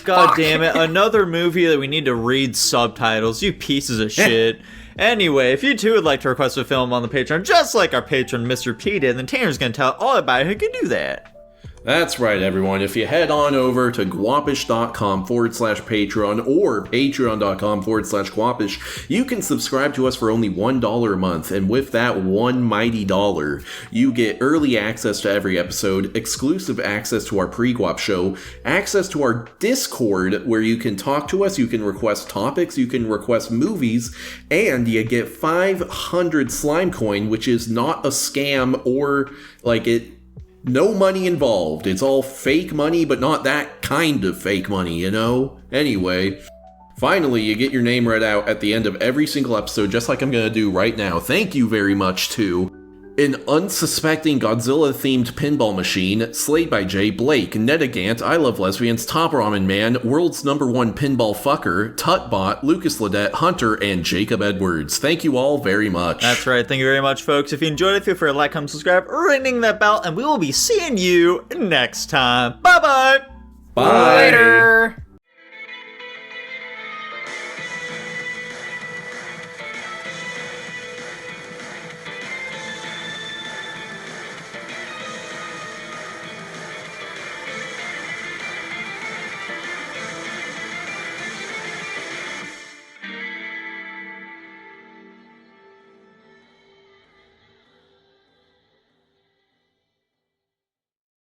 God Fuck. damn it. Another movie that we need to read subtitles. You pieces of shit. Anyway, if you too would like to request a film on the Patreon, just like our patron Mr. P did, then Tanner's gonna tell all about who can do that. That's right, everyone. If you head on over to guapish.com/Patreon or patreon.com/Guapish, you can subscribe to us for only $1 a month. And with that one mighty dollar, you get early access to every episode, exclusive access to our pre-Guap show, access to our Discord where you can talk to us, you can request topics, you can request movies, and you get 500 slime coin, which is not a scam or like it. No money involved. It's all fake money, but not that kind of fake money, you know? Anyway, finally, you get your name read out at the end of every single episode, just like I'm gonna do right now. Thank you very much to an unsuspecting Godzilla-themed pinball machine, slayed by Jay Blake, Netagant, I Love Lesbians, Top Ramen Man, World's #1 Pinball Fucker, Tutbot, Lucas Ledette, Hunter, and Jacob Edwards. Thank you all very much. That's right. Thank you very much, folks. If you enjoyed it, feel free to like, comment, subscribe, ringing that bell, and we will be seeing you next time. Bye-bye! Bye! Later.